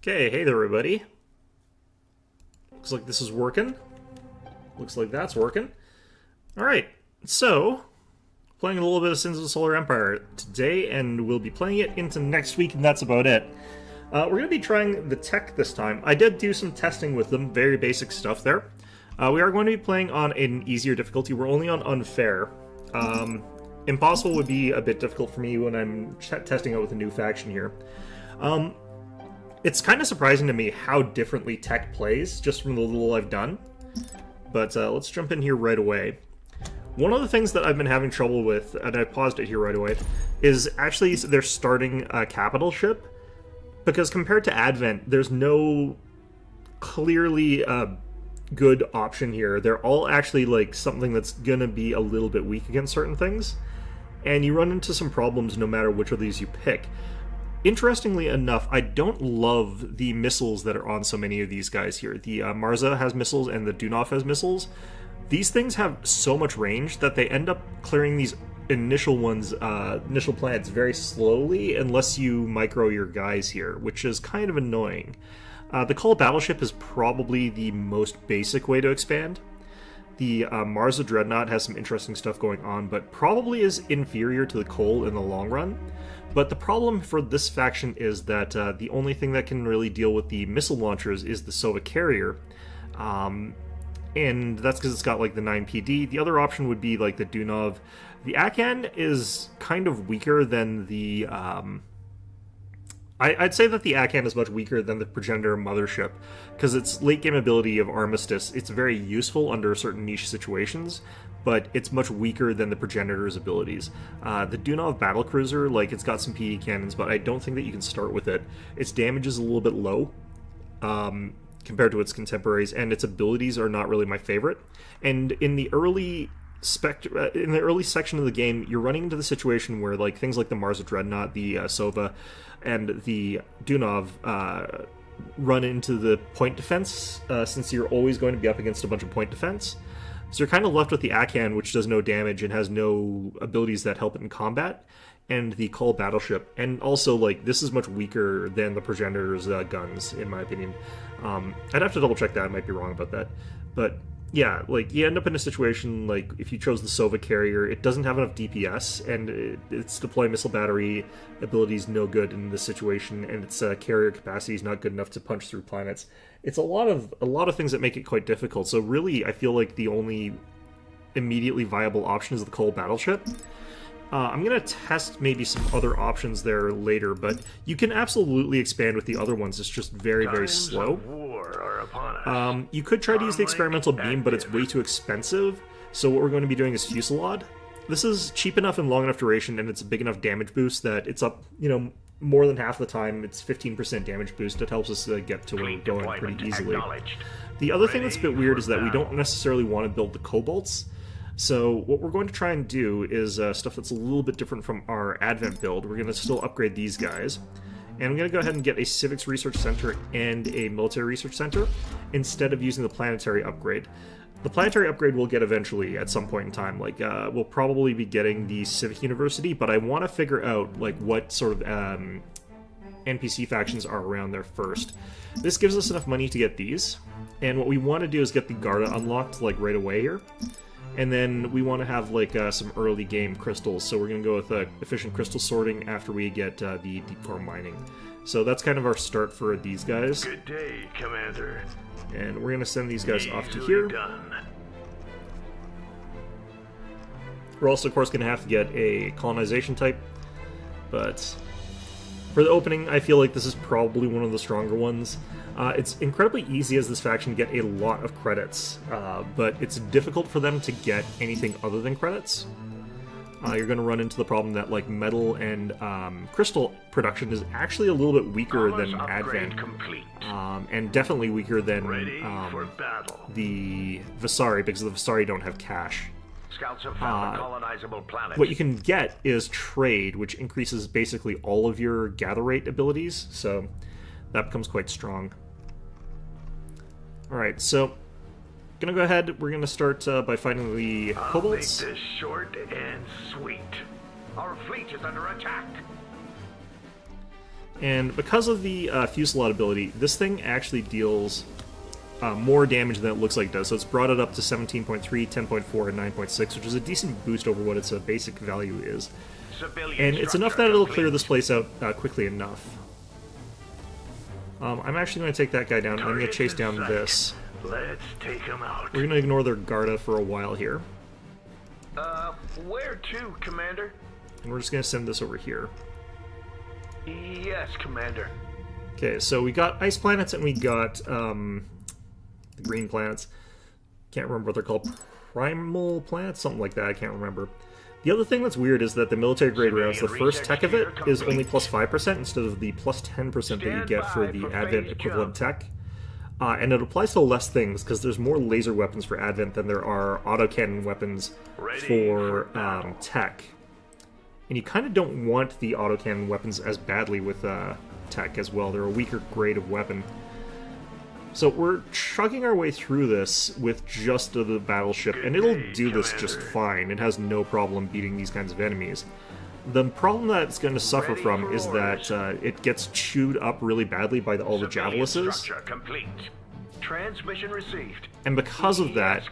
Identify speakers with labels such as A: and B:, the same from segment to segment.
A: Okay, hey there everybody. Looks like this is working. Looks like that's working. Alright, so, playing a little bit of Sins of the Solar Empire today, and we'll be playing it into next week, and that's about it. We're going to be trying the TEK this time. I did do some testing with them, very basic stuff there. We are going to be playing on an easier difficulty. We're only on Unfair. Impossible would be a bit difficult for me when I'm testing out with a new faction here. It's kind of surprising to me how differently TEK plays, just from the little I've done. But let's jump in here right away. One of the things that I've been having trouble with, and I paused it here right away, is actually they're starting a capital ship. Because compared to Advent, there's no clearly good option here. They're all actually like something that's going to be a little bit weak against certain things. And you run into some problems no matter which of these you pick. Interestingly enough, I don't love the missiles that are on so many of these guys here. The Marza has missiles and the Dunov has missiles. These things have so much range that they end up clearing these initial planets very slowly unless you micro your guys here, which is kind of annoying. The Cull battleship is probably the most basic way to expand. The Marza Dreadnought has some interesting stuff going on, but probably is inferior to the Cull in the long run. But the problem for this faction is that the only thing that can really deal with the missile launchers is the Sova carrier. And that's because it's got like the 9 PD. The other option would be like the Dunov. The Akan is kind of weaker than the... I'd say that the Akan is much weaker than the Progenitor Mothership, because its late game ability of Armistice, it's very useful under certain niche situations, but it's much weaker than the Progenitor's abilities. The Dunov Battlecruiser, like, it's got some PD cannons, but I don't think that you can start with it. Its damage is a little bit low compared to its contemporaries, and its abilities are not really my favorite. And in the early section of the game, you're running into the situation where like things like the Marza Dreadnought, the Sova, and the Dunov run into the point defense, since you're always going to be up against a bunch of point defense. So you're kind of left with the Akan, which does no damage and has no abilities that help it in combat, and the Cull battleship. And also, like, this is much weaker than the Progenitor's guns, in my opinion. I'd have to double check that, I might be wrong about that. But yeah, like, you end up in a situation, like, if you chose the Sova carrier, it doesn't have enough DPS, and its deploy missile battery ability is no good in this situation, and its carrier capacity is not good enough to punch through planets. It's a lot of things that make it quite difficult, so really, I feel like the only immediately viable option is the Cull battleship. I'm going to test maybe some other options there later, but you can absolutely expand with the other ones. It's just very, very slow. You could try to use the experimental beam, but it's way too expensive. So what we're going to be doing is Fusillade. This is cheap enough and long enough duration, and it's a big enough damage boost that it's up, more than half the time. It's 15% damage boost. It helps us get to where we're going pretty easily. The other thing that's a bit weird is that we don't necessarily want to build the Cobalts. So what we're going to try and do is stuff that's a little bit different from our Advent build. We're going to still upgrade these guys. And I'm going to go ahead and get a Civics Research Center and a Military Research Center instead of using the Planetary upgrade. The Planetary upgrade we'll get eventually at some point in time. Like, we'll probably be getting the Civic University, but I want to figure out, like, what sort of NPC factions are around there first. This gives us enough money to get these. And what we want to do is get the Garda unlocked, like, right away here. And then we want to have, like, some early game crystals, so we're going to go with efficient crystal sorting after we get the deep core mining. So that's kind of our start for these guys.
B: Good day, Commander.
A: And we're going to send these guys off to here. We're also, of course, going to have to get a colonization type, but for the opening, I feel like this is probably one of the stronger ones. It's incredibly easy as this faction to get a lot of credits, but it's difficult for them to get anything other than credits. You're going to run into the problem that like metal and crystal production is actually a little bit weaker than Advent, and definitely weaker than the Visari, because the Visari don't have cash.
B: Scouts have found a colonizable planet.
A: What you can get is trade, which increases basically all of your gather rate abilities, so that becomes quite strong. Alright, so gonna go ahead, we're gonna start by fighting the Cobalts.
B: I'll make this short and sweet. Our fleet is under attack.
A: And because of the Fusillade ability, this thing actually deals more damage than it looks like it does. So it's brought it up to 17.3, 10.4, and 9.6, which is a decent boost over what its basic value is. And it's enough that it'll clear this place out quickly enough. I'm actually going to take that guy down, and I'm going to chase down this.
B: Let's take him out.
A: We're going to ignore their Garda for a while here.
B: Where to, Commander?
A: And we're just going to send this over here.
B: Yes, Commander.
A: Okay, so we got ice planets and we got the green planets. Can't remember what they're called. Primal planets? Something like that, I can't remember. The other thing that's weird is that the military grade rounds, the first tech of it is only plus 5% instead of the plus 10% that you get for the Advent equivalent tech. And it applies to less things, because there's more laser weapons for Advent than there are autocannon weapons for tech. And you kind of don't want the autocannon weapons as badly with tech as well. They're a weaker grade of weapon. So we're chugging our way through this with just the battleship, and it'll do this just fine. It has no problem beating these kinds of enemies. The problem that it's going to suffer from is that it gets chewed up really badly by all the Javelises.
B: Transmission received.
A: And because of that,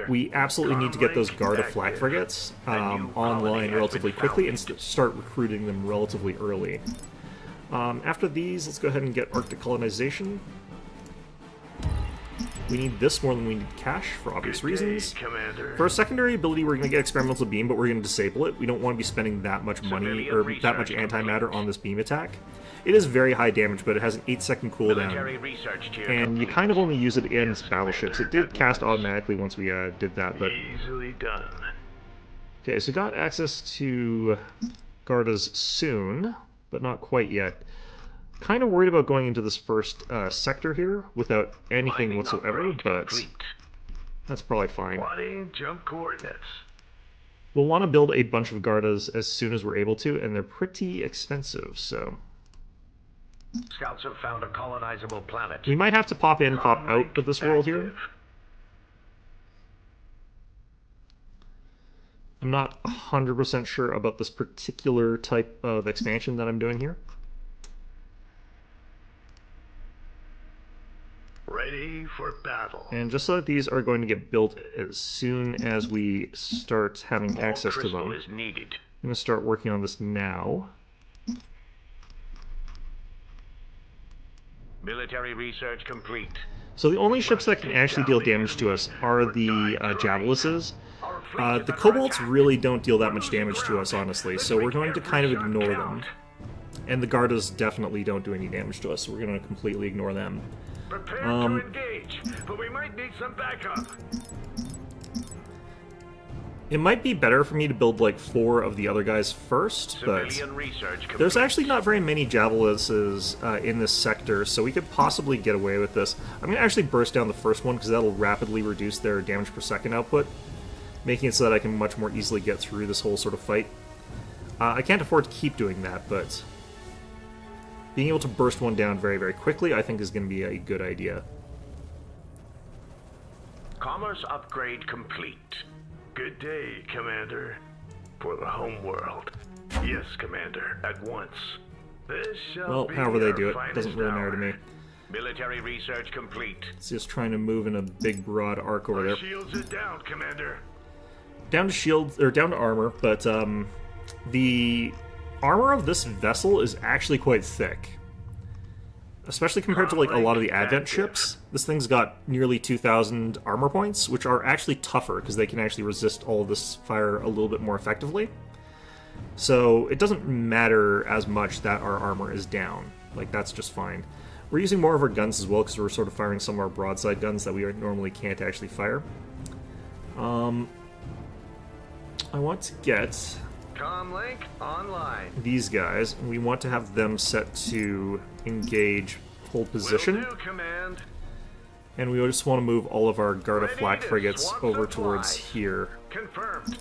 A: we absolutely need to get those Garda flak frigates online relatively quickly and start recruiting them relatively early. After these, let's go ahead and get Arctic colonization. We need this more than we need cash, for obvious reasons. For a secondary ability, we're going to get Experimental Beam, but we're going to disable it. We don't want to be spending that much money, or that much antimatter on this beam attack. It is very high damage, but it has an 8-second cooldown, and you kind of only use it against battleships. It did cast automatically once we did that, but...
B: Easily done.
A: Okay, so got access to Gardas soon, but not quite yet. Kind of worried about going into this first sector here without anything whatsoever, but that's probably fine.
B: Jump coordinates.
A: We'll want to build a bunch of Gardas as soon as we're able to, and they're pretty expensive, so...
B: Scouts have found a colonizable planet.
A: We might have to pop in, pop out of this world here. I'm not 100% sure about this particular type of expansion that I'm doing here.
B: Ready for battle.
A: And just so that these are going to get built as soon as we start having access to them,
B: is needed.
A: I'm going to start working on this now.
B: Military research complete.
A: So the only ships that can actually deal damage to us are the Javelises. The Cobalts really don't deal that much damage to us, honestly, so we're going to kind of ignore them. And the Gardas definitely don't do any damage to us, so we're going to completely ignore them.
B: Prepare to engage, but we might need some backup.
A: It might be better for me to build like 4 of the other guys first, but there's actually not very many Javelises in this sector, so we could possibly get away with this. I'm going to actually burst down the first one because that'll rapidly reduce their damage per second output, making it so that I can much more easily get through this whole sort of fight. I can't afford to keep doing that, but being able to burst one down very, very quickly I think is going to be a good idea.
B: Commerce upgrade complete. Good day, Commander. For the home world. Yes, Commander. At once. This shall be
A: however they do it,
B: finest
A: doesn't really matter to me.
B: Military research complete.
A: It's just trying to move in a big, broad arc over there.
B: Shields are down, Commander.
A: Down to shields, or down to armor, but the armor of this vessel is actually quite thick. Especially compared to like a lot of the Advent ships. This thing's got nearly 2,000 armor points, which are actually tougher because they can actually resist all of this fire a little bit more effectively. So it doesn't matter as much that our armor is down. Like, that's just fine. We're using more of our guns as well because we're sort of firing some of our broadside guns that we normally can't actually fire. I want to get
B: Comlink online.
A: These guys, and we want to have them set to engage hold position.
B: Will do, Command.
A: And we just want to move all of our Garda flak frigates over towards here.
B: Confirmed.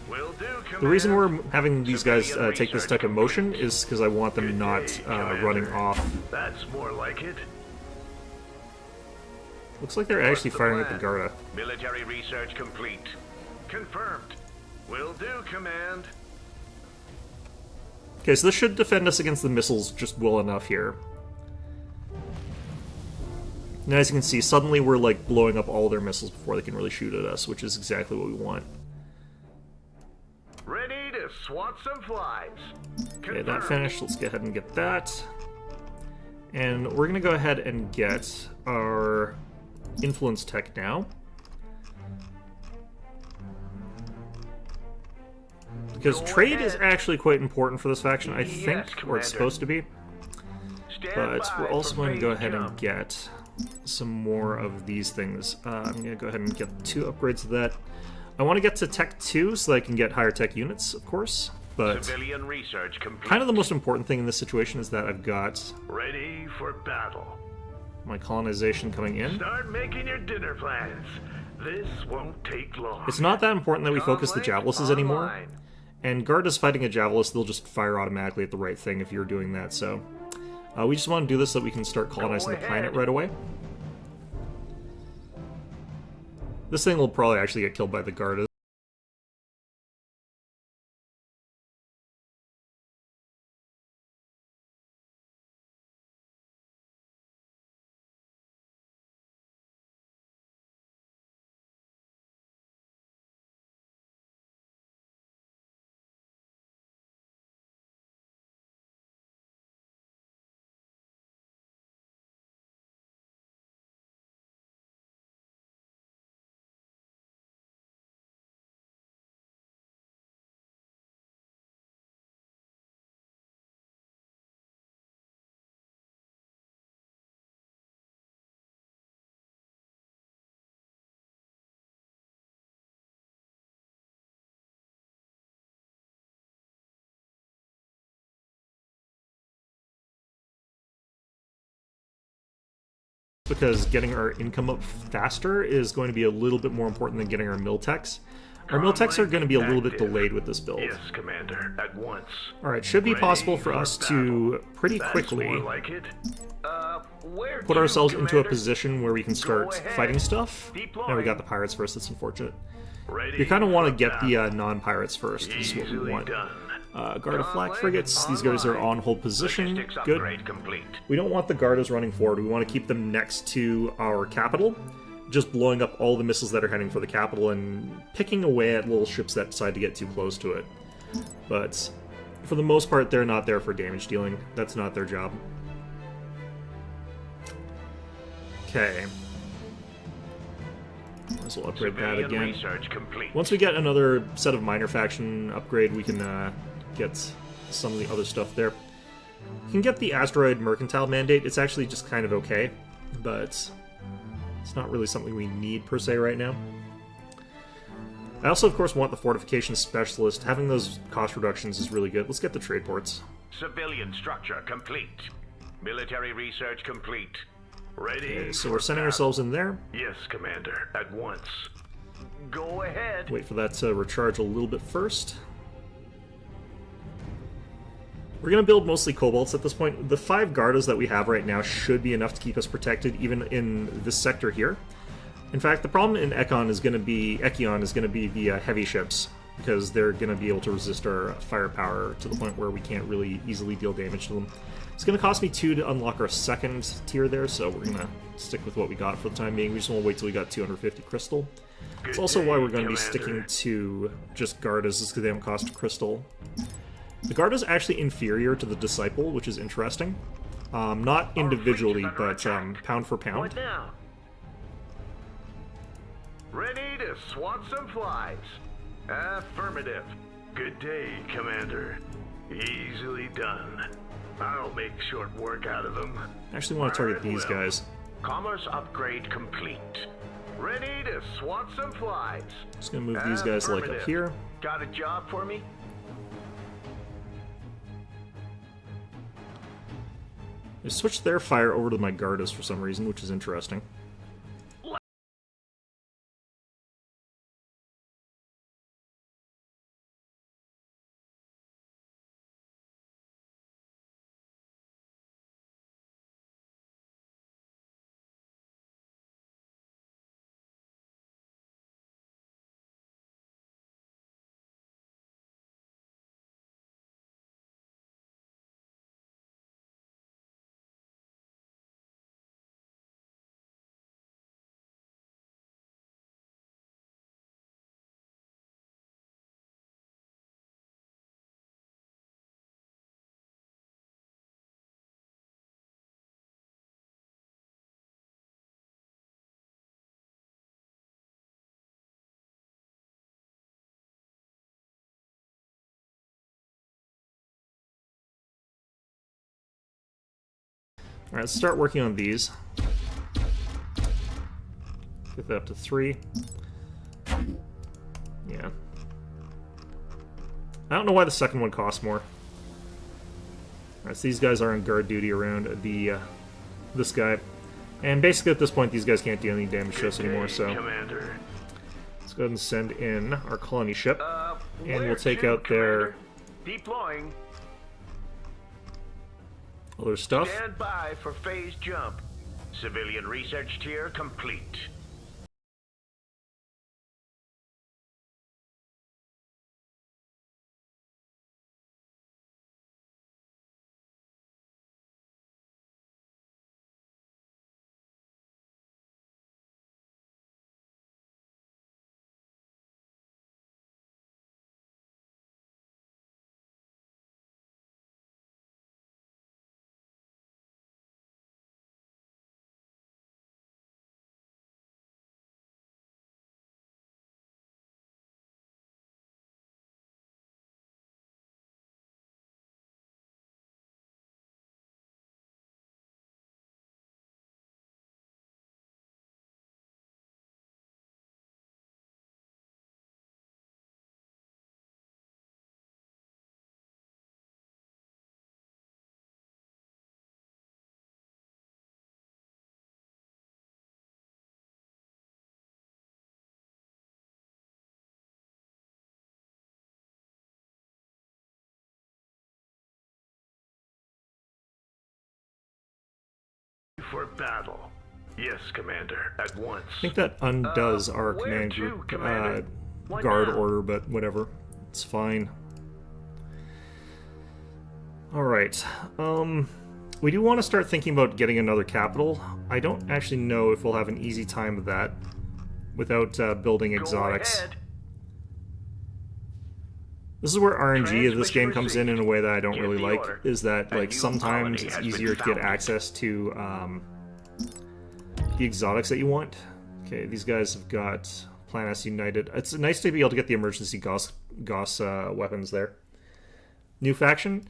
B: Will do, Command.
A: The reason we're having these guys take this type of motion is because I want them not running off.
B: That's more like it.
A: Looks like they're actually firing at the Garda.
B: Military research complete. Confirmed. Will do, Command.
A: Okay, so this should defend us against the missiles just well enough here. Now, as you can see, suddenly we're like blowing up all their missiles before they can really shoot at us, which is exactly what we want.
B: Ready to swat some flies.
A: Okay, that finished. Let's go ahead and get that. And we're going to go ahead and get our influence tech now. Because trade is actually quite important for this faction, I think, or it's supposed to be. But we're also going to go ahead and get some more of these things. I'm going to go ahead and get 2 upgrades of that. I want to get to Tech 2 so that I can get higher tech units, of course. But
B: Civilian research complete.
A: kind of the most important thing in this situation is that I've got
B: Ready for battle.
A: my colonization coming in.
B: Start making your dinner plans. This won't take long.
A: It's not that important that we focus the Javelises anymore.
B: Online.
A: And Garda's fighting a Javelus, they'll just fire automatically at the right thing if you're doing that, so... we just want to do this so that we can start colonizing the planet right away. This thing will probably actually get killed by the Gardas. Because getting our income up faster is going to be a little bit more important than getting our mill techs. Our mill techs are going to be a little bit delayed with this build.
B: Yes, Commander. At once.
A: Alright, should be possible for us to pretty quickly
B: Like it. Where
A: put
B: to,
A: ourselves into a
B: Commander?
A: position where we can start
B: ahead.
A: fighting stuff.
B: Deploy.
A: Now we got the pirates first, that's unfortunate.
B: Ready
A: You kind of want to
B: for
A: get
B: battle.
A: the non-pirates first, is what we
B: Easily
A: want.
B: done.
A: Guard of flak frigates, these guys are on hold position,
B: Logistics
A: good.
B: upgrade complete.
A: We don't want the Gardas running forward, we want to keep them next to our capital, just blowing up all the missiles that are heading for the capital and picking away at little ships that decide to get too close to it. But for the most part, they're not there for damage dealing. That's not their job. Okay. So we'll upgrade that
B: Civilian
A: again.
B: research complete.
A: Once we get another set of minor faction upgrade, we can get some of the other stuff there. You can get the asteroid mercantile mandate. It's actually just kind of okay, but it's not really something we need per se right now. I also, of course, want the fortification specialist. Having those cost reductions is really good. Let's get the trade ports.
B: Civilian structure complete. Military research complete. Ready.
A: Okay, so
B: for
A: we're sending
B: battle.
A: ourselves in there.
B: Yes, Commander. At once. Go ahead.
A: Wait for that to recharge a little bit first. We're going to build mostly Cobalts at this point. The 5 Gardas that we have right now should be enough to keep us protected, even in this sector here. In fact, the problem in Echion is going to be the heavy ships, because they're going to be able to resist our firepower to the point where we can't really easily deal damage to them. It's going to cost me 2 to unlock our second tier there, so we're going to stick with what we got for the time being. We just want to wait till we got 250 crystal. It's also why we're going to be sticking to just Gardas, is because they haven't cost crystal. The Garda is actually inferior to the Disciple, which is interesting. Not individually, but pound for pound.
B: What now? Ready to swat some flies. Affirmative. Good day, Commander. Easily done. I'll make short work out of them.
A: I actually want to target
B: Very
A: these
B: well.
A: guys.
B: Commerce upgrade complete. Ready to swat some flies.
A: Just going to move these guys like up
B: Affirmative.
A: here.
B: Got a job for me?
A: They switched their fire over to my Gardas for some reason, which is interesting. Alright, let's start working on these. Get that up to 3. Yeah. I don't know why the second one costs more. Alright, so these guys are on guard duty around the this guy. And basically at this point these guys can't do any damage to us anymore, so
B: Commander.
A: let's go ahead and send in our colony ship. And
B: Where
A: we'll take
B: to,
A: out their
B: Commander? Deploying.
A: other stuff.
B: Stand by for phase jump. Civilian research tier complete. For battle. Yes, Commander. At once.
A: I think that undoes our
B: where
A: command
B: to,
A: group
B: Commander? Why
A: guard
B: now?
A: order, but whatever. It's fine. Alright. We do want to start thinking about getting another capital. I don't actually know if we'll have an easy time of that without building
B: Go
A: exotics.
B: ahead.
A: This is where RNG of this
B: Transmission
A: game comes in a way that I don't
B: Give
A: really
B: the
A: like,
B: order.
A: is that
B: A
A: like
B: new
A: sometimes
B: colony
A: it's
B: has been
A: easier to get
B: founded.
A: access to the exotics that you want. Okay, these guys have got Planets United. It's nice to be able to get the emergency Gauss weapons there. New faction.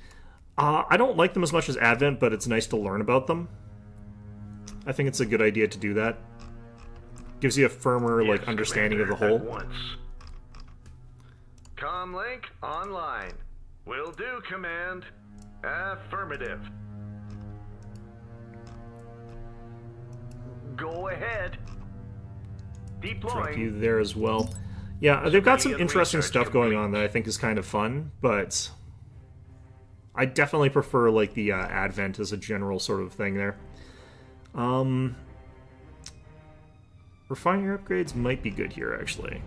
A: I don't like them as much as Advent, but it's nice to learn about them. I think it's a good idea to do that. Gives you a firmer
B: Yes,
A: like understanding of the
B: Commander,
A: whole.
B: at once. Comlink online. Will do, Command. Affirmative. Go ahead.
A: Drop
B: Deploying.
A: you there as well. Yeah, they've got some
B: Civilian
A: interesting
B: research
A: stuff going
B: complete.
A: on that I think is kind of fun, but I definitely prefer like the Advent as a general sort of thing there. Refinery upgrades might be good here, actually.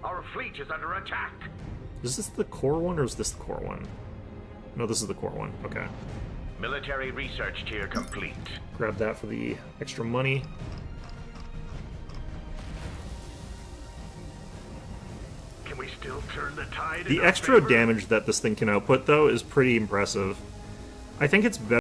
B: Our fleet is under attack.
A: Is this the core one, or is this the core one? No, this is the core one. Okay.
B: Military research tier complete.
A: Grab that for the extra money.
B: Can we still turn the tide?
A: The
B: in our
A: extra
B: favor?
A: damage that this thing can output, though, is pretty impressive. I think it's better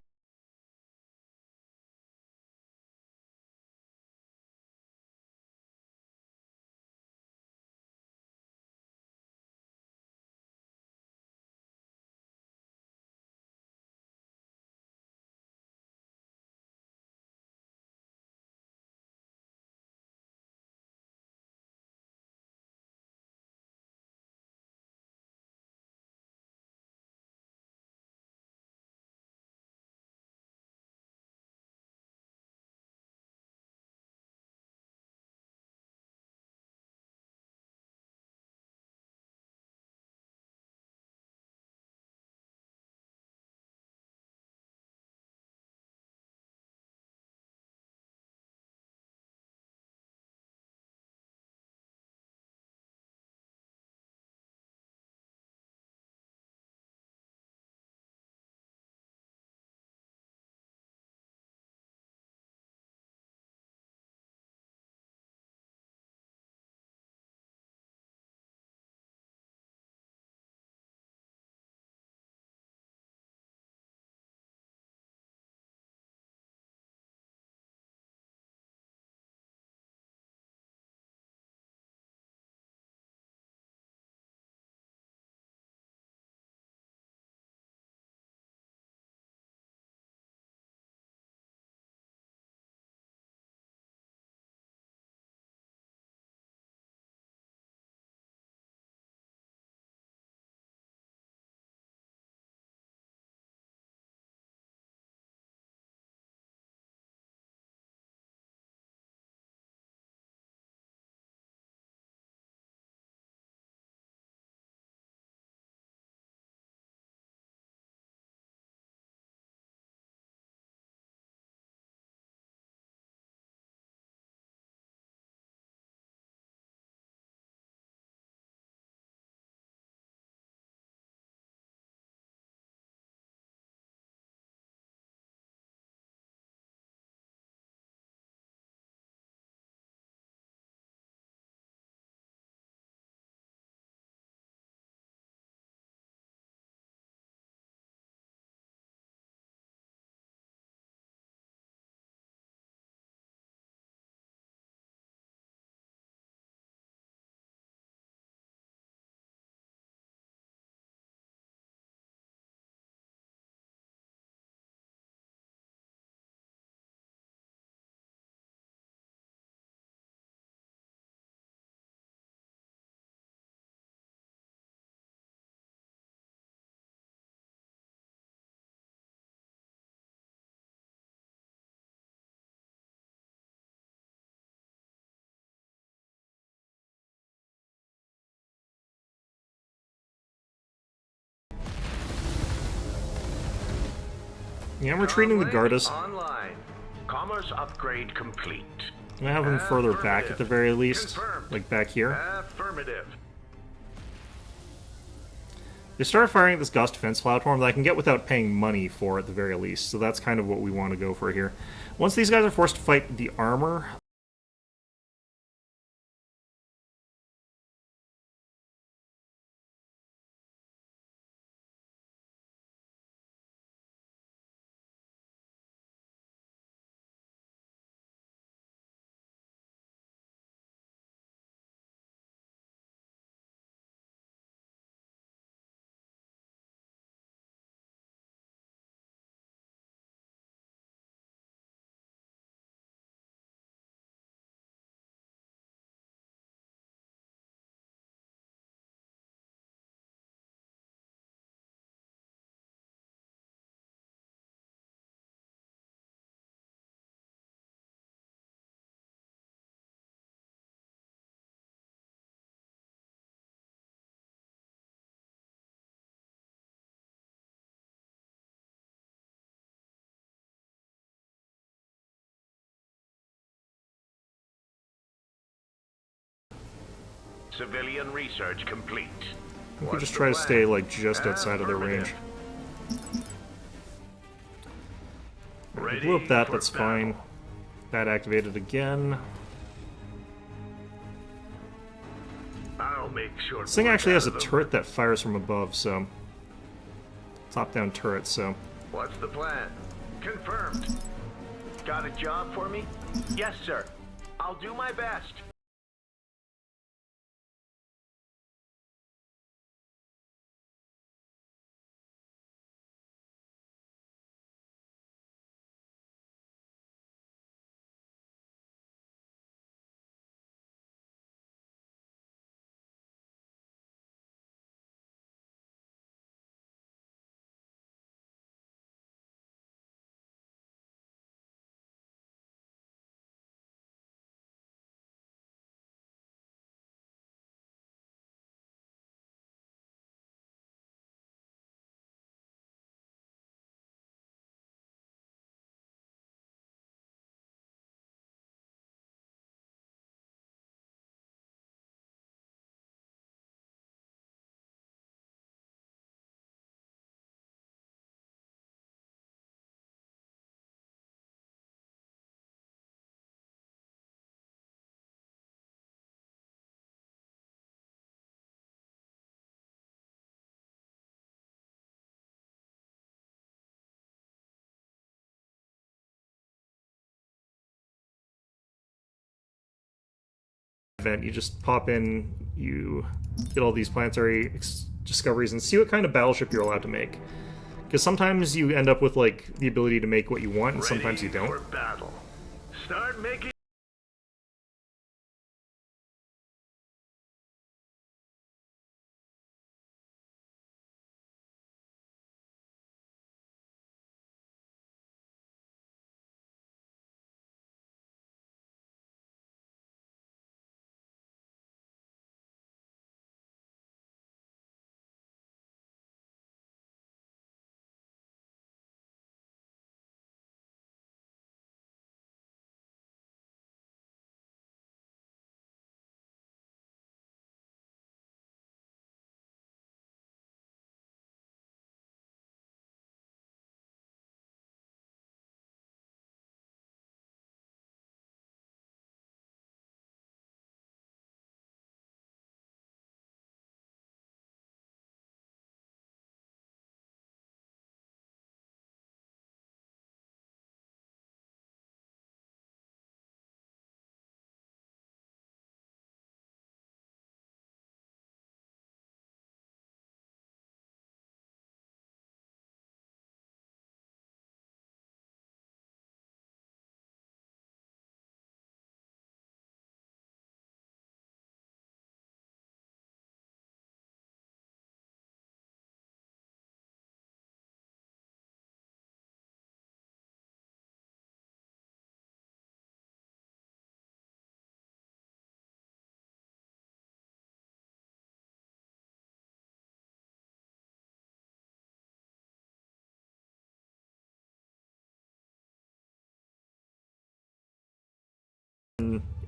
A: Yeah, I'm retreating the
B: Comlink
A: Gardas.
B: online. Commerce upgrade complete.
A: I'm gonna have them further back at the very least.
B: Confirmed.
A: Like back here.
B: Affirmative.
A: They started firing at this Gauss defense platform that I can get without paying money for at the very least, so that's kind of what we want to go for here. Once these guys are forced to fight the armor...
B: Civilian research complete.
A: We could just try to stay, like, just outside of their range.
B: Ready
A: Blew up that,
B: for
A: that's
B: battle.
A: fine. That activated again.
B: I'll make short
A: This thing
B: work
A: actually has a
B: out of them.
A: turret that fires from above, so... Top-down turret, so...
B: What's the plan? Confirmed. Got a job for me? Yes, sir. I'll do my best.
A: Event, you just pop in, you get all these planetary discoveries, and see what kind of battleship you're allowed to make. Because sometimes you end up with, like, the ability to make what you want, and sometimes you
B: Ready
A: don't.
B: for battle. Start making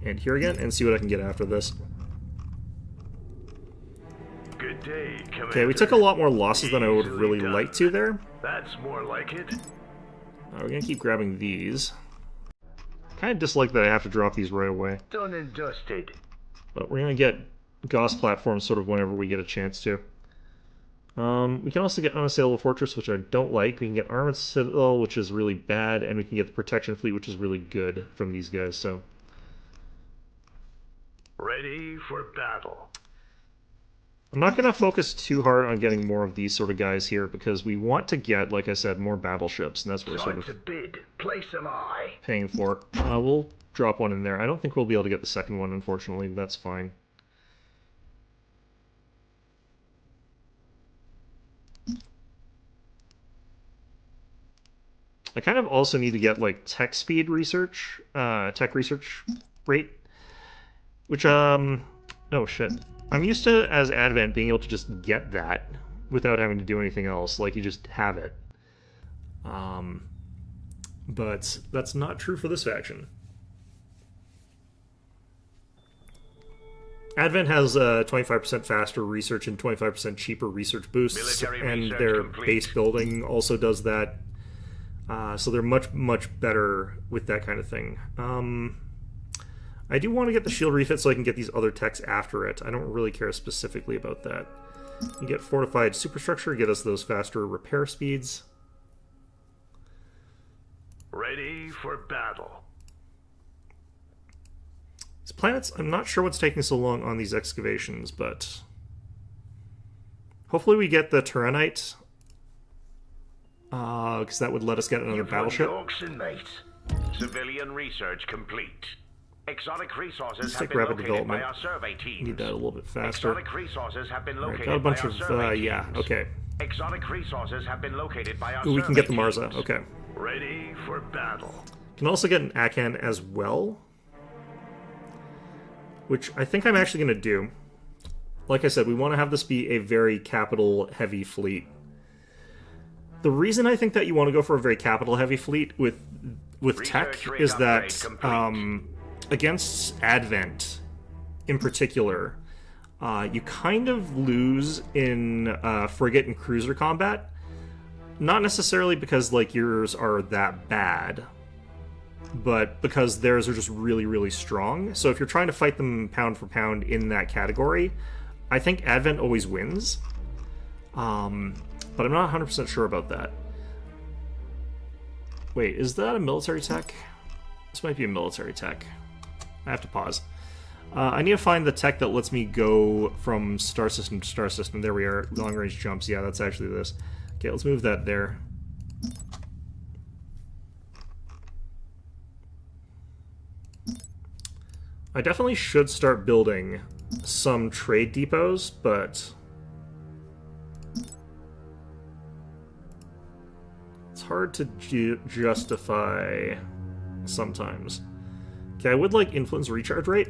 A: and here again, and see what I can get after this.
B: Good day, Commander.
A: Okay, we took a lot more losses than I would have really liked to there.
B: That's more like it.
A: We're gonna keep grabbing these. Kind of dislike that I have to drop these right away.
B: Done and dusted.
A: But we're gonna get Gauss platforms sort of whenever we get a chance to. We can also get Unassailable Fortress, which I don't like. We can get Armored Citadel, which is really bad, and we can get the Protection Fleet, which is really good from these guys, so...
B: Ready for battle.
A: I'm not going to focus too hard on getting more of these sort of guys here, because we want to get, like I said, more battleships, and that's what we're sort of
B: bid. Place an eye.
A: paying for. We'll drop one in there. I don't think we'll be able to get the second one, unfortunately. That's fine. I kind of also need to get, like, tech speed research, tech research rate, which, oh shit. I'm used to, as Advent, being able to just get that without having to do anything else, like, you just have it. But that's not true for this faction. Advent has 25% faster research and 25% cheaper research boosts, and their base building also does that. So they're much, much better with that kind of thing. I do want to get the shield refit so I can get these other techs after it. I don't really care specifically about that. You get fortified superstructure, get us those faster repair speeds.
B: Ready for battle.
A: These planets, I'm not sure what's taking so long on these excavations, but hopefully we get the Tyrannite, because that would let us get another battleship.
B: Civilian research complete. Exotic resources
A: Let's
B: have
A: take
B: been
A: rapid
B: located by
A: development.
B: our survey teams.
A: Need that a little bit faster.
B: Exotic resources have been
A: Alright,
B: located
A: got a bunch
B: by our
A: of,
B: survey
A: yeah,
B: teams.
A: okay.
B: Exotic resources have been located by our
A: Ooh, we can
B: survey
A: get the Marza,
B: teams.
A: okay.
B: Ready for battle.
A: Can also get an Akan as well, which I think I'm actually going to do. Like I said, we want to have this be a very capital-heavy fleet. The reason I think that you want to go for a very capital-heavy fleet with tech is that against Advent, in particular, you kind of lose in frigate and cruiser combat. Not necessarily because, like, yours are that bad, but because theirs are just really, really strong. So if you're trying to fight them pound for pound in that category, I think Advent always wins. But I'm not 100% sure about that. Wait, is that a military tech? This might be a military tech. I have to pause. I need to find the tech that lets me go from star system to star system. There we are. Long-range jumps. Yeah, that's actually this. Okay, let's move that there. I definitely should start building some trade depots, but it's hard to justify sometimes. Okay, I would like influence recharge rate.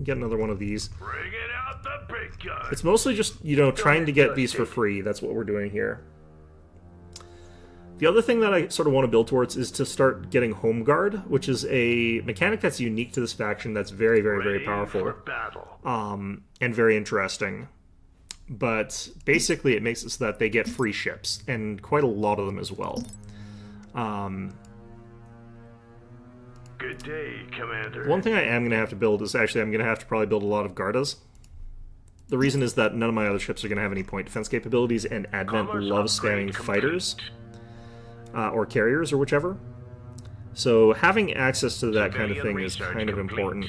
A: Get another one of these.
B: Bring it out the big gun.
A: It's mostly just, you know, trying to get these for free. That's what we're doing here. The other thing that I sort of want to build towards is to start getting Home Guard, which is a mechanic that's unique to this faction that's very, very, very powerful. And very interesting. But basically it makes it so that they get free ships, and quite a lot of them as well.
B: Good day, Commander.
A: One thing I am going to have to build is actually I'm going to have to probably build a lot of Gardas. The reason is that none of my other ships are going to have any point defense capabilities, and Advent loves spamming fighters. Or carriers, or whichever. So having access to that kind of thing is kind of important.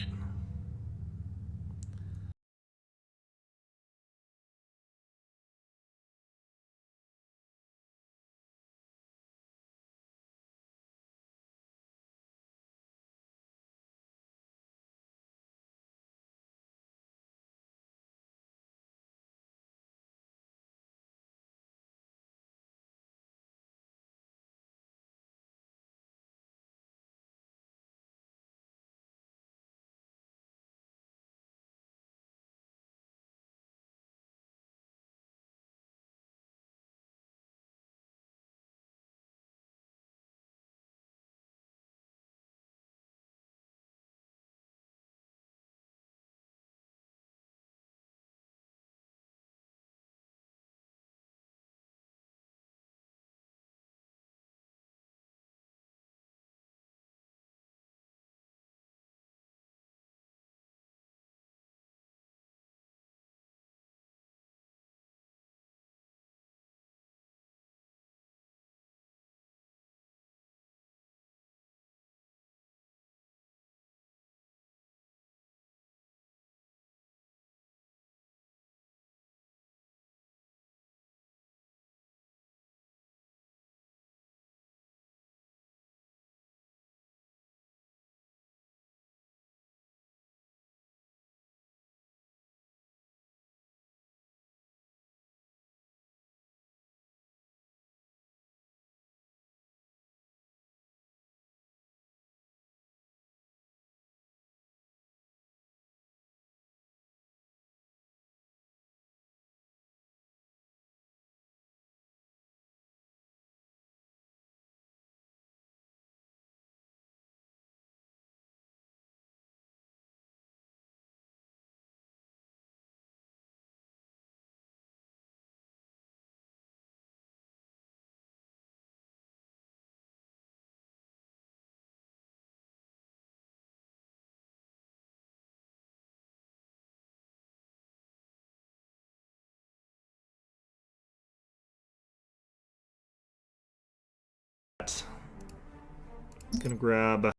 A: Gonna grab...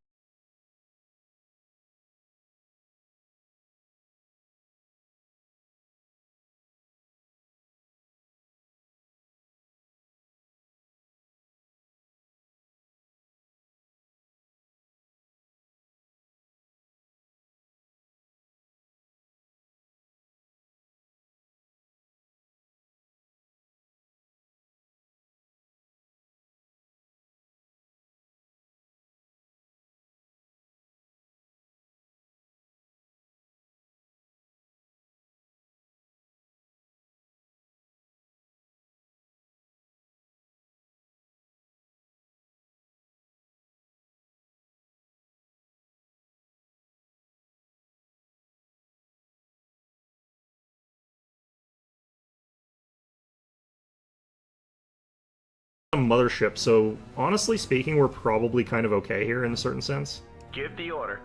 A: mothership, so honestly speaking, we're probably kind of okay here in a certain sense.
B: Give the order.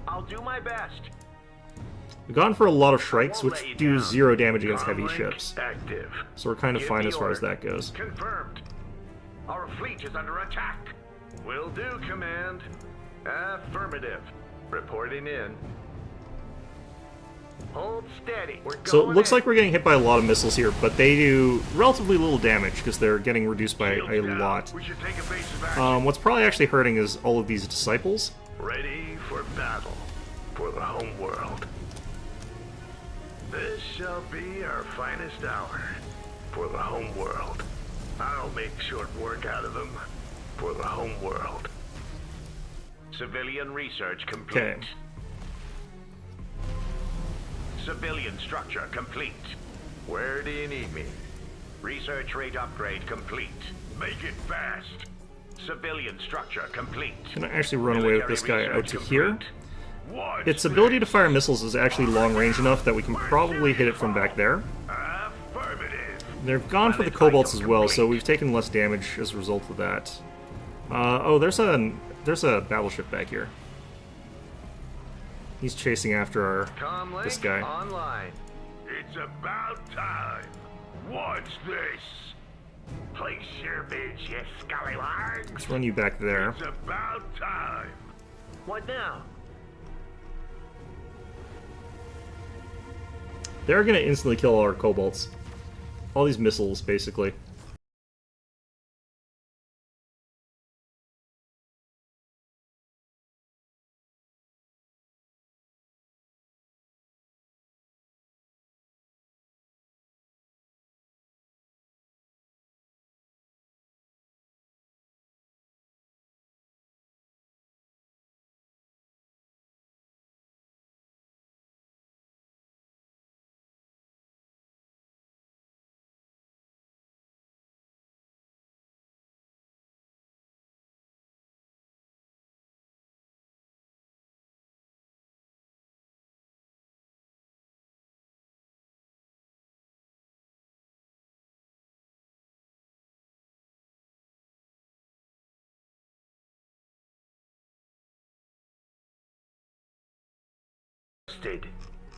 B: I'll do my best.
A: We've gone for a lot of Shrikes, which do 0 damage against heavy
B: Comlink
A: ships.
B: Active.
A: So we're kind of
B: Give
A: fine
B: the
A: as far as
B: order.
A: that goes.
B: Confirmed. Our fleet is under attack. Will do, Command. Affirmative. Reporting in. Hold steady. We're
A: So it
B: going
A: looks
B: in.
A: like we're getting hit by a lot of missiles here, but they do relatively little damage because they're getting reduced by
B: Shields
A: a
B: down.
A: lot.
B: We should take evasive action.
A: What's probably actually hurting is all of these disciples.
B: Ready for battle. For the home world. This shall be our finest hour. For the home world. I'll make short work out of them. For the home world. Civilian research complete.
A: Okay.
B: Civilian structure complete. Where do you need me? Research rate upgrade complete. Make it fast. Civilian structure complete.
A: Can I actually run away with this guy
B: Military
A: out to
B: research
A: here?
B: complete. What's
A: Its ability to
B: next?
A: fire missiles is actually long range enough that we can probably hit it from back there.
B: Affirmative.
A: They've gone for the kobolds as well, so we've taken less damage as a result of that. Oh, there's a battleship back here. He's chasing after our
B: Comlink
A: this guy.
B: online. It's about time. What's this? Place your bids, you scallywags.
A: Let's run you back there.
B: It's about time. What now?
A: They're gonna instantly kill all our kobolds. All these missiles, basically.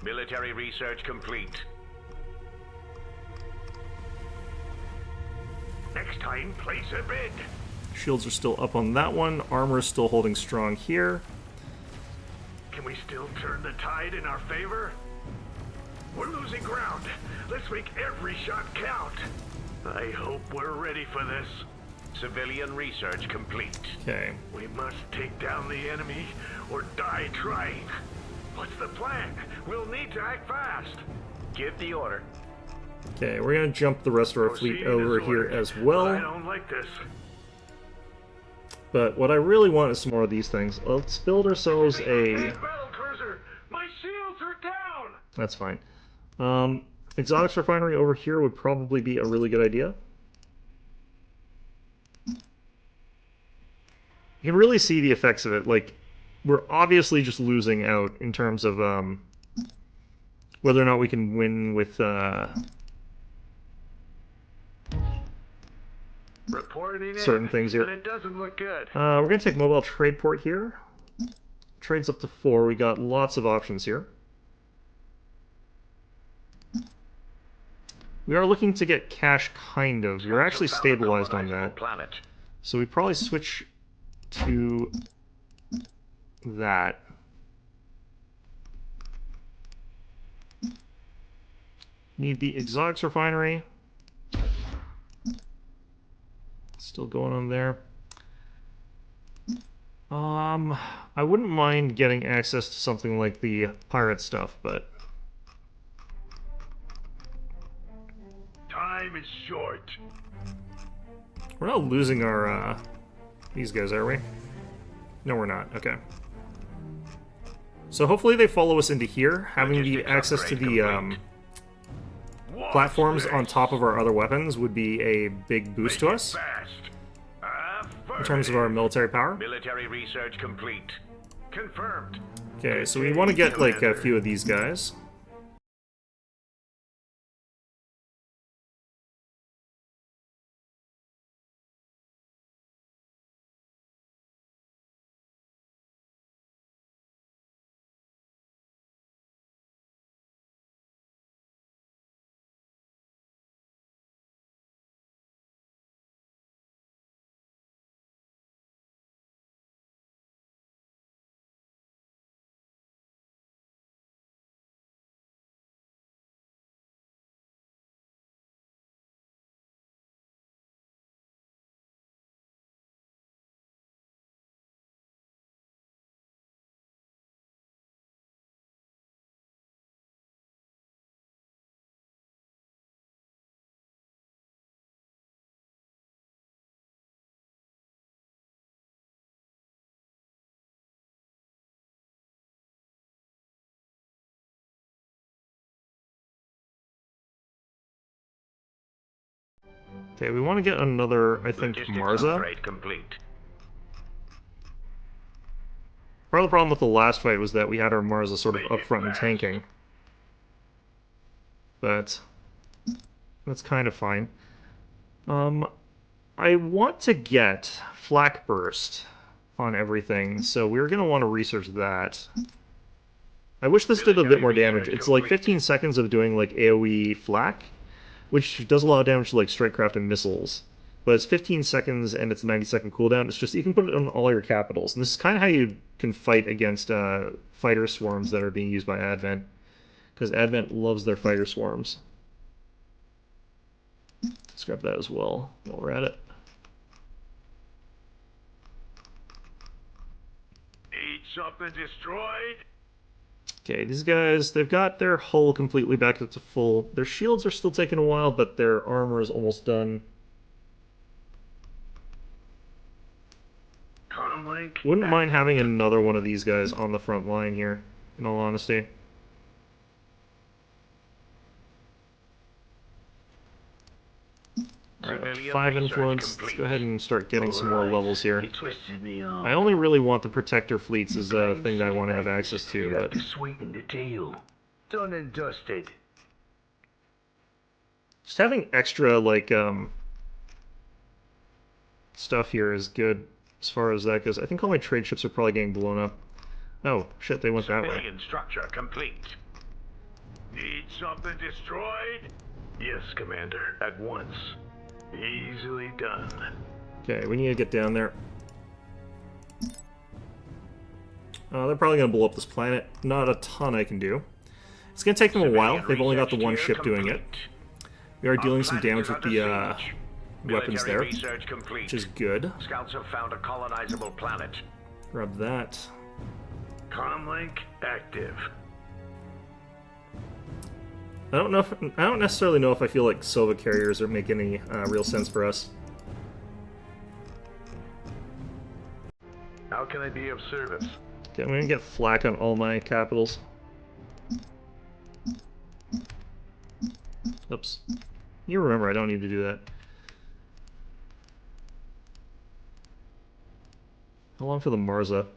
B: Military research complete. Next time, place a bid.
A: Shields are still up on that one. Armor is still holding strong here.
B: Can we still turn the tide in our favor? We're losing ground. Let's make every shot count. I hope we're ready for this. Civilian research complete.
A: Okay.
B: We must take down the enemy or die trying. What's the plan? We'll need to act fast. Give the order.
A: Okay, we're gonna jump the rest of our fleet
B: Proceed
A: over
B: as
A: here
B: ordered.
A: as
B: I
A: well.
B: don't like this.
A: But what I really want is some more of these things. Let's build ourselves a...
B: Battle cruiser! My shields are down!
A: That's fine. Exotics refinery over here would probably be a really good idea. You can really see the effects of it. Like, we're obviously just losing out in terms of whether or not we can win with
B: Reporting
A: certain
B: in,
A: things here.
B: and it doesn't look good.
A: We're going to take mobile trade port here. Trade's up to 4. We got lots of options here. We are looking to get cash, kind of. We're actually stabilized on that.
B: Planet.
A: So we probably switch to that. Need the exotics refinery. Still going on there. I wouldn't mind getting access to something like the pirate stuff, but
B: Time is short.
A: we're not losing our, these guys, are we? No, we're not. Okay. So hopefully they follow us into here. Having the access to the, platforms on top of our other weapons would be a big boost to us in terms of our military power.
B: Military research complete. Confirmed.
A: Okay, so we want to get like a few of these guys. Okay, we want to get another, I think, Marza.
B: Upgrade complete.
A: Part of the problem with the last fight was that we had our Marza sort of up front and tanking. But that's kind of fine. I want to get Flak Burst on everything, so we're going to want to research that. I wish this did a bit more damage. It's like 15 seconds of doing like AoE flak, which does a lot of damage to like strikecraft and missiles. But it's 15 seconds and it's a 90-second cooldown. It's just you can put it on all your capitals. And this is kind of how you can fight against fighter swarms that are being used by Advent. Because Advent loves their fighter swarms. Let's grab that as well while we're at it.
B: Need something destroyed?
A: Okay, these guys, they've got their hull completely back up to full. Their shields are still taking a while, but their armor is almost done. Wouldn't mind having another one of these guys on the front line here, in all honesty. Alright, 5 influence. Let's go ahead and start getting some more levels here. I only really want the Protector fleets as a thing that I want to have access to, but
B: Sweeten the deal. Done and dusted.
A: just having extra, like, stuff here is good as far as that goes. I think all my trade ships are probably getting blown up. Oh, shit, they went that way.
B: Civilian structure complete. Need something destroyed? Yes, Commander. At once. Easily done.
A: Okay, we need to get down there. They're probably going to blow up this planet. Not a ton I can do. It's going to take them a while. They've only got the one ship doing it. We are dealing some damage with the weapons there, which is good.
B: Scouts have found a colonizable planet.
A: Grab that.
B: Comlink active.
A: I don't necessarily know if I feel like Sova carriers are make any real sense for us.
B: How can I be of service?
A: Okay, I'm gonna get flak on all my capitals. Oops. You remember I don't need to do that. How long for the Marza?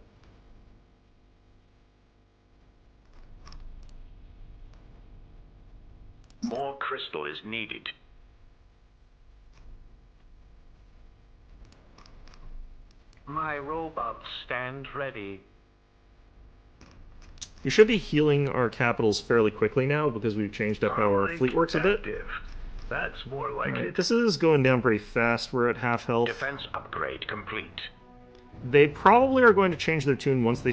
B: More crystal is needed. My robots stand ready.
A: You should be healing our capitals fairly quickly now because we've changed up how our fleet works a bit.
B: That's more like
A: Right,
B: it.
A: this is going down pretty fast. We're at half health.
B: Defense upgrade complete.
A: They probably are going to change their tune once they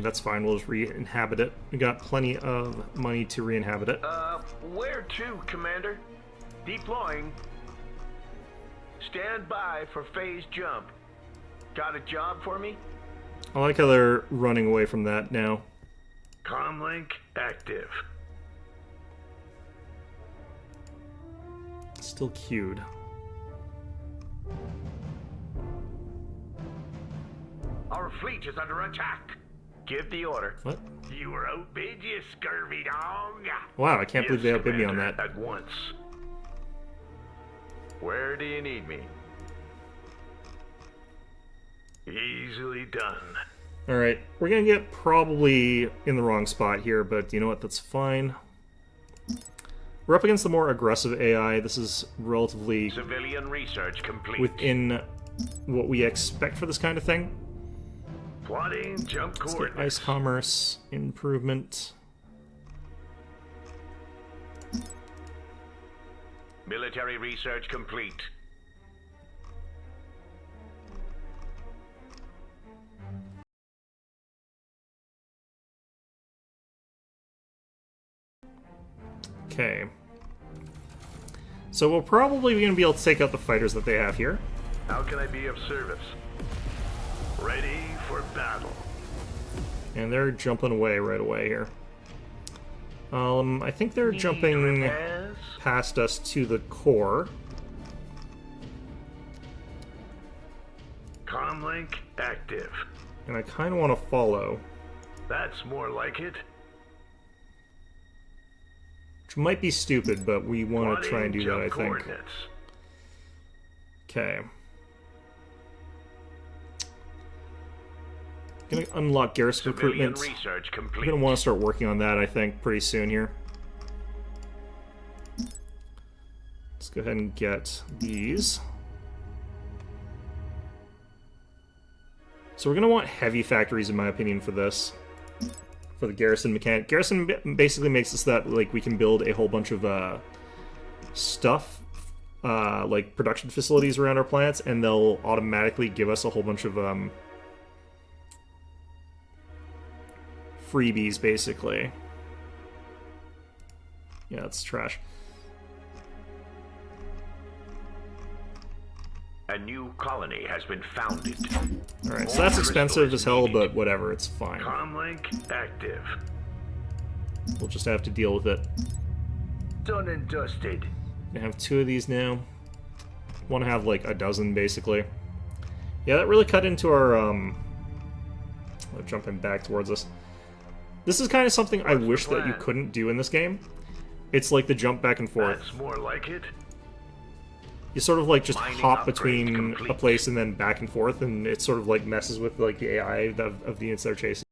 A: That's fine. We'll just re-inhabit it. We got plenty of money to re-inhabit it.
B: Where to, Commander? Deploying. Stand by for phase jump. Got a job for me?
A: I like how they're running away from that now.
B: Comlink active.
A: Still queued.
B: Our fleet is under attack. Give the order.
A: What?
B: You were outbid, you scurvy dog.
A: Wow, I can't believe they outbid me on that.
B: At once. Where do you need me? Easily done.
A: Alright, we're gonna get probably in the wrong spot here, but you know what, that's fine. We're up against the more aggressive AI. This is relatively
B: Civilian research complete.
A: within what we expect for this kind of thing.
B: Plotting jump
A: Let's get
B: coordinates.
A: ice commerce improvement.
B: Military research complete.
A: Okay. So we're probably going to be able to take out the fighters that they have here.
B: How can I be of service? Ready for battle.
A: And they're jumping away right away here. I think they're jumping
B: Repairs?
A: past us to the core.
B: Comlink active.
A: And I kind of want to follow.
B: That's more like it.
A: Which might be stupid, but we want to try and do that, I
B: Plotting jump
A: think.
B: coordinates.
A: Okay. Gonna unlock garrison
B: Civilian
A: recruitment.
B: research
A: We're
B: complete.
A: gonna want to start working on that, I think, pretty soon here. Let's go ahead and get these. So we're gonna want heavy factories, in my opinion, for this. For the garrison mechanic. Garrison basically makes it so that like we can build a whole bunch of stuff, like production facilities around our plants, and they'll automatically give us a whole bunch of freebies, basically. Yeah, it's trash.
B: A new colony has been founded.
A: Alright, so that's expensive as hell, but whatever, it's fine.
B: Comlink active.
A: We'll just have to deal with it.
B: Done and dusted.
A: I have 2 of these now. Want to have like a dozen, basically. Yeah, that really cut into our, jumping back towards us. This is kind of something I
B: What's the
A: wish that you
B: plan?
A: couldn't do in this game. It's like the jump back and forth.
B: That's more like it.
A: You sort of like just
B: Mining
A: hop
B: upgrade
A: between
B: complete.
A: a place and then back and forth, and it sort of like messes with like the AI of the units they're chasing.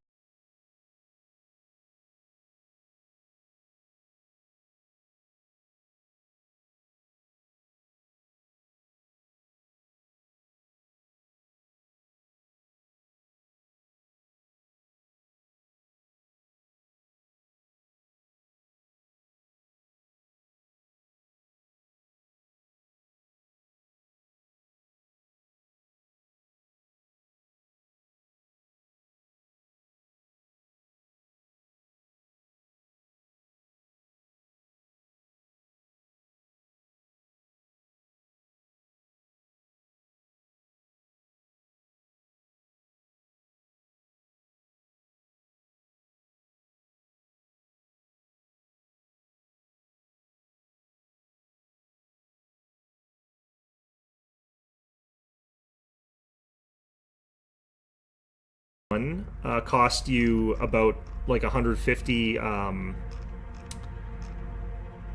A: One cost you about like 150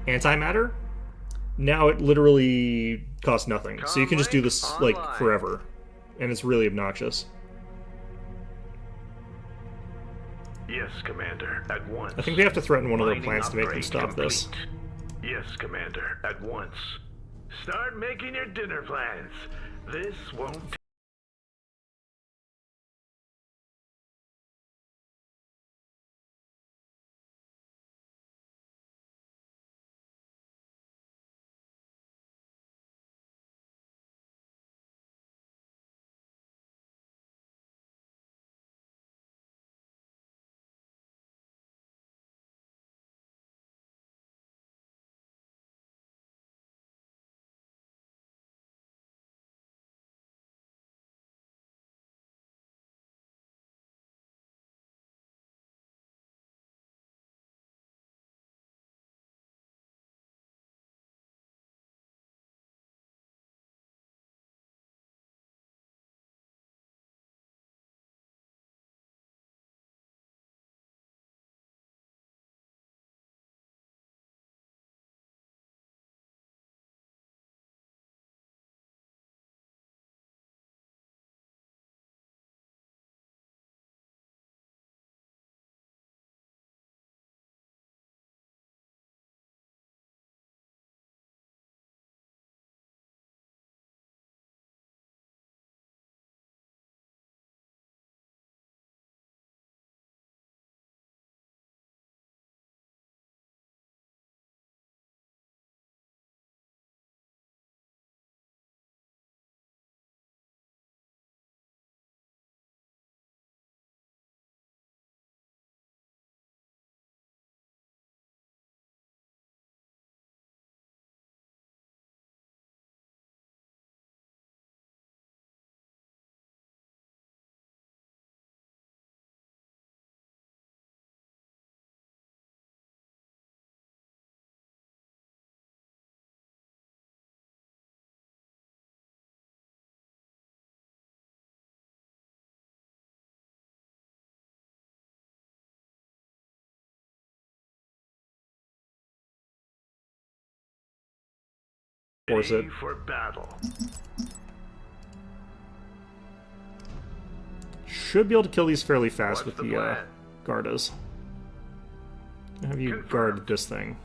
A: antimatter. Now it literally costs nothing, so you can just do this like
B: Online.
A: forever, and it's really obnoxious.
B: Yes, Commander. At once.
A: I think we have to threaten one of their
B: Mining
A: plants to make them
B: upgrade
A: stop this.
B: complete. Yes, Commander. At once. Start making your dinner plans. This won't
A: Force it.
B: Ready for battle.
A: Should be able to kill these fairly fast
B: What's
A: with
B: the
A: the
B: plan?
A: Gardas. Have you
B: Confirmed.
A: guard this thing?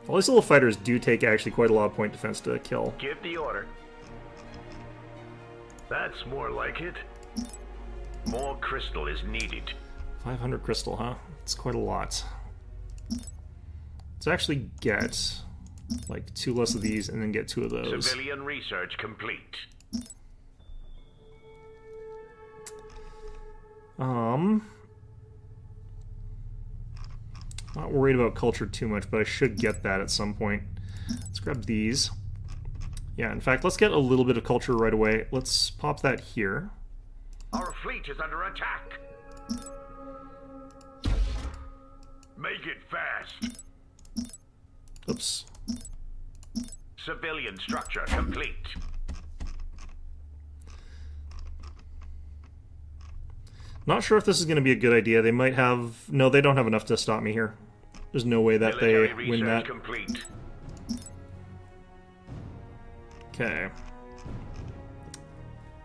A: All these little fighters do take actually quite a lot of point defense to kill.
B: Give the order. That's more like it. More crystal is needed.
A: 500 crystal, huh? It's quite a lot. Let's actually get like 2 less of these and then get 2 of those.
B: Civilian research complete.
A: Not worried about culture too much, but I should get that at some point. Let's grab these. Yeah, in fact, let's get a little bit of culture right away. Let's pop that here.
B: Our fleet is under attack. Make it fast.
A: Oops.
B: Civilian structure complete.
A: Not sure if this is going to be a good idea. They might have... No, they don't have enough to stop me here. There's no way that
B: Military
A: they
B: research
A: win that.
B: complete.
A: Okay.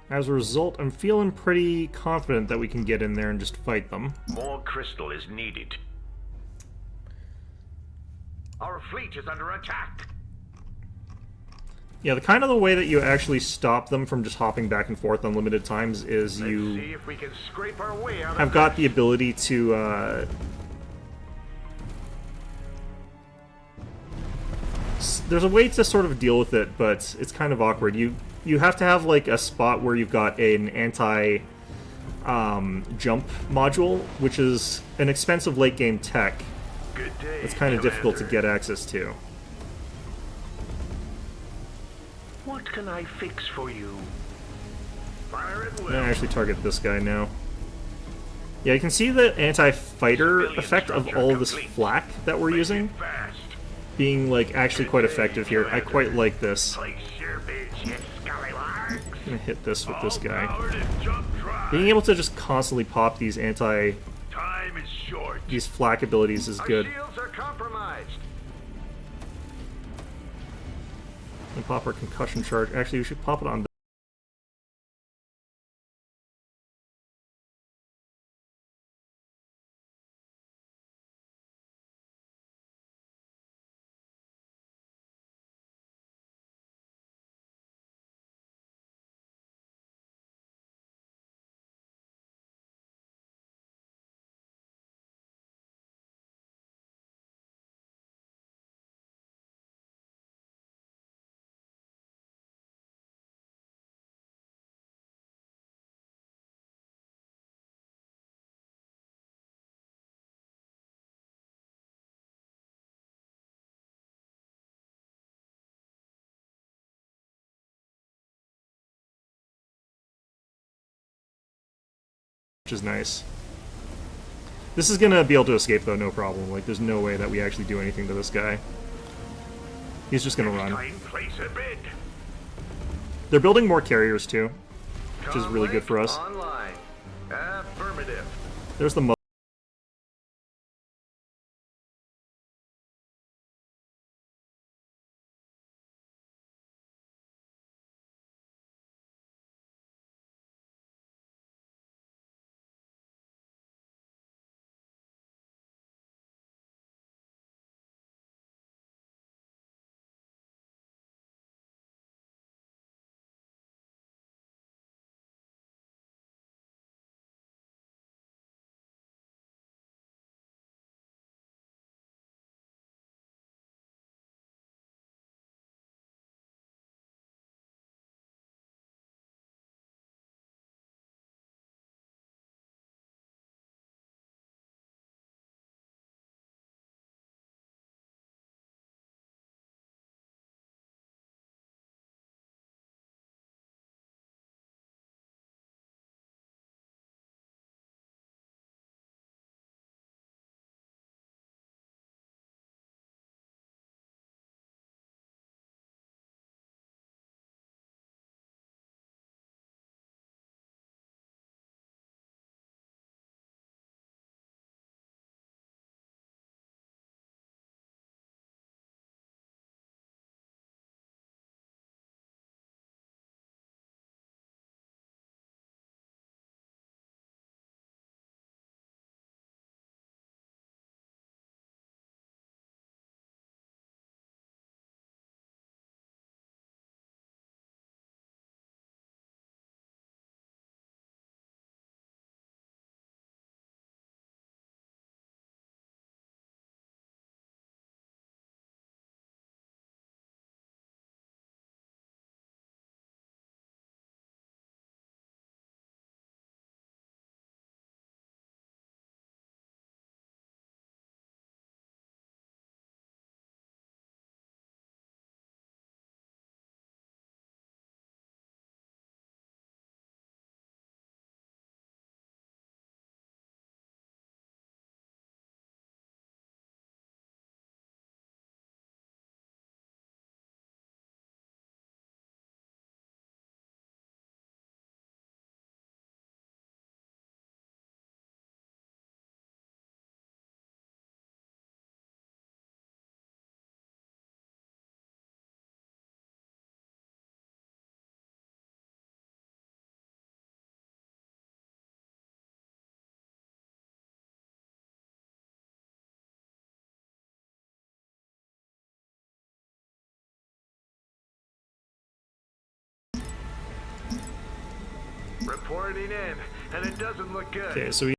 A: As a result, I'm feeling pretty confident that we can get in there and just fight them.
B: More crystal is needed. Our fleet is under attack.
A: Yeah, the kind of the way that you actually stop them from just hopping back and forth unlimited times is
B: Let's
A: you
B: see if we can scrape our way out
A: have
B: of
A: got
B: this.
A: the ability to there's a way to sort of deal with it, but it's kind of awkward. You have to have like a spot where you've got an anti jump module, which is an expensive late game tech.
B: Good day,
A: It's kind of difficult to
B: Commander.
A: get access to.
B: What can I fix for you? Fire at
A: I'm
B: will.
A: gonna actually target this guy now. Yeah, you can see the anti-fighter
B: Civilian
A: effect of
B: structure
A: all of this
B: complete.
A: flak that we're
B: Make
A: using
B: it fast.
A: being like actually quite
B: Good day,
A: effective here. I
B: Commander.
A: quite like this.
B: Place your bids, you scallywags.
A: I'm gonna hit this with this
B: All
A: guy.
B: power to jump drive.
A: Being able to just constantly pop these
B: Time is short.
A: these flak abilities is
B: Our
A: good.
B: shields are compromised.
A: And pop our concussion charge. Actually, we should pop it on which is nice. This is gonna be able to escape though, no problem. Like, there's no way that we actually do anything to this guy. He's just gonna run.
B: Time, place a bid.
A: They're building more carriers too, which is really good for us.
B: Online. Affirmative.
A: There's the
B: reporting in, and it doesn't look good.
A: Okay, so we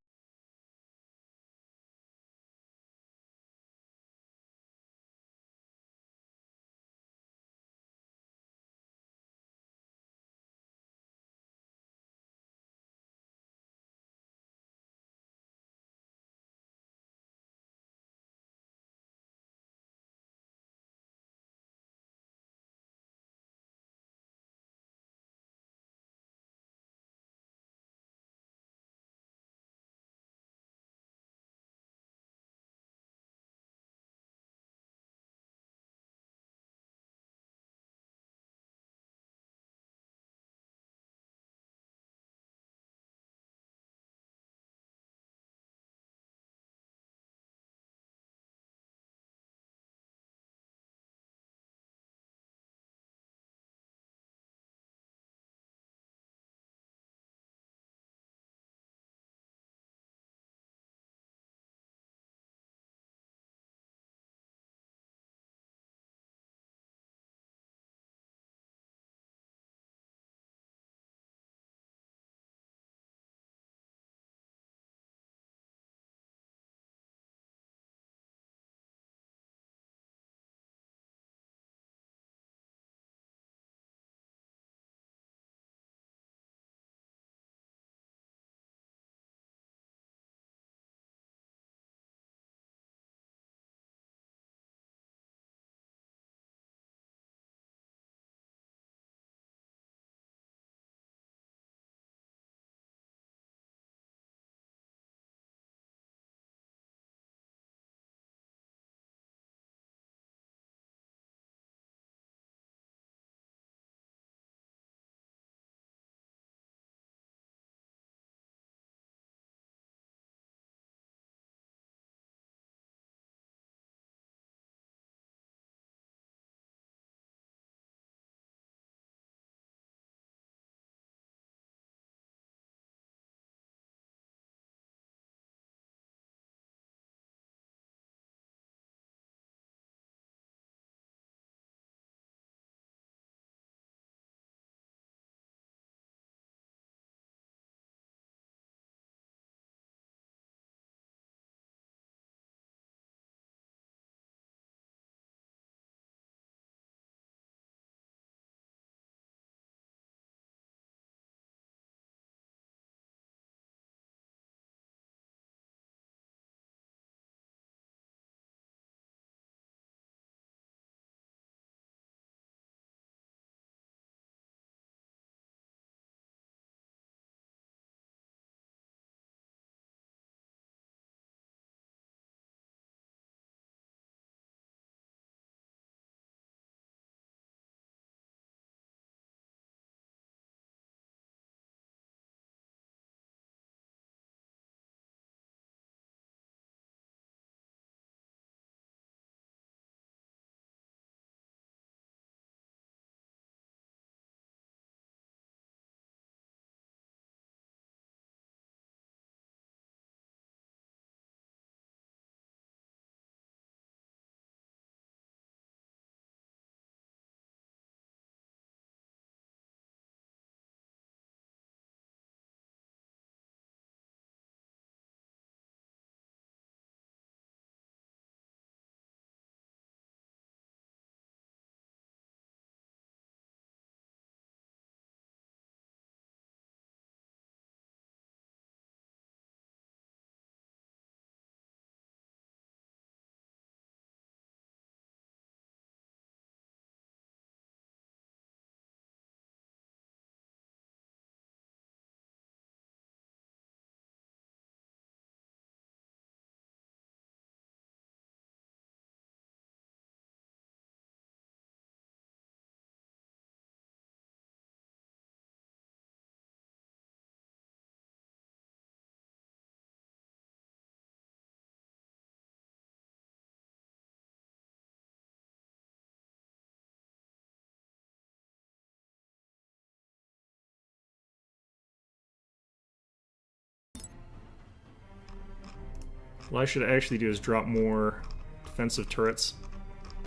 A: what I should actually do is drop more defensive turrets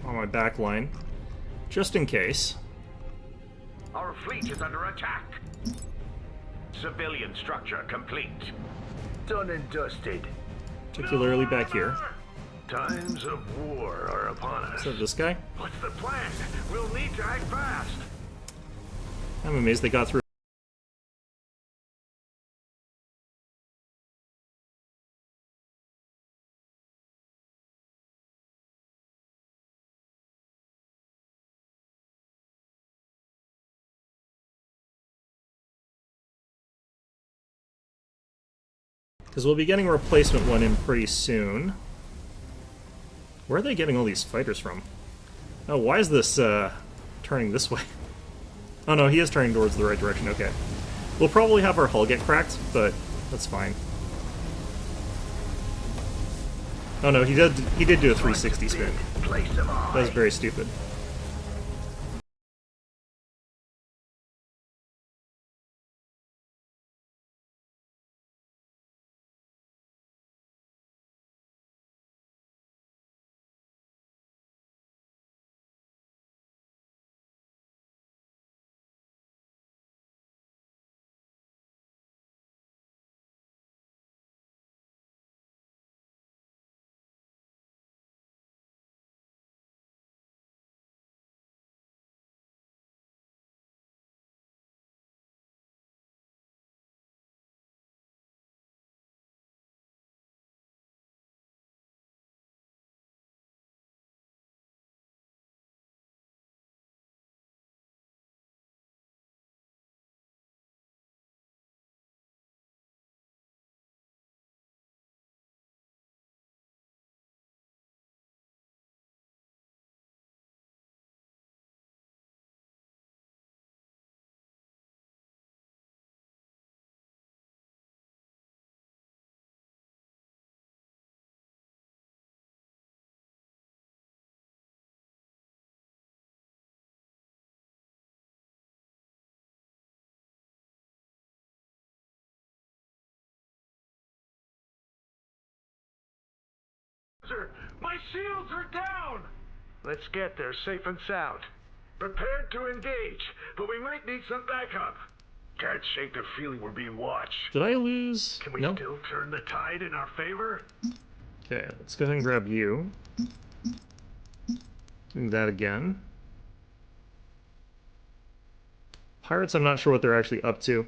A: on my back line, just in case.
B: Our fleet is under attack. Civilian structure complete. Done and dusted.
A: Particularly back here.
B: Times of war are upon us.
A: So this guy?
B: What's the plan? We'll need to act fast.
A: I'm amazed they got through. Because we'll be getting a replacement one in pretty soon. Where are they getting all these fighters from? Oh, why is this turning this way? Oh no, he is turning towards the right direction, okay. We'll probably have our hull get cracked, but that's fine. Oh no, he did do a 360 spin. That was very stupid.
B: Sir, my shields are down! Let's get there safe and sound. Prepared to engage, but we might need some backup. Can't shake the feeling we're being watched.
A: Did I lose?
B: Can we
A: No.
B: still turn the tide in our favor?
A: Okay, let's go ahead and grab you. Do that again. Pirates, I'm not sure what they're actually up to.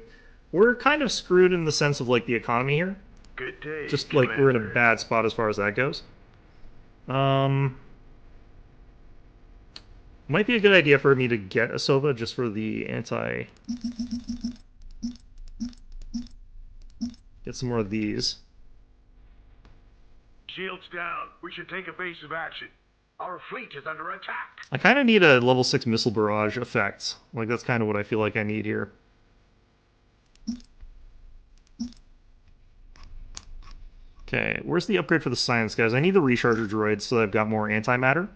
A: We're kind of screwed in the sense of, like, the economy here.
B: Good day,
A: Just, like, we're in a
B: Commander.
A: bad spot as far as that goes. Might be a good idea for me to get a Sova just for the anti... Get some more of these.
B: Shields down. We should take evasive action. Our fleet is under attack.
A: I kind of need a level 6 missile barrage effect. Like, that's kind of what I feel like I need here. Okay, where's the upgrade for the science guys? I need the recharger droids so that I've got more antimatter.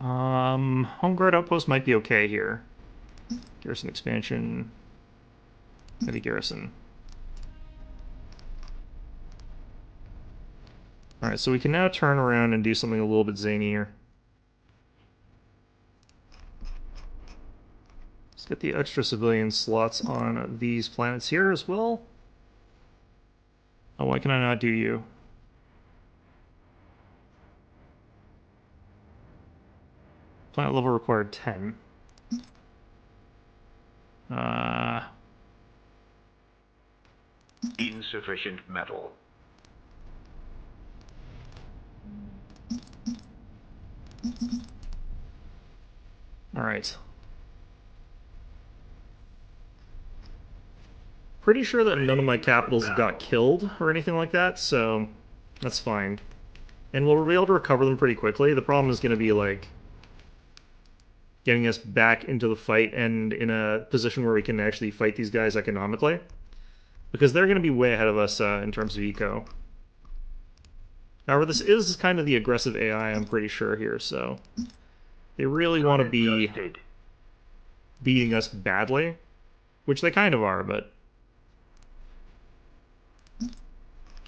A: Home guard outpost might be okay here. Garrison expansion. Heavy garrison. Alright, so we can now turn around and do something a little bit zanier. Let's get the extra civilian slots on these planets here as well. Oh, why can I not do you? Planet level required 10.
B: Insufficient metal.
A: Alright. Pretty sure that none of my capitals got killed or anything like that, so that's fine. And we'll be able to recover them pretty quickly. The problem is going to be, like, getting us back into the fight and in a position where we can actually fight these guys economically. Because they're going to be way ahead of us in terms of eco. However, this is kind of the aggressive AI, I'm pretty sure, here, so... They really want to be beating us badly. Which they kind of are, but...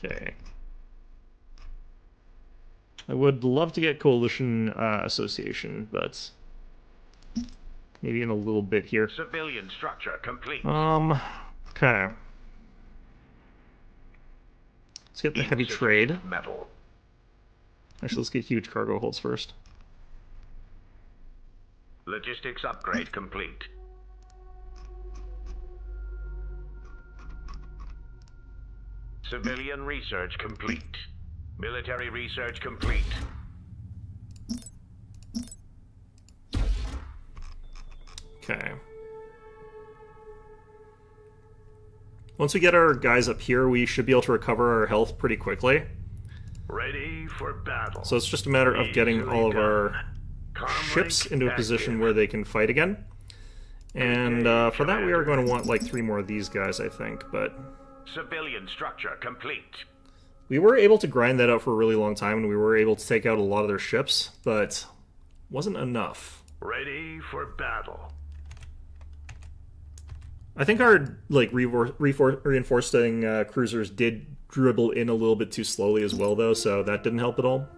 A: Okay. I would love to get Coalition Association, but... maybe in a little bit here.
B: Civilian structure complete.
A: Okay. Let's get the heavy trade.
B: Metal.
A: Actually, let's get huge cargo holds first.
B: Logistics upgrade complete. Civilian research complete. Military research complete.
A: Okay. Once we get our guys up here, we should be able to recover our health pretty quickly.
B: Ready for battle.
A: So it's just a matter of getting all of our ships into a position where they can fight again. And for that we are going to want like 3 more of these guys, I think, but...
B: Civilian structure complete.
A: We were able to grind that out for a really long time, and we were able to take out a lot of their ships, but wasn't enough.
B: Ready for battle.
A: I think our like reinforcing cruisers did dribble in a little bit too slowly as well, though, so that didn't help at all.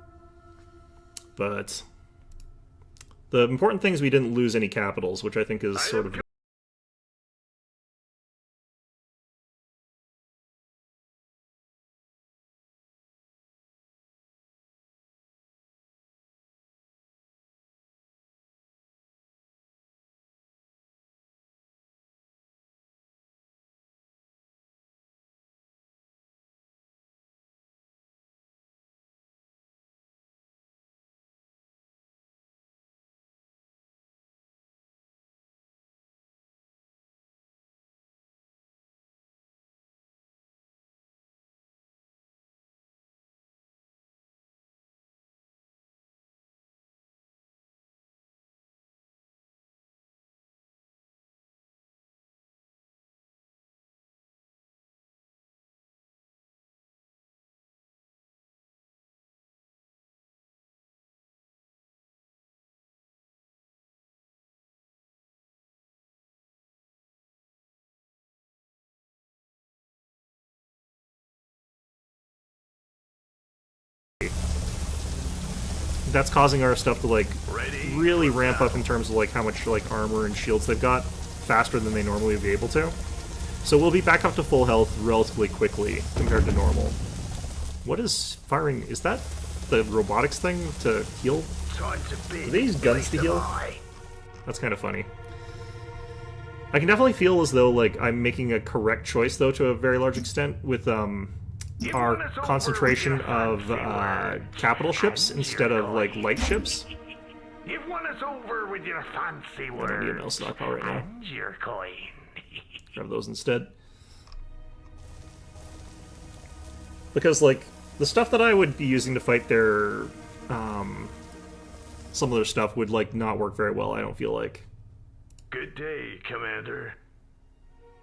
A: But the important thing is we didn't lose any capitals, which I think is sort of... That's causing our stuff to like really ramp up in terms of like how much like armor and shields they've got faster than they normally would be able to. So we'll be back up to full health relatively quickly compared to normal. What is firing? Is that the robotics thing to heal? Do they use guns to heal? That's kind of funny. I can definitely feel as though like I'm making a correct choice though to a very large extent with our concentration of capital ships instead of like light ships.
B: You've won us over with your fancy words.
A: I don't need a mail stockpile right now.
B: And your coin.
A: Grab those instead. Because like the stuff that I would be using to fight their some of their stuff would like not work very well, I don't feel like.
B: Good day, Commander.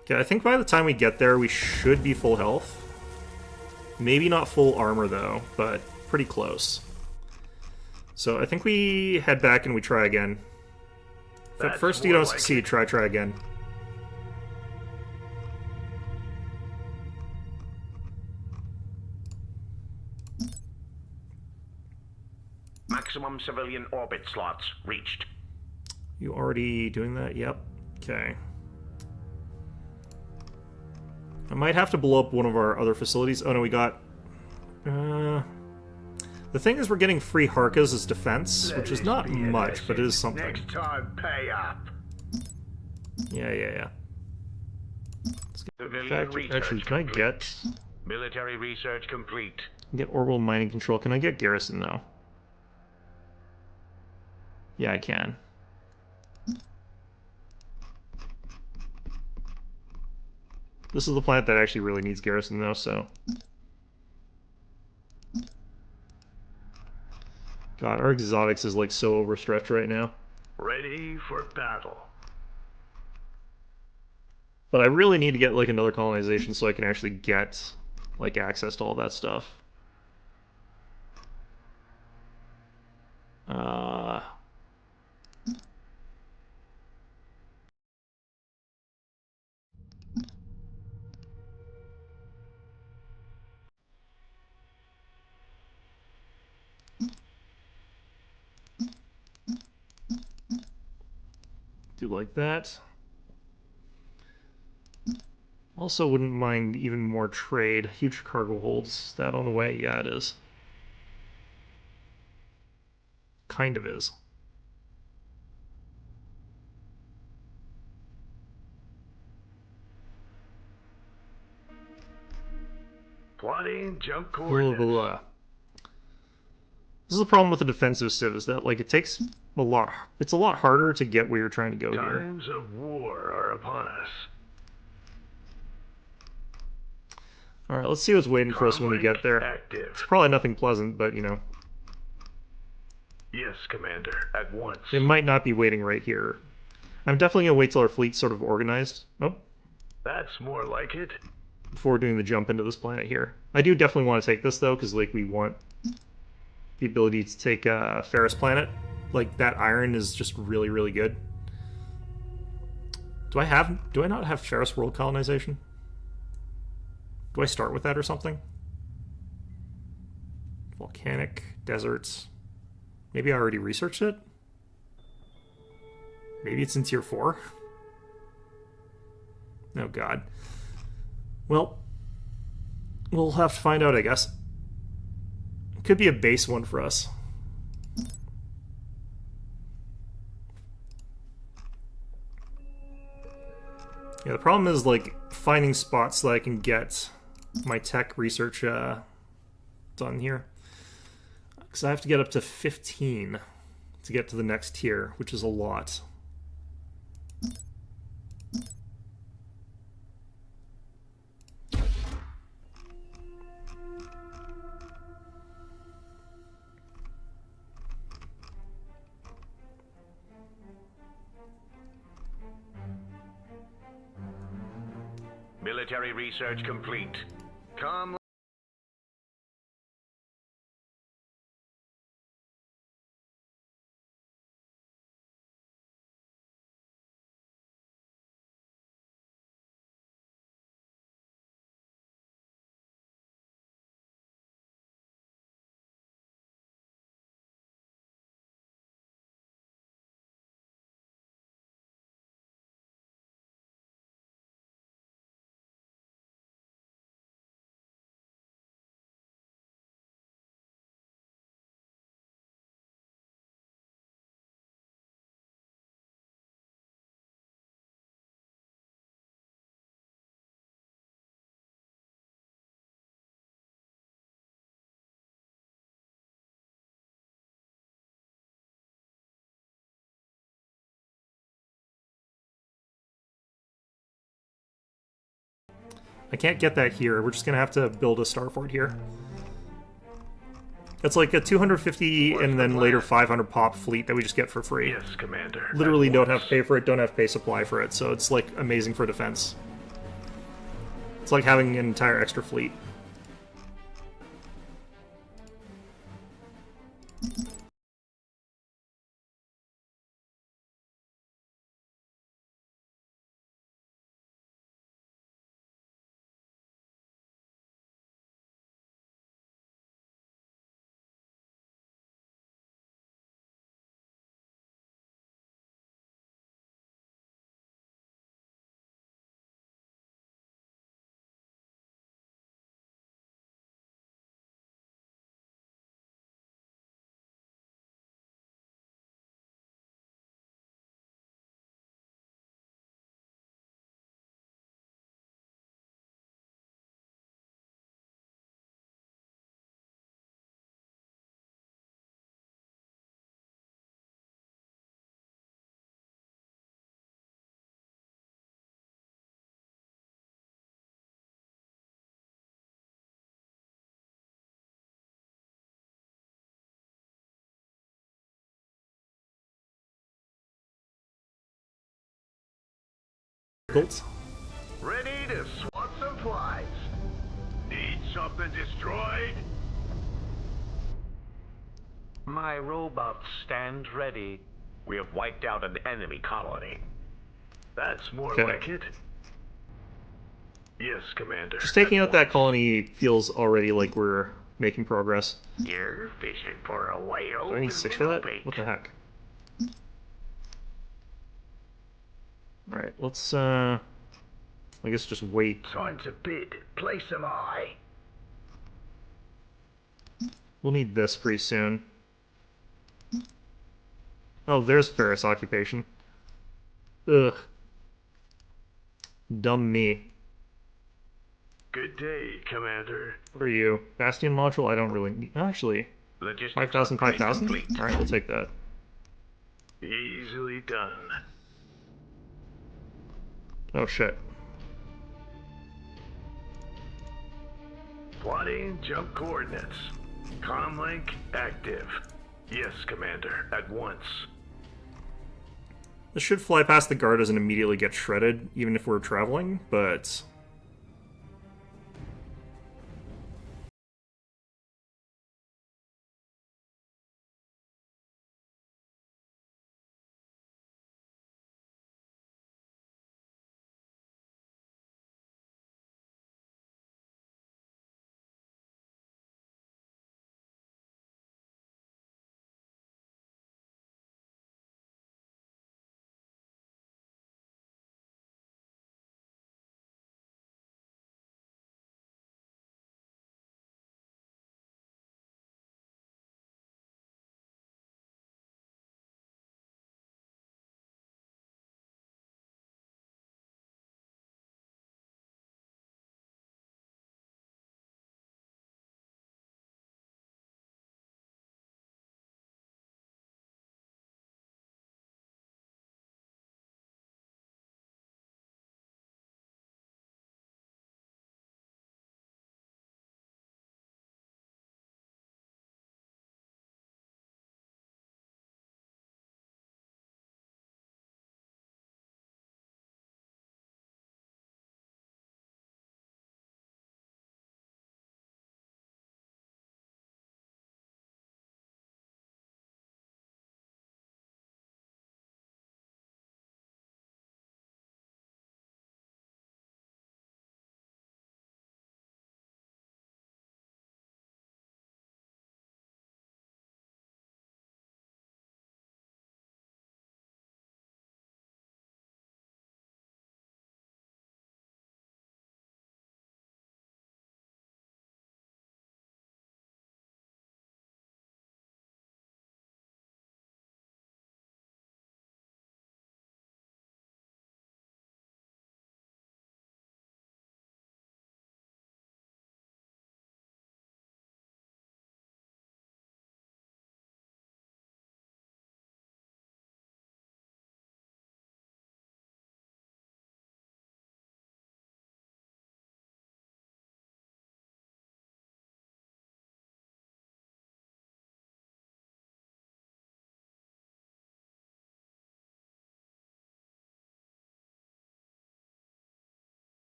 A: Okay, I think by the time we get there we should be full health. Maybe not full armor, though, but pretty close. So I think we head back and we try again. If at first you don't succeed, try again.
B: Maximum civilian orbit slots reached.
A: You already doing that? Yep. Okay. I might have to blow up one of our other facilities. Oh no, we got... the thing is we're getting free Harkas as defense, which is not much, but it is something.
B: Next time, pay up.
A: Yeah. Let's get actually, can I get...
B: Military research complete.
A: Get orbital mining control. Can I get garrison, though? Yeah, I can. This is the planet that actually really needs garrison, though, so... God, our exotics is, like, so overstretched right now.
B: Ready for battle.
A: But I really need to get, like, another colonization so I can actually get, like, access to all that stuff. Do like that. Also wouldn't mind even more trade. Huge cargo holds. Is that on the way? Yeah, it is. Kind of is.
B: Plotting jump
A: Blah,
B: coordinates.
A: blah, blah. This is the problem with the defensive civ, is that like it takes a lot. It's a lot harder to get where you're trying to go here.
B: Times of war are upon us.
A: All right, let's see what's waiting for us when we get there.
B: Active.
A: It's probably nothing pleasant, but you know,
B: Yes, Commander. At once.
A: it might not be waiting right here. I'm definitely gonna wait till our fleet's sort of organized. Oh,
B: That's more like it.
A: before doing the jump into this planet here. I do definitely want to take this though, because like we want the ability to take a Ferris planet. Like that iron is just really, really good. Do I not have Ferris world colonization? Do I start with that or something? Volcanic, deserts. Maybe I already researched it? Maybe it's in tier 4? Oh god. Well, we'll have to find out, I guess. It could be a base one for us. Yeah, the problem is, like, finding spots that I can get my tech research done here. Because I have to get up to 15 to get to the next tier, which is a lot.
B: Military research complete. Come.
A: I can't get that here. We're just going to have to build a star fort here. It's like a 250 and then later 500 pop fleet that we just get for free.
B: Yes, Commander.
A: Literally don't have to pay for it, don't have to pay supply for it, so it's like amazing for defense. It's like having an entire extra fleet. Built.
B: Ready to swap some flies. Need something destroyed? My robots stand ready. We have wiped out an enemy colony. That's more
A: Okay.
B: like it. Yes, Commander.
A: Just taking out that colony feels already like we're making progress.
B: You're fishing for a whale.
A: Do I need 6 for that? What the heck? Alright, let's, I guess just wait.
B: Time to bid. Place am I.
A: We'll need this pretty soon. Oh, there's Ferris occupation. Ugh. Dumb me.
B: Good day, Commander.
A: What are you? Bastion module? I don't really need... Actually,
B: Logistics
A: 5,000,
B: upgrade
A: 5,000?
B: complete.
A: Alright, we'll take that.
B: Easily done.
A: Oh, shit.
B: Plotting jump coordinates. Comlink active. Yes, Commander. At once.
A: This should fly past the guard and immediately get shredded, even if we're traveling, but...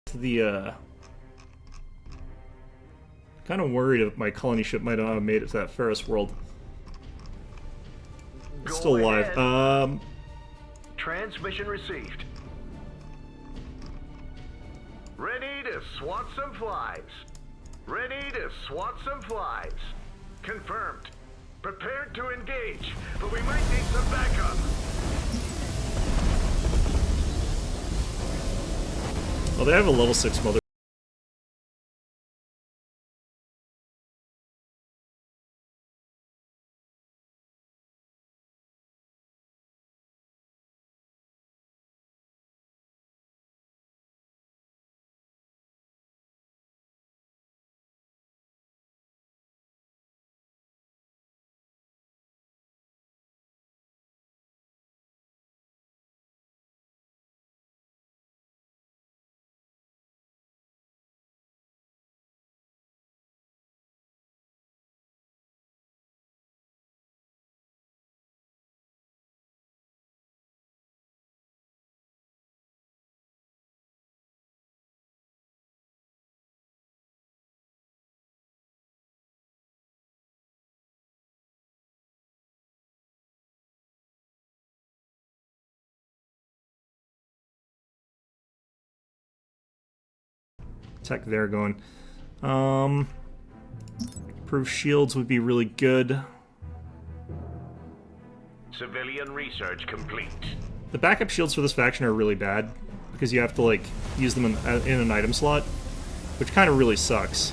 A: to the, kind of worried if my colony ship might not have made it to that Ferris world. It's still alive.
B: Transmission received. Ready to swat some flies. Ready to swat some flies. Confirmed. Prepared to engage, but we might need some backup.
A: Well, they have a level 6 mother. Tech there going. Improved shields would be really good.
B: Civilian research complete.
A: The backup shields for this faction are really bad because you have to like use them in an item slot, which kind of really sucks.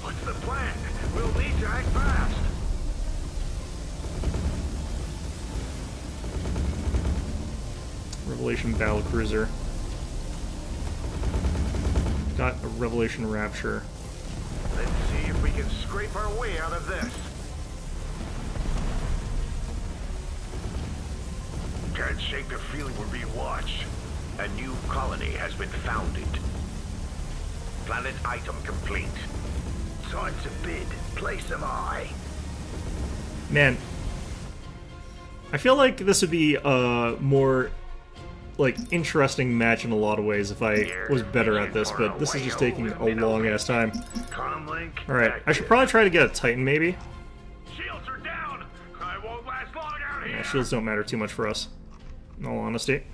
B: What's the plan? We'll need to act fast.
A: Revelation battlecruiser. Got a Revelation Rapture.
B: Let's see if we can scrape our way out of this. Can't shake the feeling we're being watched. A new colony has been founded. Planet item complete. Time to bid. Place them high.
A: Man, I feel like this would be a more like interesting match in a lot of ways if I was better at this, but this is just taking a long ass time. Alright, I should probably try to get a Titan maybe.
B: Shields are down. I won't last long out here.
A: Yeah, shields don't matter too much for us, in all honesty.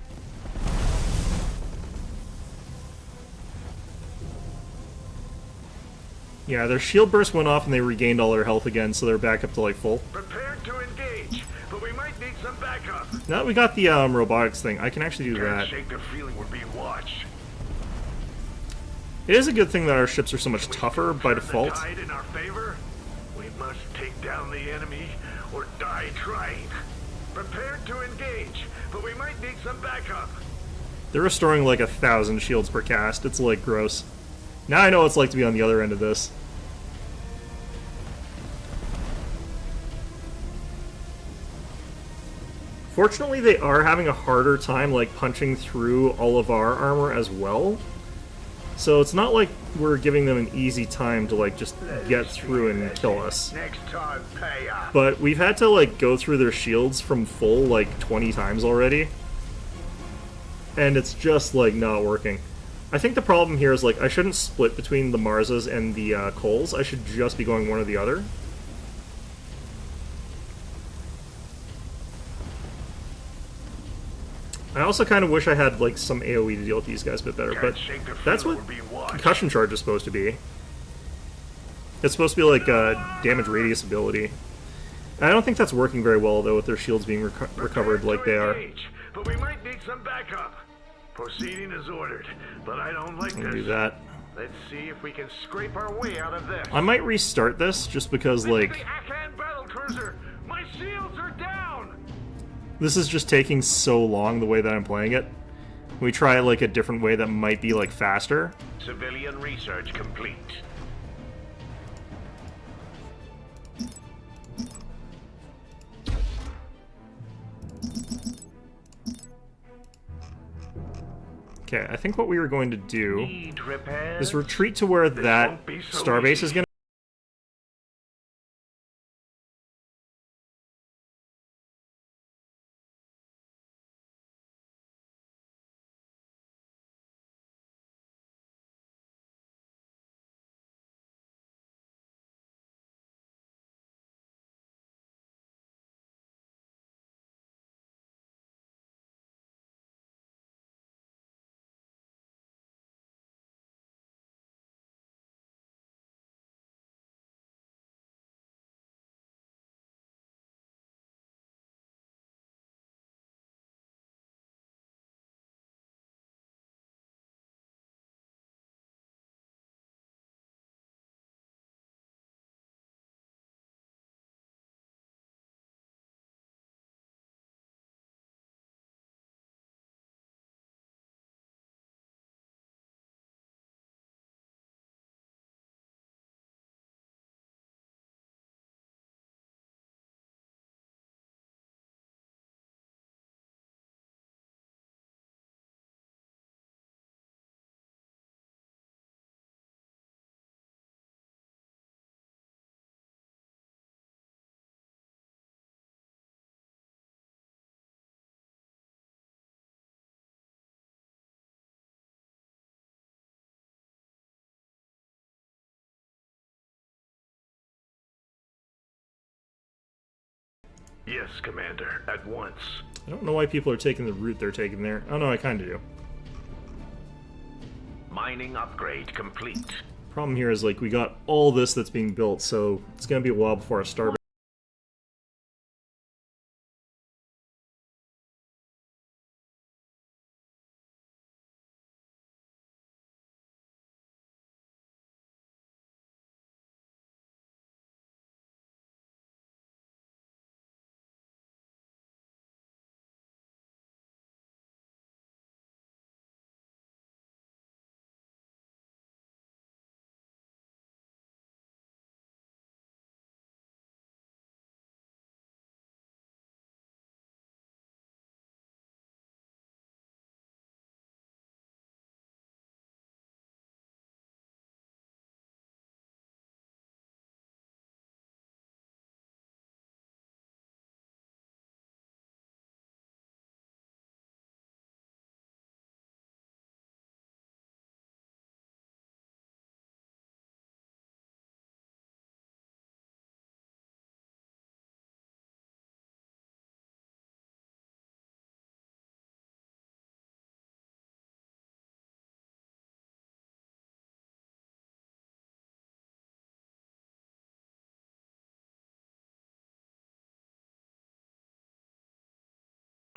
A: Yeah, their shield burst went off and they regained all their health again, so they're back up to like full.
B: Prepared to engage, but we might need some backup.
A: Now that we got the robotics thing, I can actually do that.
B: Can't shake the feeling we're being watched.
A: It is a good thing that our ships are so much tougher by default.
B: The tide in our favor? We must take down the enemy or die trying. Prepared to engage, but we might need some backup.
A: They're restoring like 1,000 shields per cast. It's like gross. Now I know what it's like to be on the other end of this. Fortunately, they are having a harder time like punching through all of our armor as well. So it's not like we're giving them an easy time to like just get through and kill us.
B: Next time, pay up.
A: But we've had to like go through their shields from full like 20 times already. And it's just like not working. I think the problem here is like I shouldn't split between the Marzas and the Coles. I should just be going one or the other. I also kind of wish I had like some AoE to deal with these guys a bit better, but that's what concussion charge is supposed to be. It's supposed to be like a damage radius ability. I don't think that's working very well though with their shields being recovered like they are.
B: But we might need some backup. Proceeding as ordered, but I don't like this.
A: Do that.
B: Let's see if we can scrape our way out of this.
A: I might restart this just because like
B: the Akan battlecruiser. My shields are down.
A: this is just taking so long the way that I'm playing it. Can we try like a different way that might be like faster?
B: Civilian research complete.
A: Okay, I think what we were going to do
B: Need repairs?
A: is retreat to where that
B: won't be so
A: starbase
B: easy.
A: is going to
B: Yes, Commander, at once.
A: I don't know why people are taking the route they're taking there. Oh no, I kind of do.
B: Mining upgrade complete.
A: Problem here is, like, we got all this that's being built, so it's gonna be a while before our starbase.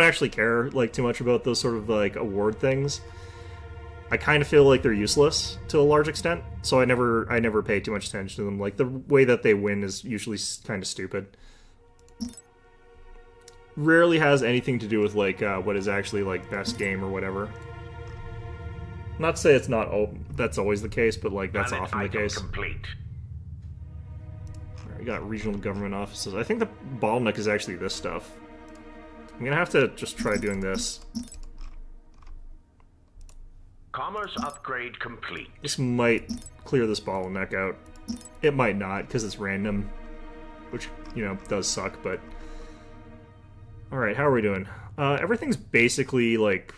A: I don't actually care, like, too much about those sort of, like, award things. I kind of feel like they're useless to a large extent, so I never pay too much attention to them. Like, the way that they win is usually kind of stupid. Rarely has anything to do with, like, what is actually, like, best game or whatever. Not to say it's not that's always the case, but, like, that's often the case.
B: Complete.
A: We got regional government offices. I think the bottleneck is actually this stuff. I'm gonna have to just try doing this.
B: Commerce upgrade complete.
A: This might clear this bottleneck out. It might not, because it's random. Which, you know, does suck, but... Alright, how are we doing? Everything's basically, like,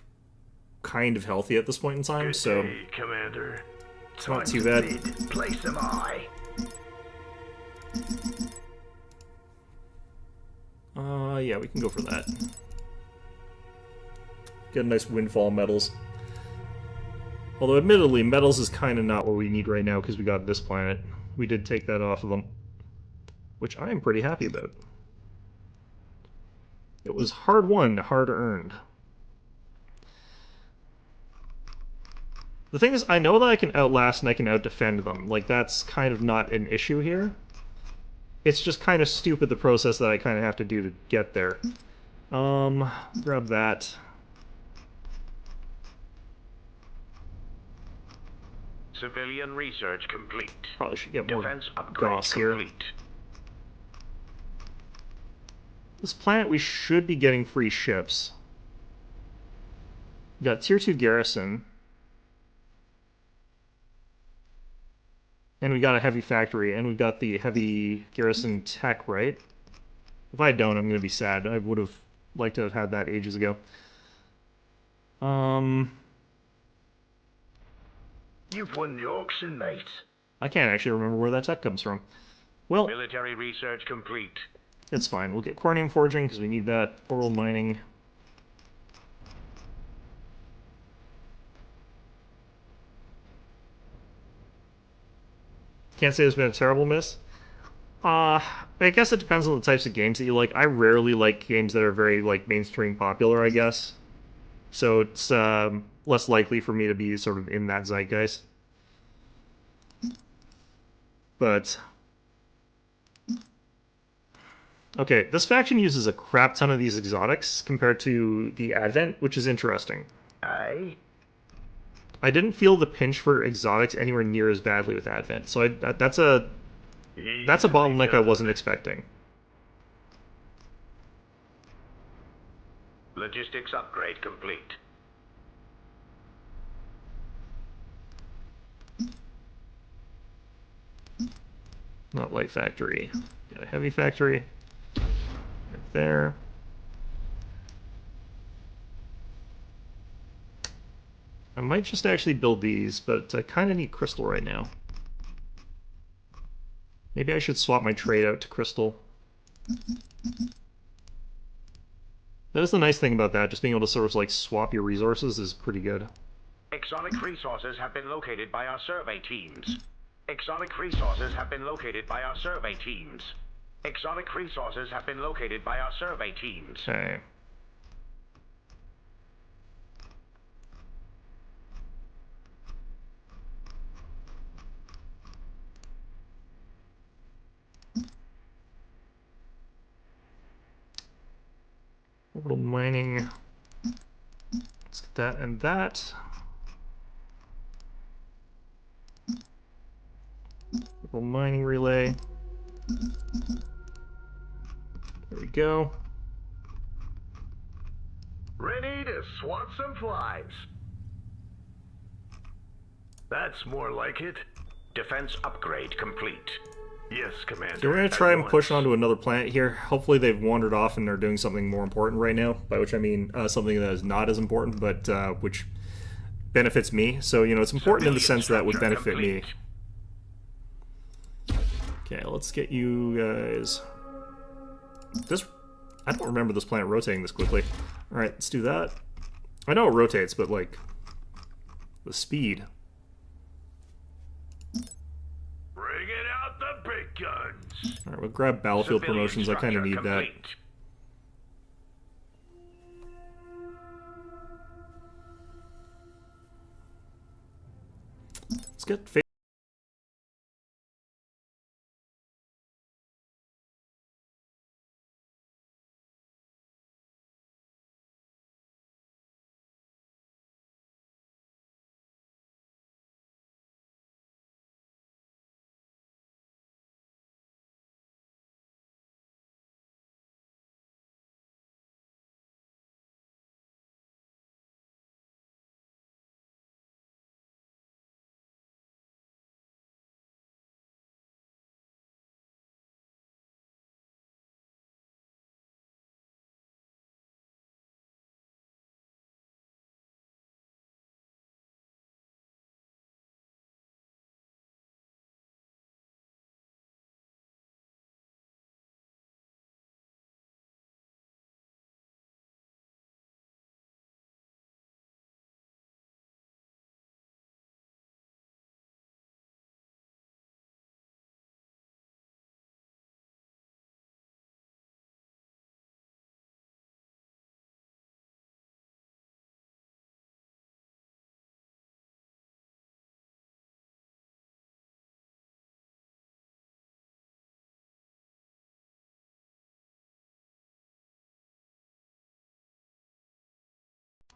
A: kind of healthy at this point in time,
B: Good
A: so...
B: day, Commander.
A: It's not too bad.
B: Place am I.
A: Yeah, we can go for that. Get a nice windfall metals. Although, admittedly, metals is kind of not what we need right now because we got this planet. We did take that off of them. Which I am pretty happy about. It was hard-won, hard-earned. The thing is, I know that I can outlast and I can out-defend them. Like, that's kind of not an issue here. It's just kind of stupid, the process that I kind of have to do to get there. Grab that.
B: Civilian research complete.
A: Probably should get more
B: Defense upgrade
A: goss here.
B: complete.
A: This planet, we should be getting free ships. We got Tier 2 garrison. And we got a heavy factory, and we got the heavy garrison tech, right? If I don't, I'm gonna be sad. I would have liked to have had that ages ago.
B: You've won the auction, mate.
A: I can't actually remember where that tech comes from. Well,
B: Military research complete.
A: it's fine. We'll get cornium forging, because we need that. Oral mining. Can't say it's been a terrible miss. I guess it depends on the types of games that you like. I rarely like games that are very, like, mainstream popular, I guess. So it's less likely for me to be sort of in that zeitgeist. But... okay, this faction uses a crap ton of these exotics compared to the Advent, which is interesting.
B: Aye.
A: I didn't feel the pinch for exotics anywhere near as badly with Advent, so that's a bottleneck I wasn't expecting.
B: Logistics upgrade complete.
A: Not light factory. Got a heavy factory. Right there. I might just actually build these, but I kind of need crystal right now. Maybe I should swap my trade out to crystal. That is the nice thing about that. Just being able to sort of like swap your resources is pretty good.
B: Exotic resources have been located by our survey teams. Exotic resources have been located by our survey teams. Exotic resources have been located by our survey teams.
A: Okay. Orbital mining. Let's get that and that. Orbital mining relay. There we go.
B: Ready to swat some flies. That's more like it. Defense upgrade complete. Yes, Commander.
A: So we're going to try and push onto another planet here. Hopefully they've wandered off and they're doing something more important right now, by which I mean something that is not as important, but which benefits me. So, you know, it's important in the sense that would benefit me. Okay, let's get you guys... I don't remember this planet rotating this quickly. Alright, let's do that. I know it rotates, but, like, the speed...
B: Bringing out the big guns.
A: Alright, we'll grab battlefield promotions. I kind of need that. Let's get...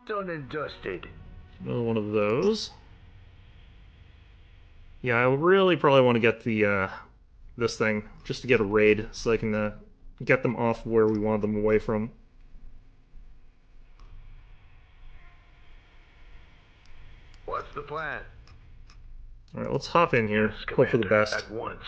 B: Done and dusted.
A: Another one of those. Yeah, I really probably want to get the this thing just to get a raid so I can get them off where we want them away from.
B: What's the plan?
A: Alright, let's hop in here.
B: Yes,
A: Hope for the best.
B: At once.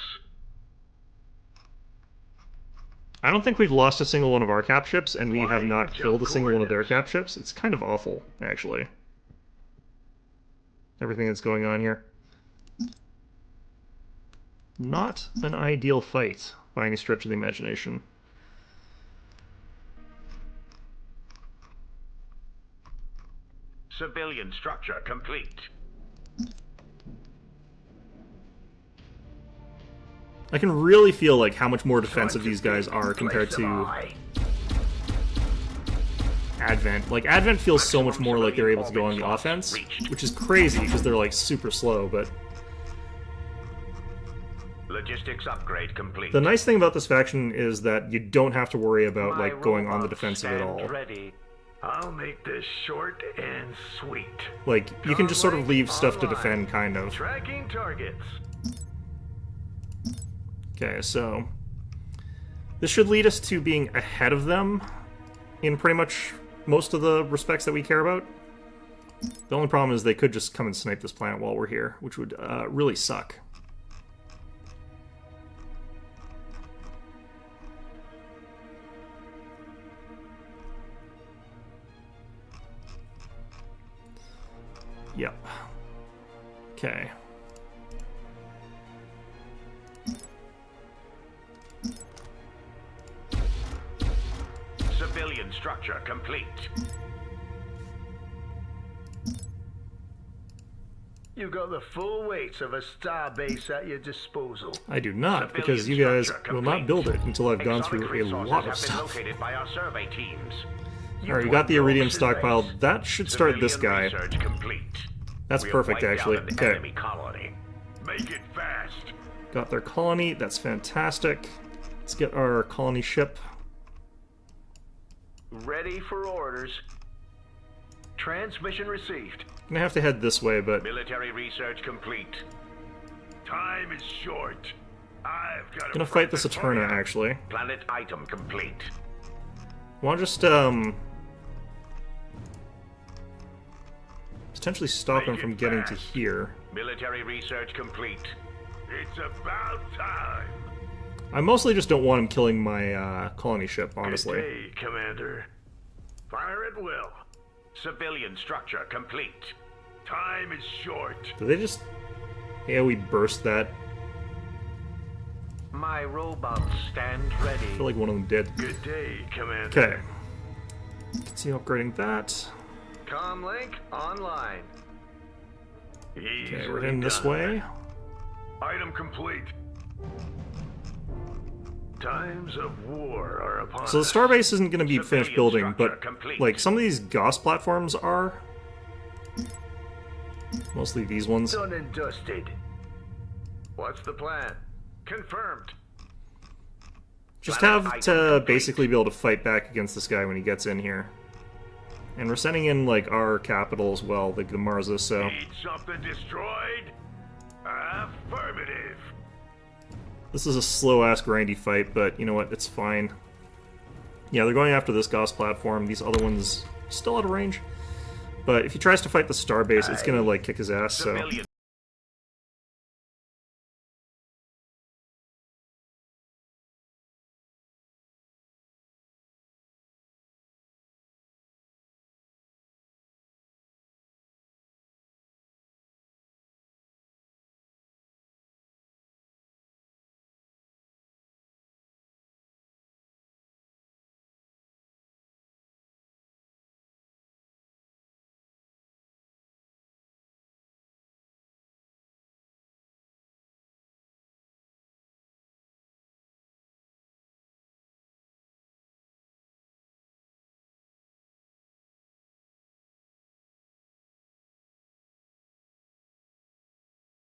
A: I don't think we've lost a single one of our cap ships, and we have not filled a single one of their cap ships. It's kind of awful, actually. Everything that's going on here. Not an ideal fight, by any stretch of the imagination.
B: Civilian structure complete.
A: I can really feel like how much more defensive these guys are compared to Advent. Like, Advent feels so much more like they're able to go on the offense, which is crazy because they're like super slow, but...
B: Logistics upgrade complete.
A: The nice thing about this faction is that you don't have to worry about like going on the defensive at all.
B: Ready. I'll make this short and sweet.
A: Like, you can just sort of leave stuff to defend, kind of.
B: Tracking targets.
A: Okay, so this should lead us to being ahead of them in pretty much most of the respects that we care about. The only problem is they could just come and snipe this planet while we're here, which would really suck. Yep. Okay.
B: Civilian structure complete. You got the full weights of a starbase at your disposal.
A: I do not, because you guys will not build it until I've gone through a lot of stuff.
B: Located by our survey teams.
A: Alright, you got the iridium stockpiled. That should start this guy.
B: Research complete.
A: That's perfect, actually. Okay.
B: Enemy colony. Make it fast.
A: Got their colony. That's fantastic. Let's get our colony ship.
B: Ready for orders. Transmission received.
A: I'm gonna have to head this way, but
B: Military research complete. Time is short. I've got
A: I'm gonna fight this Eterna, actually.
B: Planet item complete.
A: I wanna just, potentially stop him from getting to here.
B: Military research complete. It's about time.
A: I mostly just don't want him killing my, colony ship, honestly.
B: Good day, Commander. Fire at will. Civilian structure complete. Time is short.
A: Did they just AoE burst that?
B: My robots stand ready.
A: I feel like one of them did.
B: Good day, Commander.
A: Okay. Continue upgrading that.
B: Comlink online.
A: Okay, we're heading this way.
B: Item complete. Times of war are upon
A: So the
B: us.
A: starbase isn't going to be finished building,
B: structure
A: but
B: complete.
A: like some of these Gauss platforms are. Mostly these ones.
B: Done and dusted. What's the plan? Confirmed.
A: Just
B: Planet
A: have
B: item
A: to
B: complete.
A: basically be able to fight back against this guy when he gets in here. And we're sending in like our capital as well, like the Marza, so.
B: Need something destroyed? Affirmative.
A: This is a slow-ass grindy fight, but you know what, it's fine. Yeah, they're going after this Gauss platform, these other ones still out of range. But if he tries to fight the starbase, it's gonna like kick his ass, so.
B: Civilian.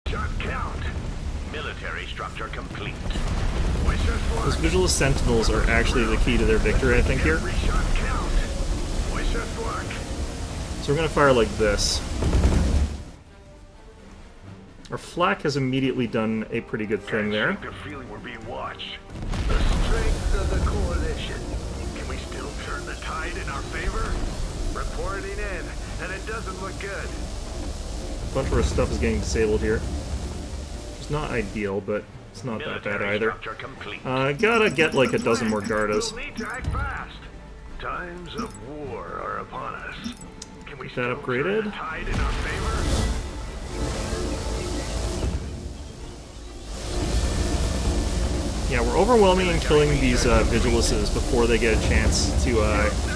B: Shot count. Military structure complete. Wish us
A: Those
B: luck.
A: Vigilus Sentinels are actually the key to their victory, I think, here.
B: Every shot count. Wish us luck.
A: So we're gonna fire like this. Our flak has immediately done a pretty good thing there.
B: The feeling we're being watched. The strength of the coalition. Can we still turn the tide in our favor? Reporting in, and it doesn't look good.
A: A bunch of our stuff is getting disabled here. It's not ideal, but it's not that bad
B: Military
A: either.
B: structure complete.
A: Gotta get like a dozen more Gardas.
B: We'll need to act fast. Times of war are upon us. Can we
A: Get that
B: still
A: upgraded.
B: turn the tide in our favor?
A: Yeah, we're overwhelming and killing these Vigiluses before they get a chance to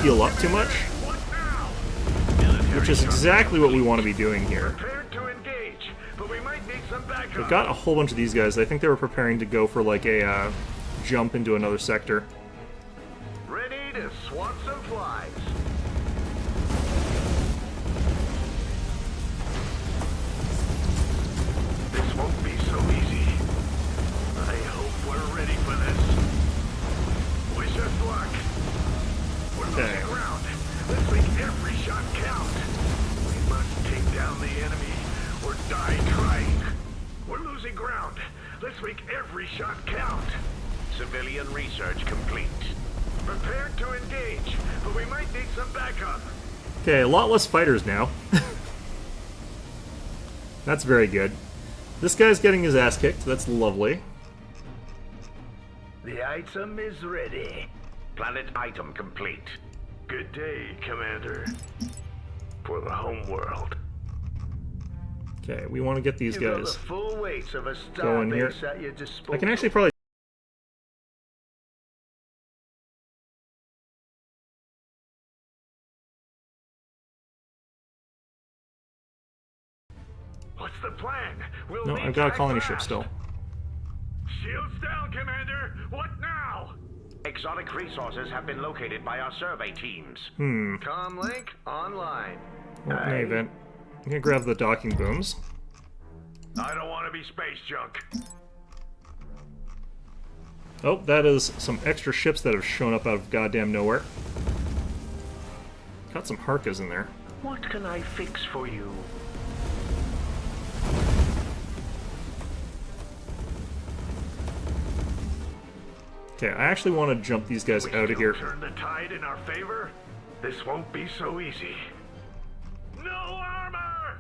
A: heal up too much,
B: What now?
A: which is exactly what we want to be doing here.
B: Prepared to engage, but we might need some backup.
A: We've got a whole bunch of these guys. I think they were preparing to go for like a jump into another sector.
B: Ready to swat some flies. This won't be so easy. I hope we're ready for this. Wish us luck. We're
A: Okay.
B: losing ground. Let's make every shot count. We must take down the enemy or die trying. We're losing ground. Let's make every shot count. Civilian research complete. Prepared to engage, but we might need some backup.
A: Okay, a lot less fighters now. That's very good. This guy's getting his ass kicked. That's lovely.
B: The item is ready. Planet item complete. Good day, Commander. For the home world.
A: Okay, we want to get these
B: You got the
A: guys
B: full weights of a
A: going here.
B: starbase at your disposal.
A: I can actually probably
B: What's the plan? We'll
A: No,
B: need
A: I've got a
B: to
A: colony
B: act
A: ship
B: fast.
A: still.
B: Shields down, Commander! What now?
C: Exotic resources have been located by our survey teams.
B: Comlink online.
A: Well, in any event, I'm gonna grab the docking booms.
B: I don't want to be space junk.
A: Oh, that is some extra ships that have shown up out of goddamn nowhere. Got some Harkas in there.
C: What can I fix for you?
A: Okay, I actually want to jump these guys out of here.
B: Turn the tide in our favor? This won't be so easy. No armor!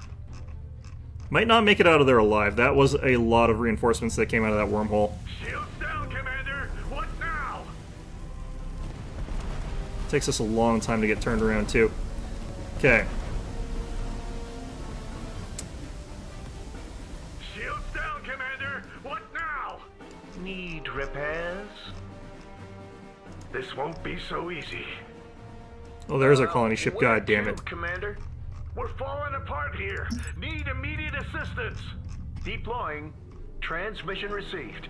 A: Might not make it out of there alive. That was a lot of reinforcements that came out of that wormhole.
B: Shields down, Commander! What now?
A: Takes us a long time to get turned around, too. Okay.
B: Shields down, Commander! What now?
C: Need repairs?
B: This won't be so easy.
A: Oh, there's our colony ship.
B: Where
A: God damn
B: to,
A: it.
B: Commander? We're falling apart here. Need immediate assistance.
C: Deploying. Transmission received.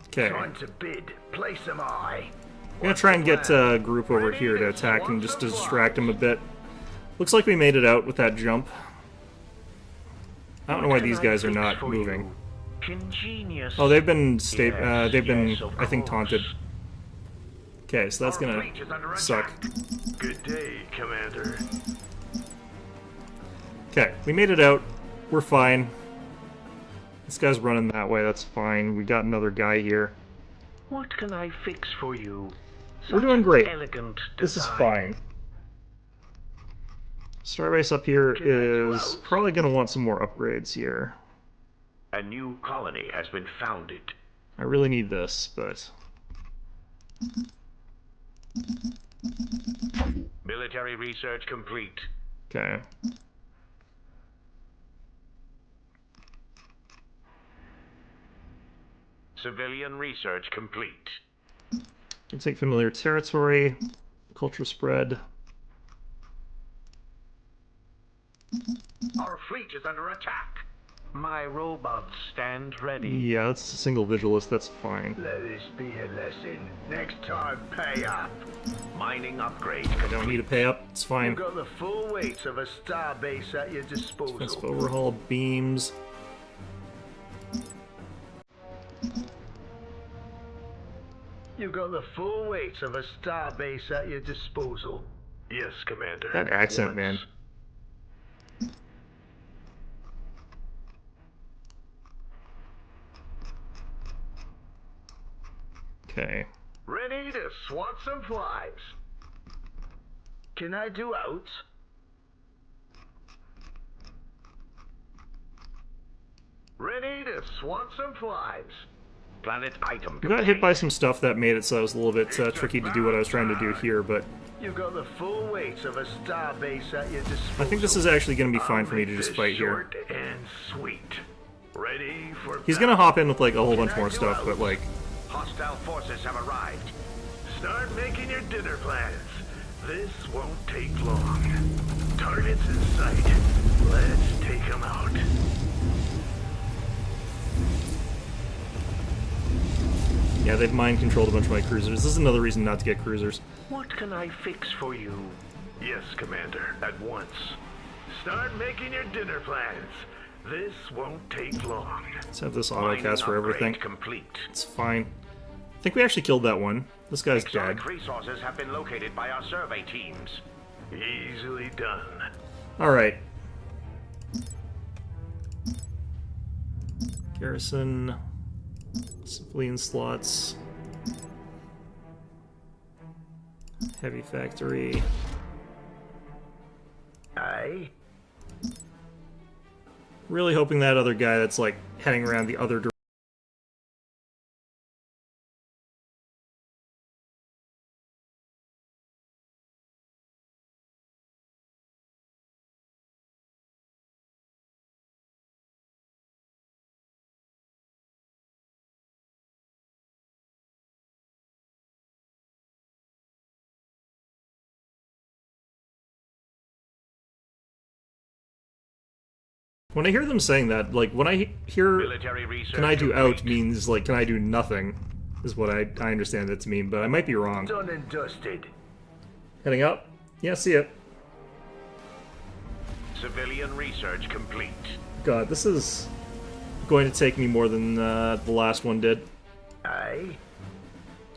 A: Okay.
B: Time to bid. Place them eye.
A: I'm gonna try and get a group over here to attack him just to distract him a bit. Looks like we made it out with that jump. I don't know why these guys are not moving.
C: Congenius.
A: Oh, they've been I think, taunted. Okay, so that's gonna suck.
B: Good day, Commander.
A: Okay, we made it out. We're fine. This guy's running that way, that's fine. We got another guy here.
C: What can I fix for you?
A: We're doing great.
C: Elegant
A: This is
C: design.
A: fine. Starbase up here is probably gonna want some more upgrades here.
C: A new colony has been founded.
A: I really need this, but...
C: Military research complete.
A: Okay.
C: Civilian research complete.
A: We'll take familiar territory, culture spread.
B: Our fleet is under attack.
C: My robots stand ready.
A: Yeah, that's a single vigilist, that's fine.
B: Let this be a lesson. Next time, pay up.
C: Mining upgrade
A: I don't need to pay up, it's fine.
B: You've got the full weight of a starbase at your disposal.
A: Let's overhaul beams.
B: You've got the full weight of a starbase at your disposal. Yes, Commander.
A: That accent,
B: Once.
A: man. Okay.
B: Ready to swat some flies. Can I do out? Ready to swat some flies.
C: Planet item
A: We got hit by some stuff that made it so it was a little bit tricky to do what I was trying to do here, but
B: You've got the full weight of a starbase at your disposal.
A: I think this is actually going to be fine for me to
B: I'll
A: just
B: make
A: fight
B: this
A: here.
B: short and sweet. Ready for
A: He's going to
B: battle.
A: hop in with like a whole bunch more stuff, but like...
C: Hostile forces have arrived.
B: Start making your dinner plans. This won't take long. Targets in sight. Let's take them out.
A: Yeah, they've mind-controlled a bunch of my cruisers. This is another reason not to get cruisers.
C: What can I fix for you?
B: Yes, Commander, at once. Start making your dinner plans. This won't take long.
A: Let's have this
C: Mining
A: autocast for
C: upgrade
A: everything.
C: complete.
A: It's fine. I think we actually killed that one. This guy's dead.
C: Exotic resources have been located by our survey teams.
B: Easily done.
A: Alright. Garrison. Civilian slots. Heavy factory.
B: Aye.
A: Really hoping that other guy that's like heading around the other direction When I hear them saying that, like, when I hear
C: Military research
A: can I do
C: complete.
A: out means, like, can I do nothing, is what I understand it to mean, but I might be wrong.
B: Done and dusted.
A: Heading up? Yeah, see it.
C: Civilian research complete.
A: God, this is going to take me more than the last one did.
B: Aye.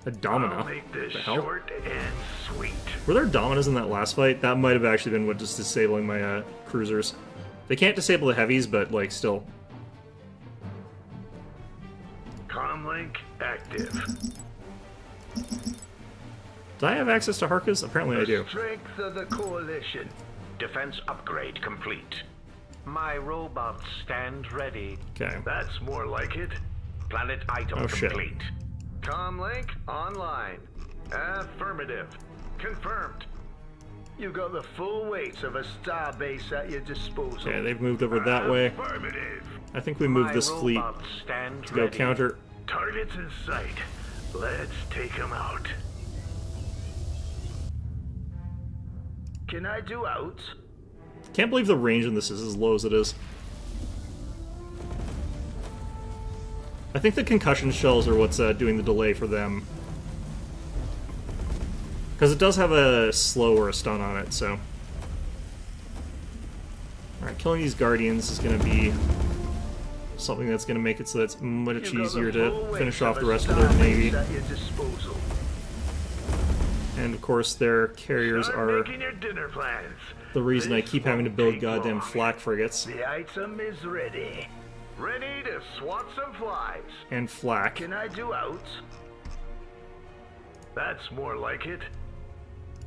A: A domino.
B: I'll make this
A: The hell?
B: short and sweet.
A: Were there dominos in that last fight? That might have actually been what just disabling my cruisers. They can't disable the heavies, but, like, still.
B: Comlink active.
A: Do I have access to Harkas? Apparently I do.
B: The strength of the coalition.
C: Defense upgrade complete. My robots stand ready.
A: Okay.
B: That's more like it.
C: Planet item
A: Oh, shit.
C: complete.
B: Comlink online. Affirmative. Confirmed. You got the full weight of a starbase at your disposal.
A: Okay, they've moved over that way.
B: Affirmative.
A: I think we moved this fleet
C: robots stand
A: to go
C: ready.
A: counter.
B: Targets in sight. Let's take them out. Can I do out?
A: Can't believe the range on this is as low as it is. I think the concussion shells are what's doing the delay for them. Because it does have a slow or a stun on it, so... Alright, killing these Guardians is going to be something that's going to make it so that it's much
B: You got
A: easier
B: the
A: to
B: full weight
A: finish off
B: a
A: the rest of their
B: starbase
A: navy.
B: at your disposal.
A: And of course their carriers
B: Start
A: are
B: making your dinner plans.
A: the reason I
B: This
A: keep having to
B: won't
A: build
B: take
A: goddamn
B: long.
A: flak frigates.
B: The item is ready. Ready to swat some flies.
A: And flak.
B: Can I do out? That's more like it.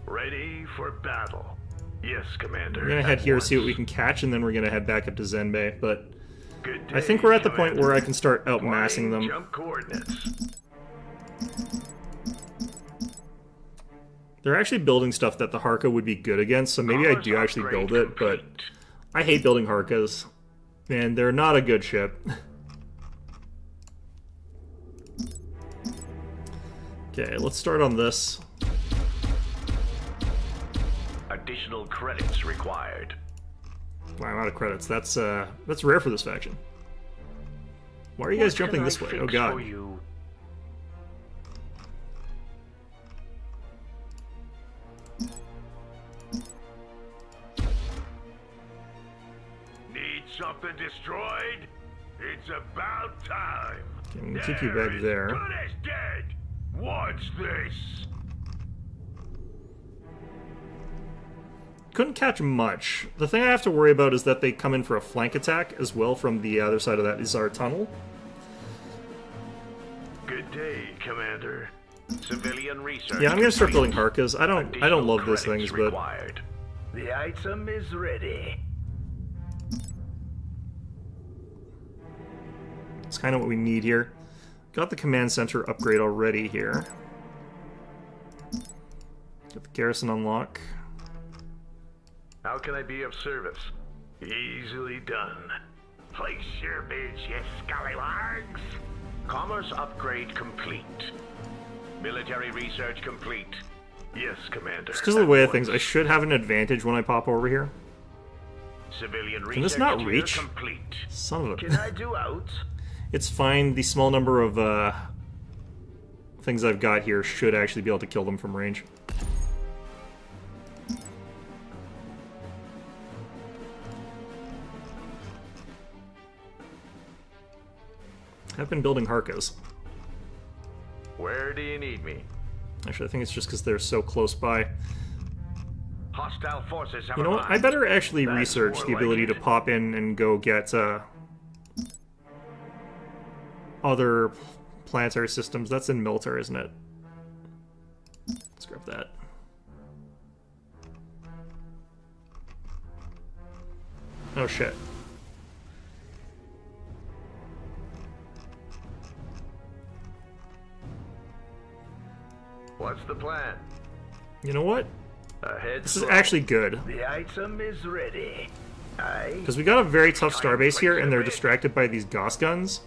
B: Ready for battle. Yes, Commander.
A: We're gonna head
B: At
A: here, see what we
B: once.
A: can catch, and then we're gonna head back up to Zenbei, but
B: Good
A: I think
B: day,
A: we're at the point where I
B: Commander.
A: can start outmassing
B: Flying
A: them.
B: Jump coordinates.
A: They're actually building stuff that the Harka would be good against, so maybe I do
B: Commerce
A: actually build
B: upgrade
A: it, but
B: complete.
A: I hate building Harkas. Man, they're not a good ship. Okay, let's start on this.
C: Additional credits required.
A: Wow, I'm out of credits. That's rare for this faction. Why are you guys
C: What
A: jumping
C: can
A: this
C: I
A: way?
C: fix
A: Oh god.
C: for you?
B: Need something destroyed? It's about time.
A: Okay, I'm gonna kick you back
B: is
A: there.
B: Good as dead. What's this?
A: Couldn't catch much. The thing I have to worry about is that they come in for a flank attack as well from the other side of that is our tunnel.
B: Good day, Commander.
C: Civilian research.
A: Yeah, I'm gonna start building
C: complete.
A: Harkas. I don't love these
C: Additional
A: things,
C: credits
A: but
C: required.
B: The item is ready.
A: it's kind of what we need here. Got the command center upgrade already here. Got the garrison unlock.
B: How can I be of service? Easily done. Place your bids, you scallywags.
C: Commerce upgrade complete. Military research complete.
B: Yes, Commander.
A: Just because of the way of things, I should have an advantage when I pop over here.
C: Civilian
A: Can this
C: research
A: not
C: tier
A: reach?
C: complete.
A: Son of a...
B: Can I do out?
A: It's fine. The small number of things I've got here should actually be able to kill them from range. I've been building Harkas.
B: Where do you need me?
A: Actually, I think it's just because they're so close by.
C: Hostile forces have
A: You know what? I
C: arrived.
A: better actually
B: That's
A: research
B: more
A: the
B: like
A: ability
B: it.
A: to pop in and go get other planetary systems. That's in military, isn't it? Let's grab that. Oh shit.
B: What's the plan?
A: You know what?
B: Ahead.
A: This is actually good.
B: The item is ready. Aye.
A: Because we got a very tough starbase here, and they're distracted by these Gauss guns.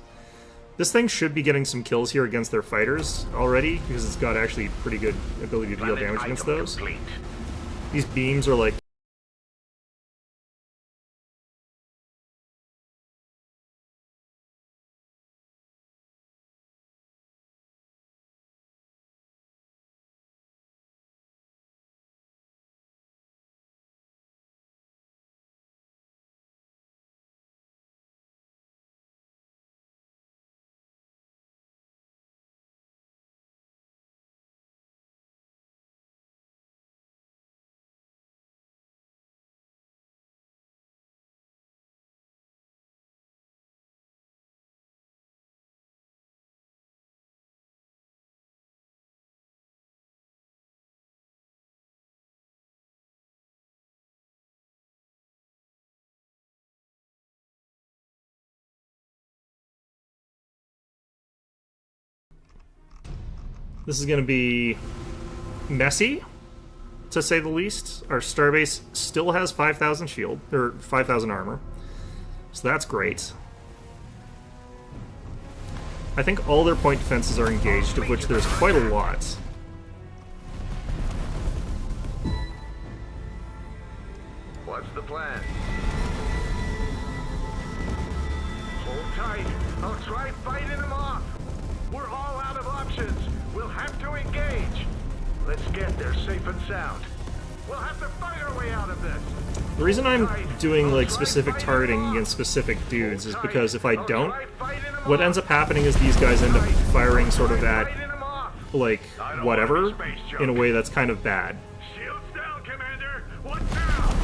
A: This thing should be getting some kills here against their fighters already, because it's got actually pretty good ability to deal
C: Planet
A: damage against
C: item
A: those.
C: complete.
A: These beams are like This is going to be messy, to say the least. Our starbase still has 5,000 shield, or 5,000 armor. So that's great. I think all their point defenses are engaged, of which there's quite a lot.
B: What's the plan? Hold tight. I'll try fighting them off. We're all out of options. We'll have to engage. Let's get there safe and sound. We'll have to fight our way out of this.
A: The reason I'm doing like specific targeting against specific dudes is because if I don't, what ends up happening is these guys end up firing sort of at like whatever in a way that's kind of bad.
B: Shields down, Commander. What now?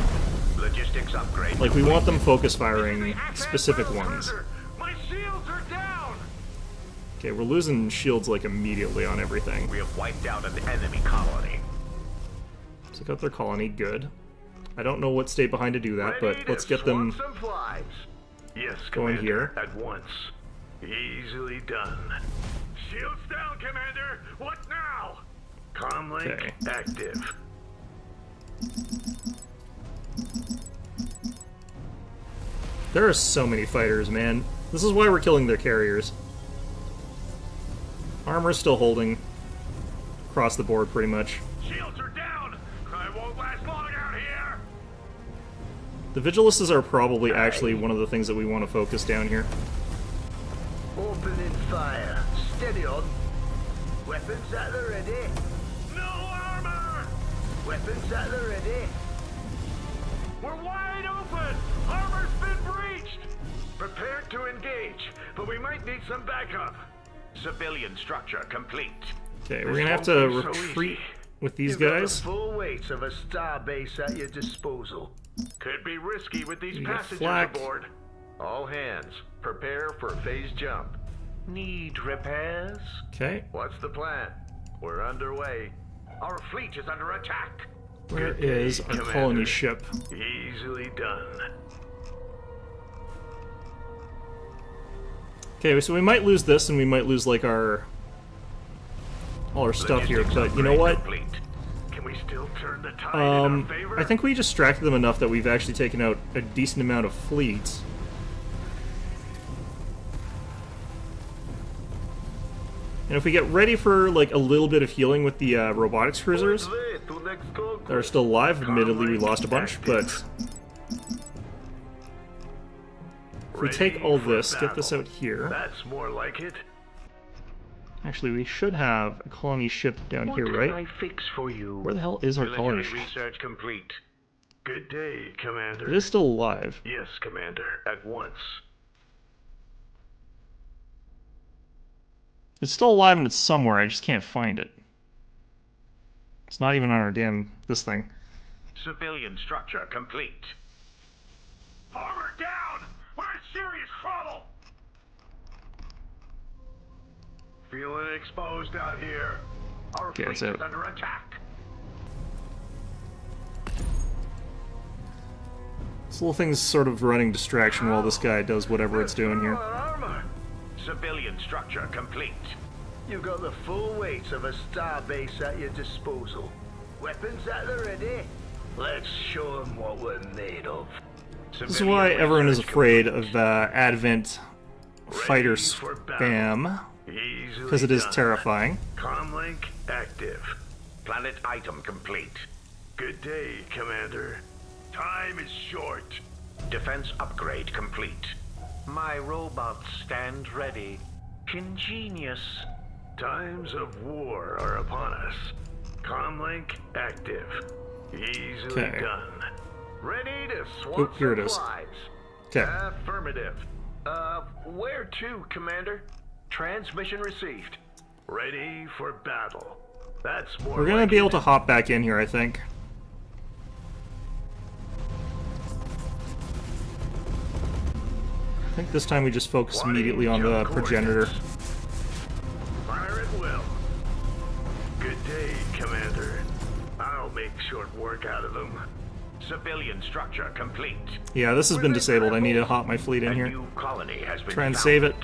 C: Logistics upgrade.
A: Like we want them focus firing specific ones.
B: My shields are down.
A: Okay, we're losing shields like immediately on everything.
C: We have wiped out an enemy colony.
A: Took out their colony, good. I don't know what stayed behind to do that, but let's get them
B: Some flies. Yes,
A: going
B: Commander,
A: here.
B: at once. Easily done. Shields down, Commander. What now? Comlink
A: Okay.
B: active.
A: There are so many fighters, man. This is why we're killing their carriers. Armor's still holding across the board, pretty much.
B: Shields are down. I won't last long out here.
A: The Vigilists are probably actually one of the things that we want to focus down here.
B: Opening fire. Steady on. Weapons at the ready. No armor. Weapons at the ready. We're wide open. Armor's been breached. Prepared to engage, but we might need some backup.
C: Civilian structure complete.
A: Okay, we're gonna have to retreat with these
B: You've got
A: guys.
B: the full weight of a starbase at your disposal. Could be risky with these
A: You got
B: passengers
A: flak.
B: aboard. All hands, prepare for phase jump. Need repairs?
A: Okay,
B: What's the plan? We're underway. Our fleet is under attack.
A: where
B: Good day,
A: is our
B: Commander.
A: colony ship?
B: Easily done.
A: Okay, so we might lose this, and we might lose like all our stuff here.
C: Logistics
A: But you know what?
C: upgrade complete.
B: Can we still turn the tide in our favor?
A: I think we distracted them enough that we've actually taken out a decent amount of fleets. And if we get ready for like a little bit of healing with the robotics cruisers that are still alive, admittedly we lost a bunch, but if we take all this, get this out here.
B: That's more like it.
A: Actually, we should have a colony ship down here,
B: What
A: right?
B: can I fix for you?
A: Where the hell is our colony
C: Military
A: ship?
C: research complete.
B: Good day, Commander.
A: It is still alive.
B: Yes, Commander. At once.
A: It's still alive and it's somewhere, I just can't find it. It's not even on our damn this thing.
C: Civilian structure complete.
B: Armor down! We're in serious trouble! Feeling exposed out here. Our
A: Okay,
B: fleet
A: it's
B: is
A: out.
B: under attack.
A: This little thing's sort of running distraction while this guy does whatever it's doing here.
B: Armor.
C: Civilian structure complete.
B: You've got the full weight of a starbase at your disposal. Weapons at the ready. Let's show them what we're made of.
A: This is why everyone is afraid of Advent fighter spam, because it is terrifying.
B: Comlink active.
C: Planet item complete.
B: Good day, Commander. Time is short.
C: Defense upgrade complete. My robots stand ready. Ingenious.
B: Times of war are upon us. Comlink active. Easily
A: Okay.
B: done. Ready to swap
A: Oop, here it is.
B: supplies.
A: Okay.
B: Affirmative. Where to, Commander? Transmission received. Ready for battle. That's more
A: We're gonna
B: like
A: be able
B: it.
A: to hop back in here, I think. I think this time we just focus immediately on the
B: Jump
A: progenitor.
B: coordinates. Fire at will. Good day, Commander. I'll make short work out of them.
C: Civilian structure complete.
A: Yeah, this has been disabled. I need to hop my fleet in
C: A
A: here.
C: new colony has been
A: Try and
C: founded.
A: save it.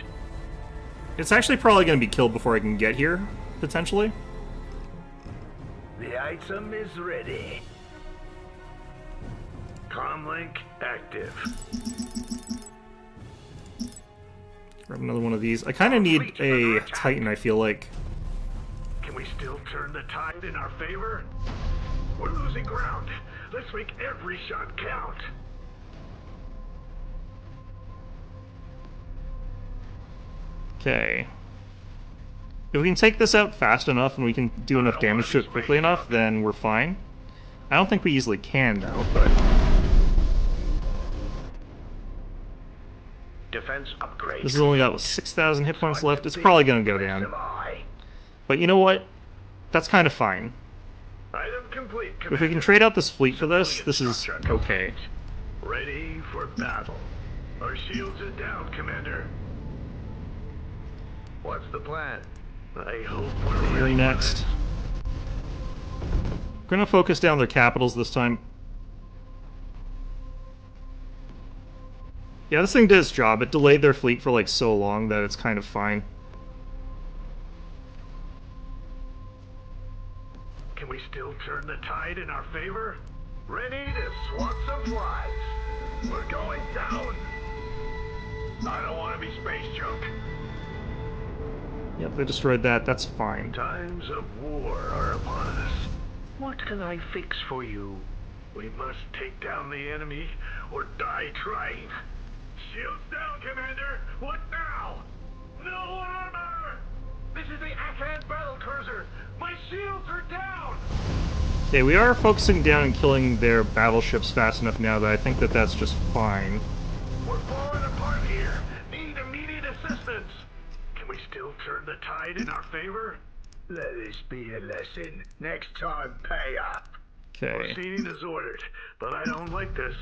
A: It's actually probably going to be killed before I can get here, potentially.
B: The item is ready. Comlink active.
A: Grab another one of these. I kind of need a Titan, I feel like.
B: Can we still turn the tide in our favor? We're losing ground. Let's make every shot count.
A: Okay. If we can take this out fast enough and we can do enough damage to it quickly enough, then we're fine. I don't think we easily can, though, but...
C: Defense upgrade.
A: This has only got 6,000 hit points left. It's probably going to go down. But you know what? That's kind of fine.
B: Item complete,
A: If we can trade out this fleet for this is okay.
B: Ready for battle. Our shields are down, Commander. What's the plan? I hope we're
A: You're
B: ready
A: next. We're gonna focus down their capitals this time. Yeah, this thing did its job. It delayed their fleet for like so long that it's kind of fine.
B: Can we still turn the tide in our favor? Ready to swat some flies. We're going down. I don't want to be space junk.
A: Yep, they destroyed that. That's fine.
B: Times of war are upon us. What can I fix for you? We must take down the enemy or die trying. Shields down, Commander. What now? No armor! This is the Akan battle cruiser. My shields are down.
A: Okay, we are focusing down and killing their battleships fast enough now that I think that that's just fine.
B: We're falling apart here. Need immediate assistance. Can we still turn the tide in our favor? Let this be a lesson. Next time, pay up.
A: Okay.
B: Proceeding as ordered, but I don't like this.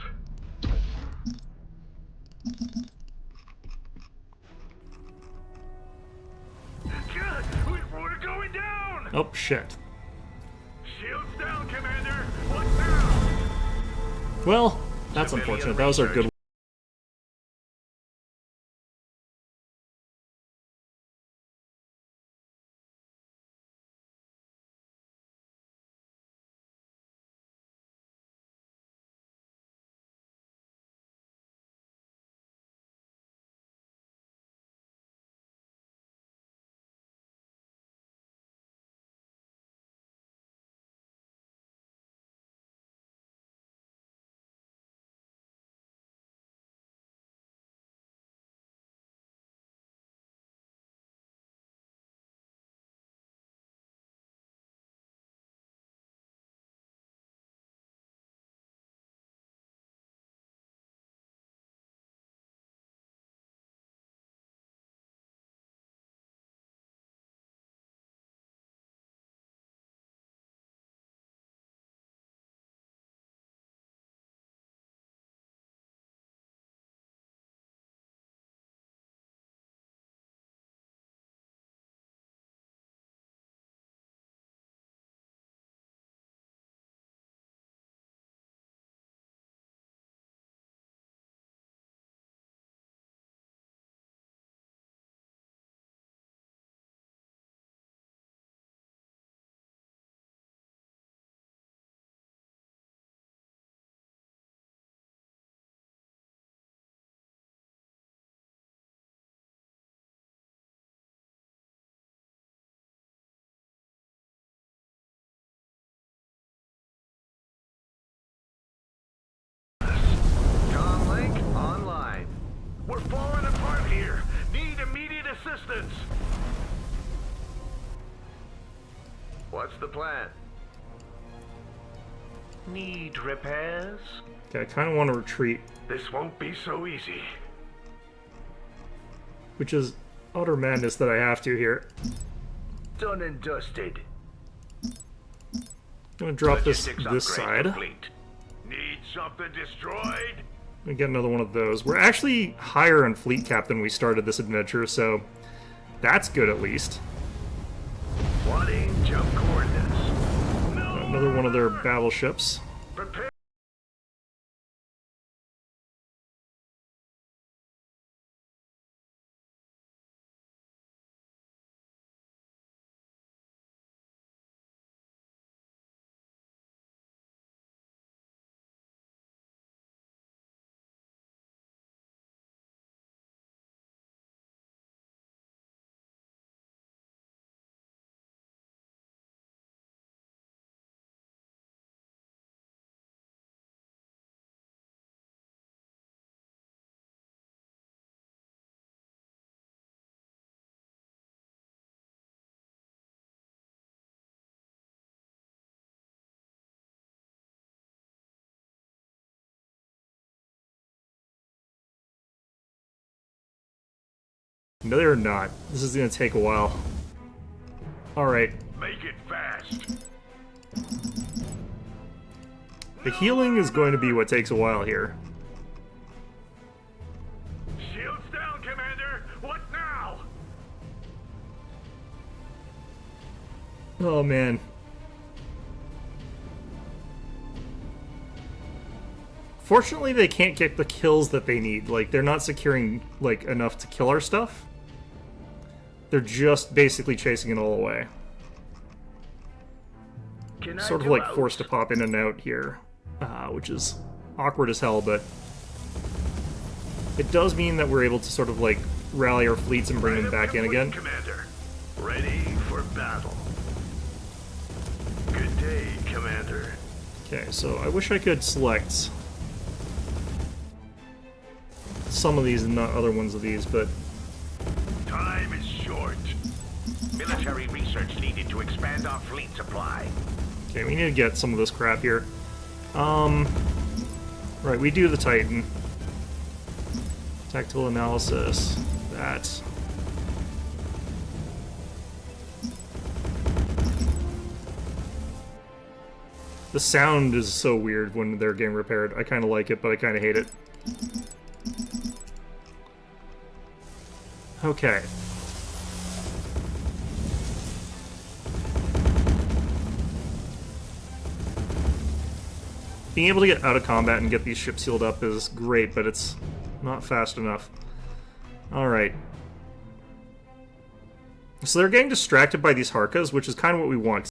B: We're going down!
A: Oh, shit.
B: Shields down, Commander! What now?
A: Well, that's unfortunate. That was our good
B: Comlink online. We're falling apart here. Need immediate assistance. What's the plan? Need repairs?
A: Okay, I kind of want to retreat,
B: This won't be so easy.
A: which is utter madness that I have to here.
B: Done and dusted.
A: I'm gonna drop this side.
B: Complete. Need something destroyed?
A: And get another one of those. We're actually higher in fleet cap than we started this adventure, so that's good at least.
B: Wanting jump coordinates. No
A: Another one of their
B: armor!
A: battleships.
B: Prepare.
A: No, they're not. This is gonna take a while. Alright.
B: Make it fast.
A: The healing is going to be what takes a while here.
B: Shields down, Commander. What now?
A: Oh, man. Fortunately, they can't get the kills that they need. Like, they're not securing, like, enough to kill our stuff. They're just basically chasing it all away. Sort of, like, forced to pop in and out here. Which is awkward as hell, but it does mean that we're able to sort of, like, rally our fleets and bring them back in again.
B: Commander. Ready for battle. Good day, Commander.
A: Okay, so I wish I could select some of these and not other ones of these, but
B: Time is short.
C: Military research needed to expand our fleet supply.
A: okay, we need to get some of this crap here. Right, we do the Titan. Tactile analysis. That. The sound is so weird when they're getting repaired. I kind of like it, but I kind of hate it. Okay. Being able to get out of combat and get these ships healed up is great, but it's not fast enough. Alright. So they're getting distracted by these Harkas, which is kind of what we want.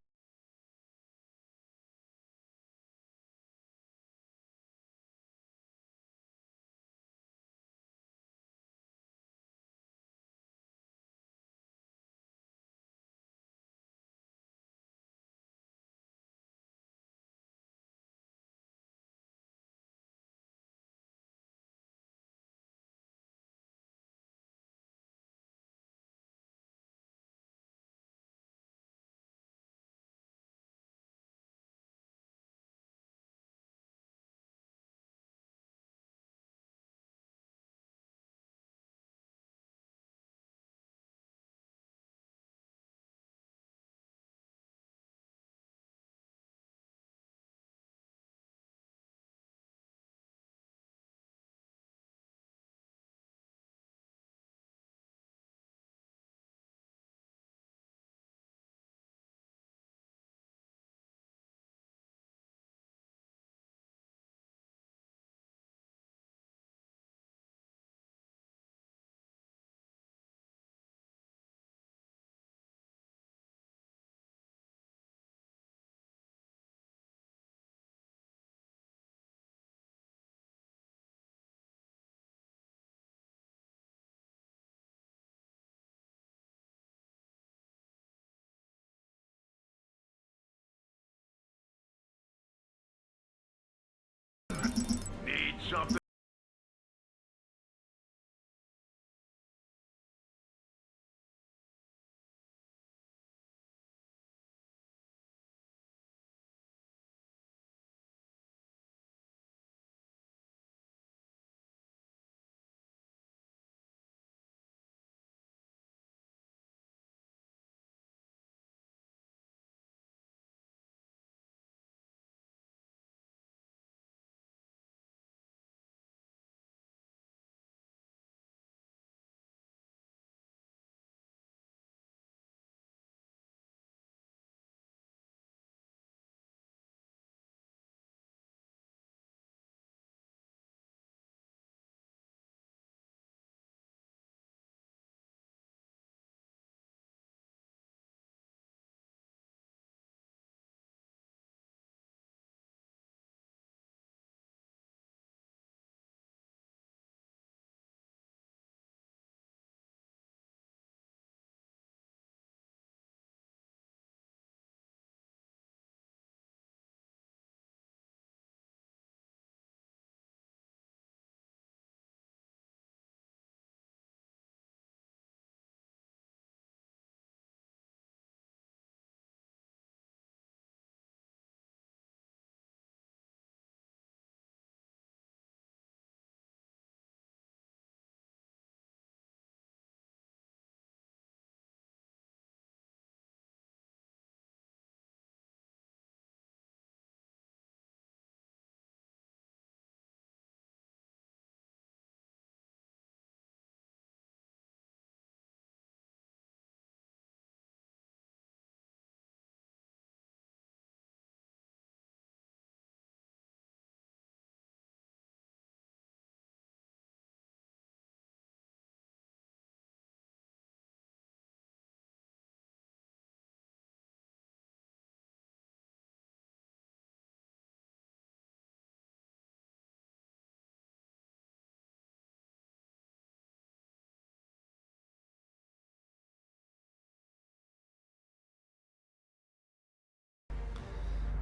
B: Need something?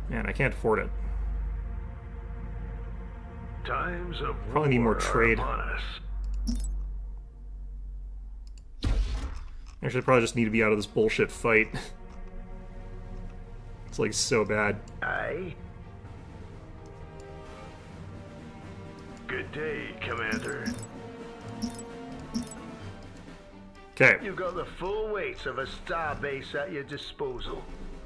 A: Man, I can't afford it.
B: Times of
A: Probably need more
B: war are
A: trade.
B: upon us.
A: Actually, I probably just need to be out of this bullshit fight. It's like so bad.
B: Aye. Good day, Commander.
A: Okay.
D: You've got the full weight of a starbase at your disposal.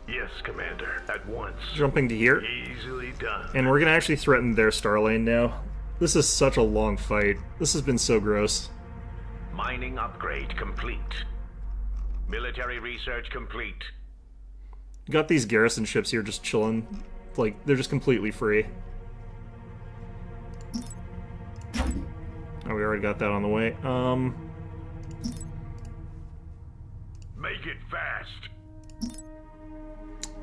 B: Yes, Commander. At once.
A: Jumping to here.
B: Easily done.
A: And we're gonna actually threaten their star lane now. This is such a long fight. This has been so gross.
C: Mining upgrade complete. Military research complete.
A: Got these garrison ships here just chilling. Like, they're just completely free. Oh, we already got that on the way.
B: Make it fast.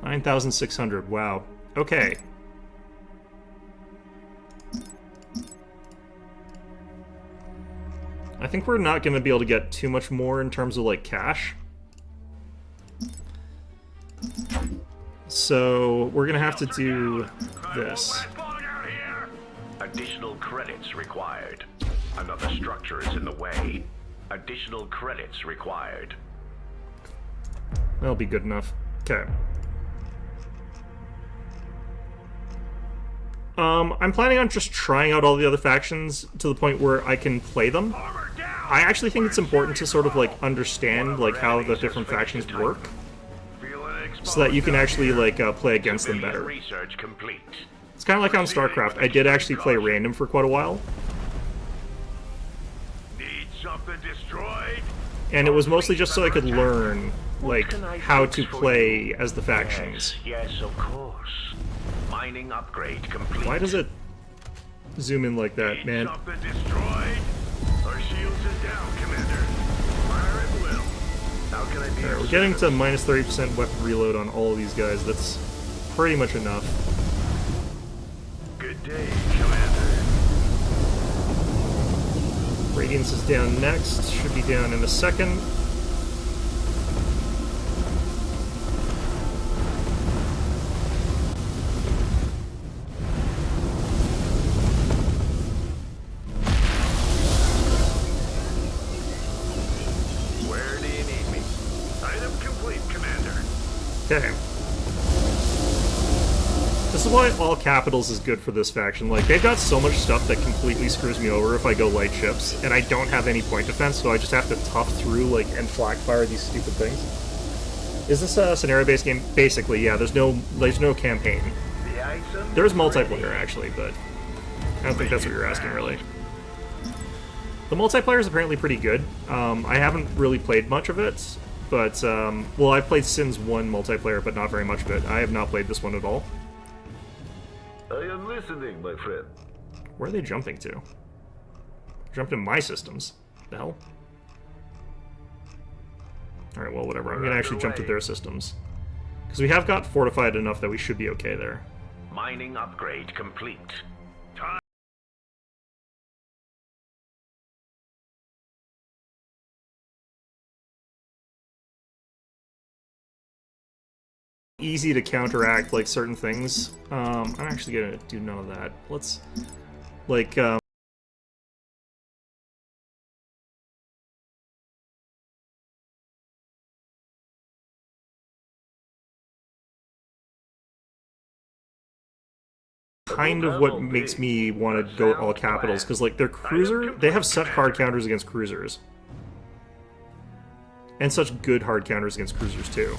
A: 9,600, wow. Okay. I think we're not going to be able to get too much more in terms of, like, cash. So, we're going to have to do this.
C: Additional credits required. Another structure is in the way. Additional credits required.
A: That'll be good enough. Okay. I'm planning on just trying out all the other factions to the point where I can play them. I actually think it's important to sort of, like, understand, like, how the different factions work, so that you can actually, like, play against them better.
C: Research complete.
A: It's kind of like on StarCraft. I did actually play random for quite a while,
B: Need something destroyed?
A: and it was mostly just so I could learn, like, how to play as the factions.
C: Yes, of course. Mining upgrade complete.
A: Why does it zoom in like that, man?
B: Something destroyed? Our shields is down, Commander. Fire at will. How can I be
A: Alright,
B: of
A: we're getting to
B: service?
A: minus 30% weapon reload on all of these guys. That's pretty much enough.
B: Good day, Commander.
A: Radiance is down next. Should be down in a second.
B: Where do you need me? Item complete, Commander.
A: Okay. This is why all capitals is good for this faction. Like, they've got so much stuff that completely screws me over if I go light ships, and I don't have any point defense, so I just have to tough through, like, and flak fire these stupid things. Is this a scenario-based game? Basically, yeah. There's no campaign.
D: The item
A: There's
D: is
A: multiplayer,
D: ready.
A: actually, but I don't think that's what you're asking, really. The multiplayer is apparently pretty good. I haven't really played much of it, but, well, I've played Sins 1 multiplayer, but not very much of it. I have not played this one at all.
D: I am listening, my friend.
A: Where are they jumping to? Jumped in my systems. The hell? Alright, well, whatever. I'm gonna actually jump to their systems. Because we have got fortified enough that we should be okay there.
C: Mining upgrade complete.
A: Easy to counteract, like, certain things. I'm actually gonna do none of that. Let's, like, kind of what makes me want to go all capitals, because, like, their cruiser, they have such hard counters against cruisers. And such good hard counters against cruisers, too.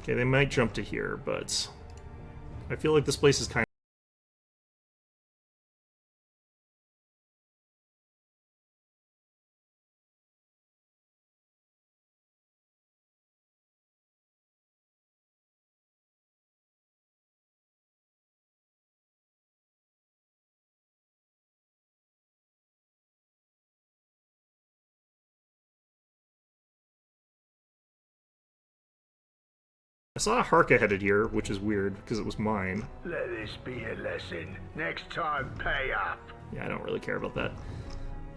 A: Okay, they might jump to here, but I feel like this place is kind of... I saw a Harka headed here, which is weird, because it was mine.
D: Let this be a lesson. Next time, pay up.
A: Yeah, I don't really care about that.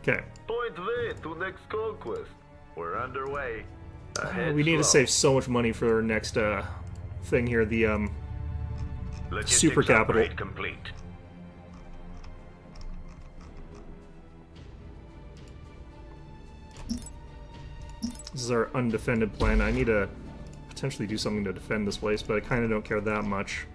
A: Okay.
D: Point way to next conquest. We're underway.
A: We need to save so much money for our next thing here, the
C: Logistics
A: super capital.
C: upgrade complete.
A: This is our undefended plan. I need to potentially do something to defend this place, but I kind of don't care that much.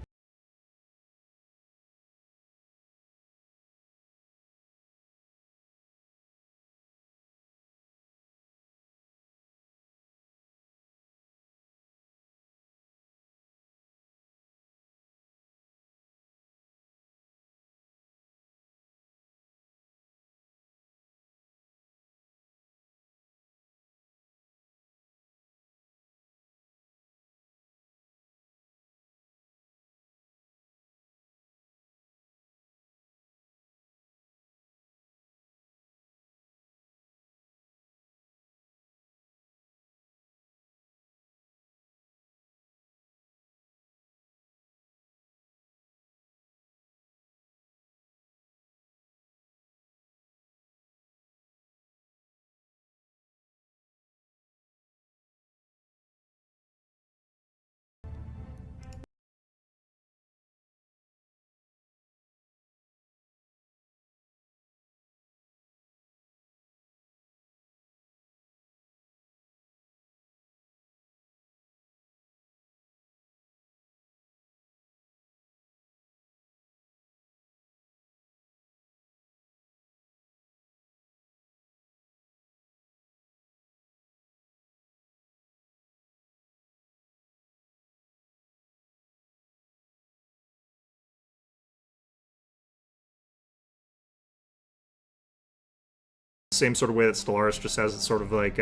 A: Same sort of way that Stellaris just has it sort of like,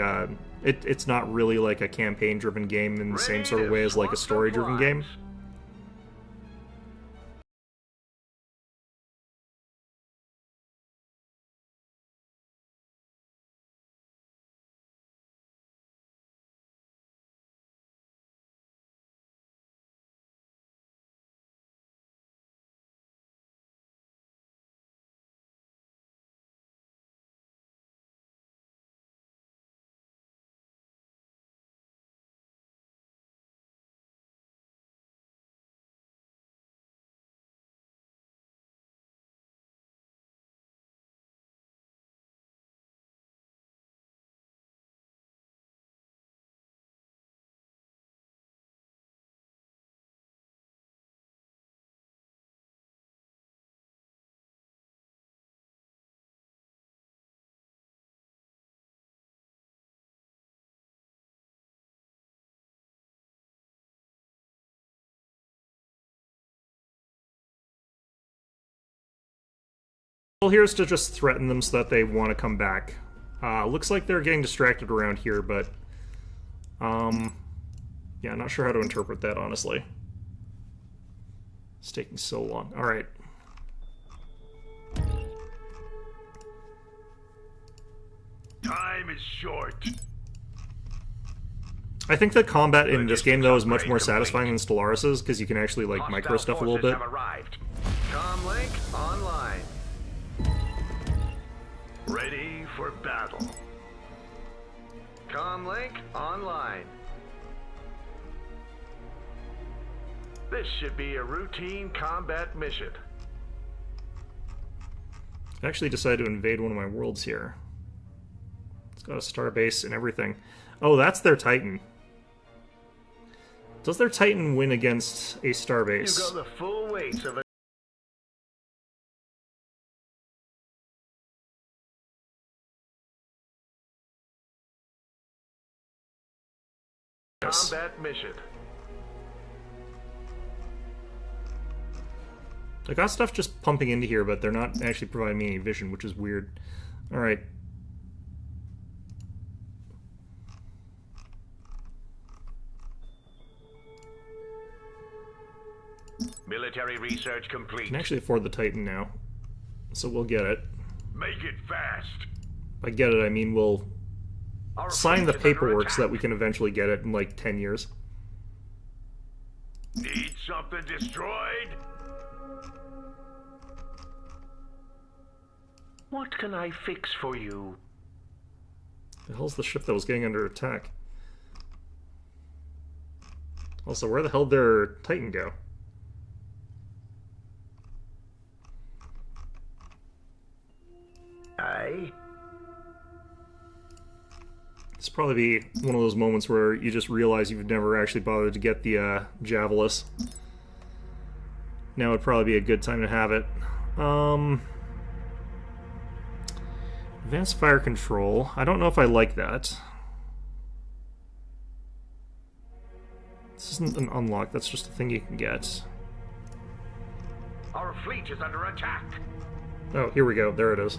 A: it's not really like a campaign-driven game in the same sort of way as like a story-driven game. Well, here's to just threaten them so that they want to come back. Looks like they're getting distracted around here, but... yeah, not sure how to interpret that, honestly. It's taking so long. Alright.
B: Time is short.
A: I think the combat in this game, though, is much more satisfying than Stellaris's, because you can actually, like, micro stuff a little bit.
D: Comlink online.
B: Ready for battle.
D: Comlink online. This should be a routine combat mission.
A: I actually decided to invade one of my worlds here. It's got a starbase and everything. Oh, that's their Titan. Does their Titan win against a starbase?
D: You go the full weight of a combat mission.
A: I got stuff just pumping into here, but they're not actually providing me any vision, which is weird. Alright.
C: Military research
A: I
C: complete.
A: can actually afford the Titan now, so we'll get it.
B: Make it fast.
A: By get it, I mean we'll
B: Our
A: sign the
B: fleet is under
A: paperwork so that
B: attack.
A: we can eventually get it in like 10 years.
B: Need something destroyed?
D: What can I fix for you?
A: The hell's the ship that was getting under attack? Also, where the hell did their Titan go?
B: Aye.
A: This will probably be one of those moments where you just realize you've never actually bothered to get the Javelus. Now would probably be a good time to have it. Advanced fire control. I don't know if I like that. This isn't an unlock, that's just a thing you can get.
B: Our fleet is under attack.
A: Oh, here we go. There it is.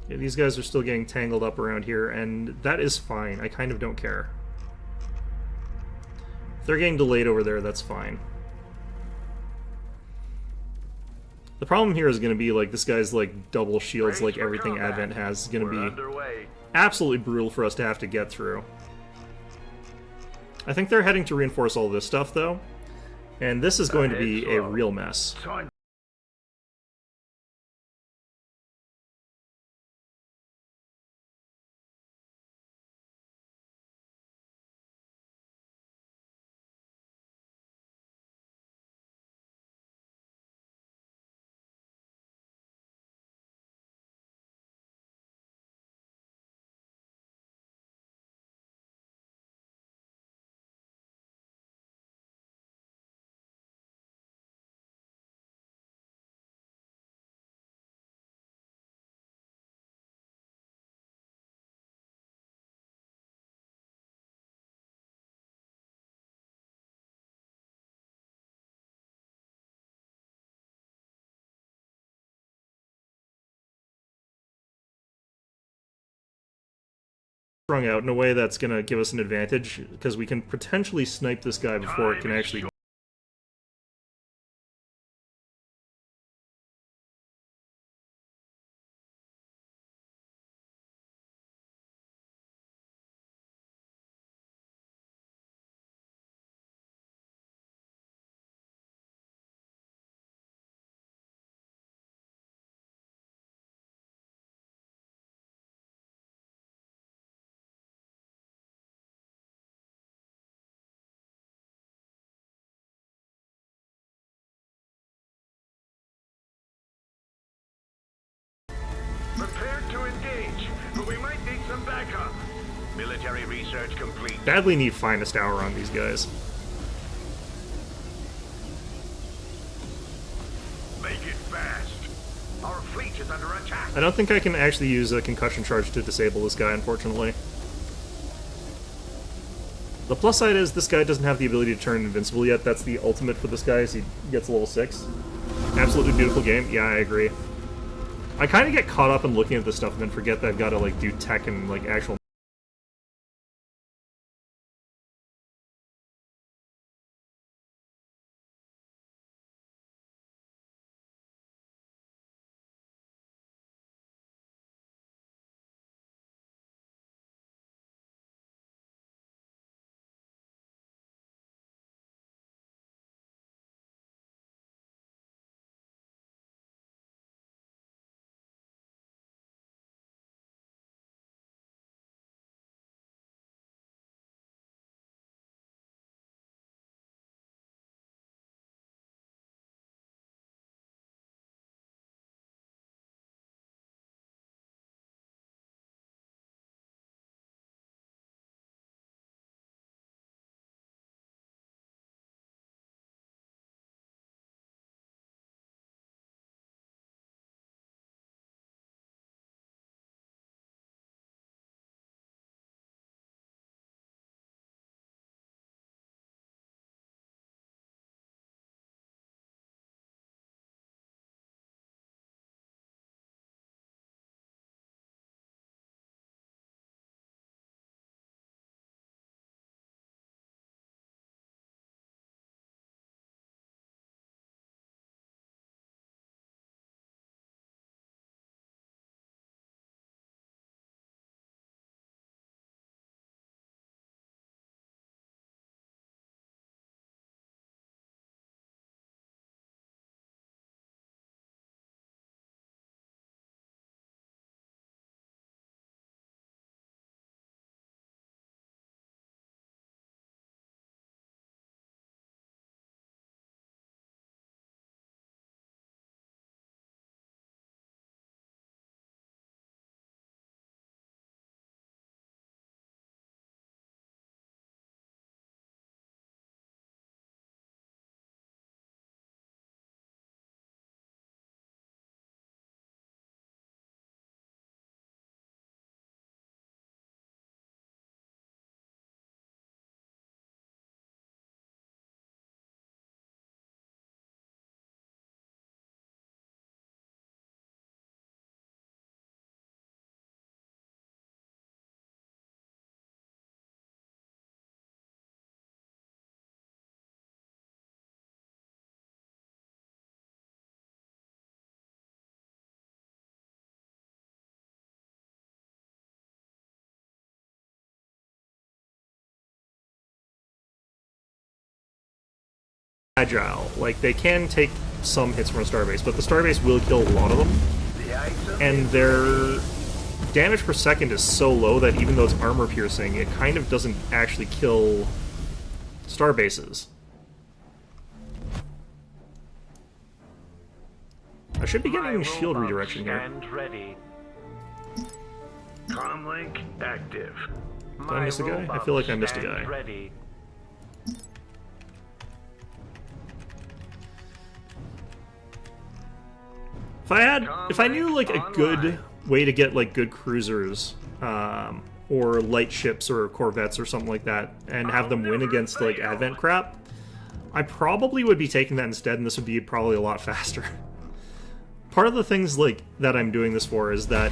A: Yeah, these guys are still getting tangled up around here, and that is fine. I kind of don't care. If they're getting delayed over there, that's fine. The problem here is going to be, like, this guy's, like, double shields, like everything Advent has, is going to be
B: Underway.
A: absolutely brutal for us to have to get through. I think they're heading to reinforce all this stuff, though, and this is going to be a real mess.
B: Time.
A: Sprung out in a way that's going to give us an advantage, because we can potentially snipe this guy before it can actually...
B: Prepare to engage, but we might need some backup.
C: Military research complete.
A: Badly need finest hour on these guys.
B: Make it fast. Our fleet is under attack.
A: I don't think I can actually use a concussion charge to disable this guy, unfortunately. The plus side is this guy doesn't have the ability to turn invincible yet. That's the ultimate for this guy, as he gets level 6. Absolutely beautiful game. Yeah, I agree. I kind of get caught up in looking at this stuff and then forget that I've got to, like, do tech and, like, actual agile. Like, they can take some hits from a starbase, but the starbase will kill a lot of them. And their damage per second is so low that even though it's armor piercing, it kind of doesn't actually kill starbases. I should be getting shield redirection here.
B: Ready. Comlink active.
A: Did I miss a guy? I feel like I missed a guy.
B: Ready.
A: If I knew like a good way to get like good cruisers, or light ships or corvettes or something like that, and have them win against like Advent crap, I probably would be taking that instead, and this would be probably a lot faster. Part of the things like that I'm doing this for is that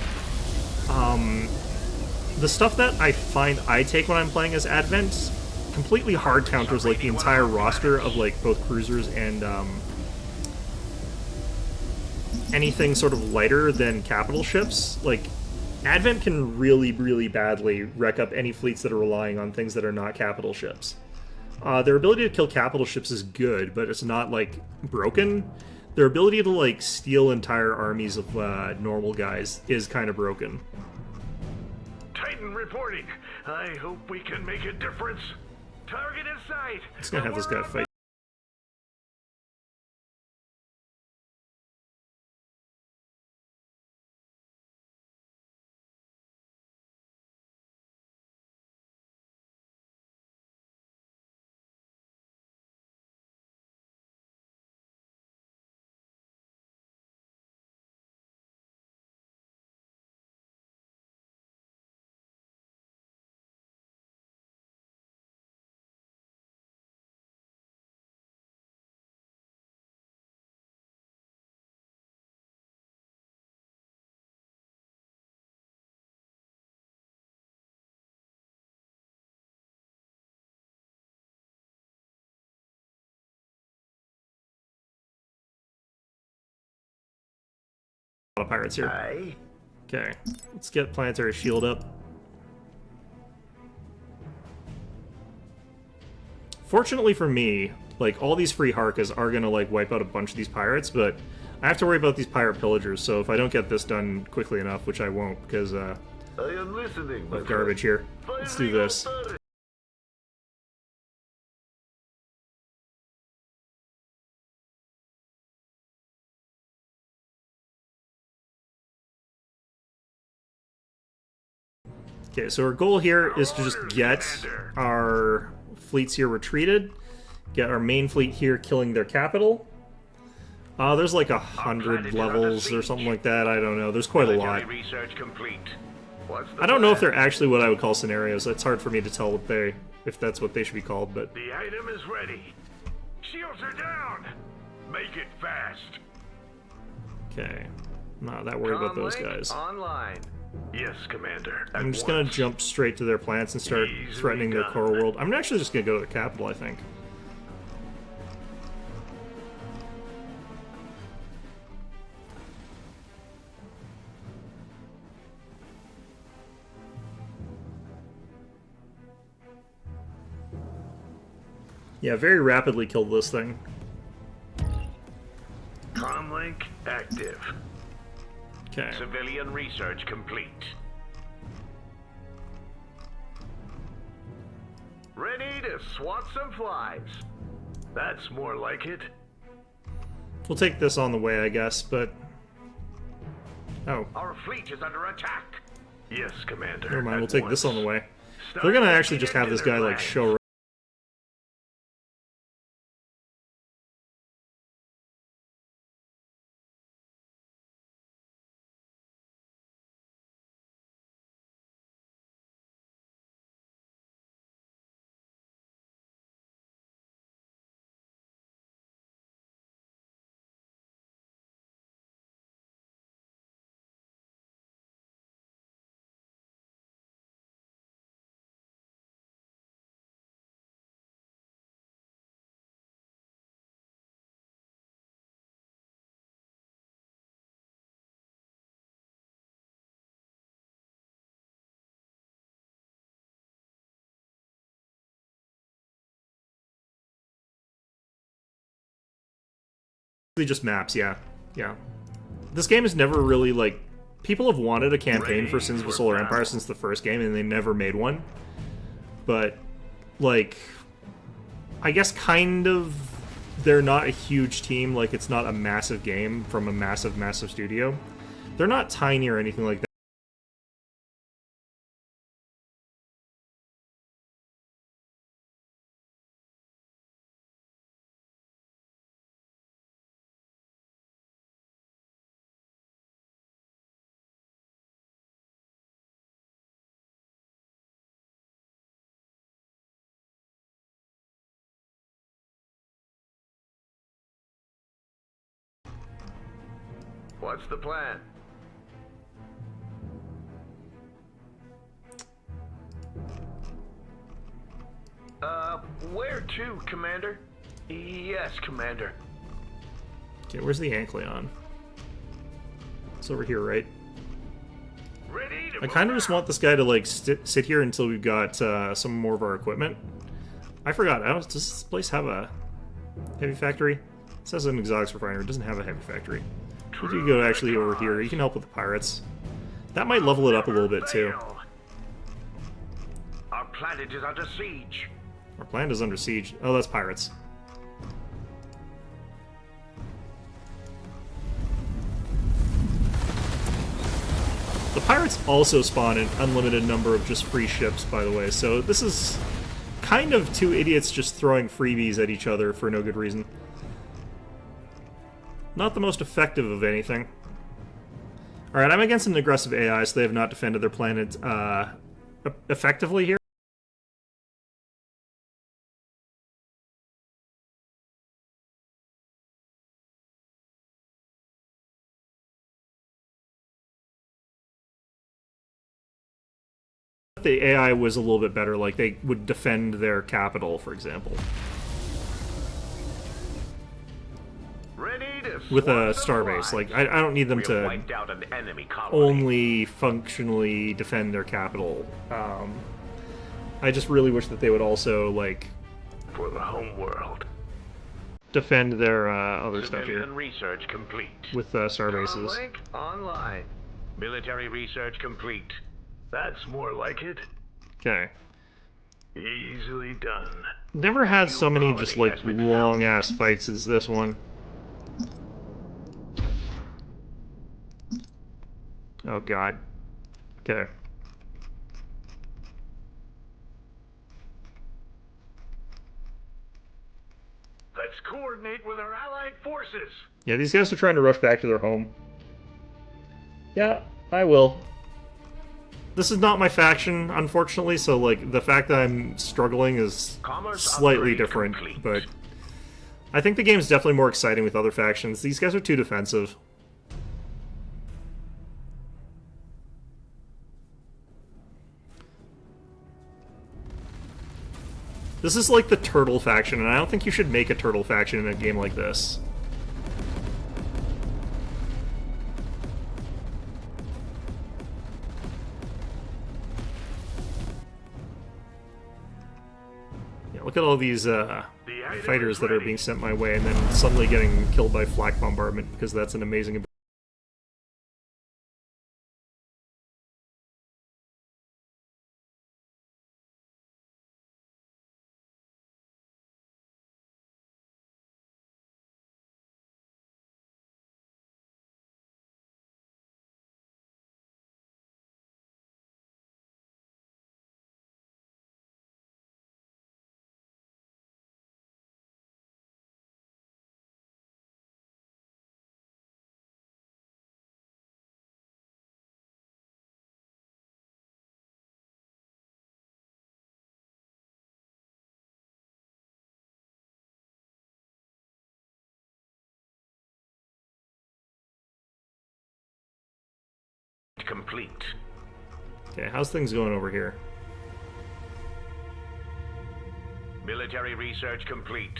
A: the stuff that I find I take when I'm playing as Advent completely hard counters like the entire roster of like both cruisers and anything sort of lighter than capital ships. Like, Advent can really, really badly wreck up any fleets that are relying on things that are not capital ships. Their ability to kill capital ships is good, but it's not, like, broken. Their ability to, like, steal entire armies of normal guys is kind of broken.
B: Titan reporting. I hope we can make a difference. Target in sight.
A: Just gonna have this guy fight. A lot of pirates here.
B: Aye.
A: Okay, let's get planetary shield up. Fortunately for me, like, all these free Harkas are gonna, like, wipe out a bunch of these pirates, but I have to worry about these pirate pillagers, so if I don't get this done quickly enough, which I won't, because,
B: I am listening.
A: of garbage here. Let's do this. Okay, so our goal here is to just get our fleets here retreated, get our main fleet here killing their capital. There's like 100 levels or something like that, I don't know. There's quite a lot.
B: Research complete.
A: I don't know if they're actually what I would call scenarios. It's hard for me to tell what if that's what they should be called, but...
B: The item is ready. Shields are down. Make it fast.
A: Okay. I'm not that worried about those guys.
B: Online. Yes, Commander.
A: I'm just gonna jump straight to their plants and start threatening their core world. I'm actually just gonna go to the capital, I think. Yeah, very rapidly killed this thing.
B: Comlink active.
A: Okay.
B: Civilian research complete. Ready to swat some flies. That's more like it.
A: We'll take this on the way, I guess, but... Oh.
B: Our fleet is under attack. Yes, Commander.
A: Never mind, we'll take this on the way. They're gonna actually just have this guy, like, show just maps, yeah. Yeah. This game is never really, like... People have wanted a campaign for Sins of a Solar Empire since the first game, and they never made one. But, like... I guess kind of... They're not a huge team, like, it's not a massive game from a massive, massive studio. They're not tiny or anything like that.
D: What's the plan? Where to, Commander? Yes, Commander.
A: Okay, where's the Ankleon? It's over here, right?
D: Ready to
A: I kind of just want this guy to, like, sit here until we've got some more of our equipment. I forgot, does this place have a heavy factory? It says an exotics refiner, it doesn't have a heavy factory. You can go actually over here, you can help with the pirates. That might level it up a little bit, too.
D: Our planet is under siege.
A: Our planet is under siege. Oh, that's pirates. The pirates also spawn an unlimited number of just free ships, by the way, so this is kind of two idiots just throwing freebies at each other for no good reason. Not the most effective of anything. Alright, I'm against an aggressive AI, so they have not defended their planet effectively here. The AI was a little bit better, like they would defend their capital, for example.
D: Ready to
A: With a
D: swap
A: starbase,
D: supplies.
A: like I don't need them
C: We have
A: to
C: wiped out an enemy colony.
A: only functionally defend their capital. I just really wish that they would also, like,
D: For the home world.
A: defend their other stuff
C: Civilian
A: here
C: research complete.
A: with starbases.
D: Link online.
C: Military research complete.
D: That's more like it.
A: Okay.
D: Easily done.
A: Never had so many just,
C: colony
A: like,
C: has been
A: long-ass fights as this one. Oh, God. Okay.
D: Let's coordinate with our allied forces.
A: Yeah, these guys are trying to rush back to their home. Yeah, I will. This is not my faction, unfortunately, so, like, the fact that I'm struggling is
C: Commerce
A: slightly
C: upgrade
A: different,
C: complete.
A: but I think the game's definitely more exciting with other factions. These guys are too defensive. This is like the turtle faction, and I don't think you should make a turtle faction in a game like this. Yeah, look at all these fighters that are being sent my way, and then suddenly getting killed by flak bombardment, because that's an amazing ability.
C: Complete.
A: Okay, how's things going over here?
C: Military research complete.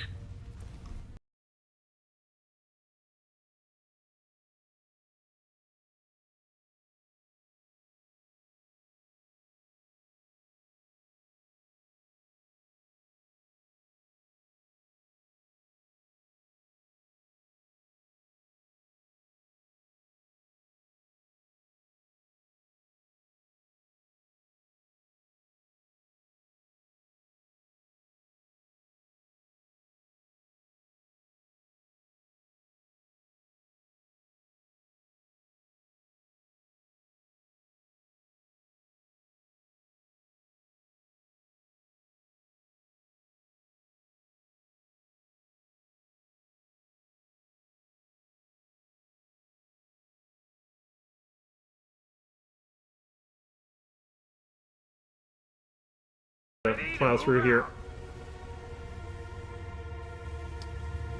A: plow through here.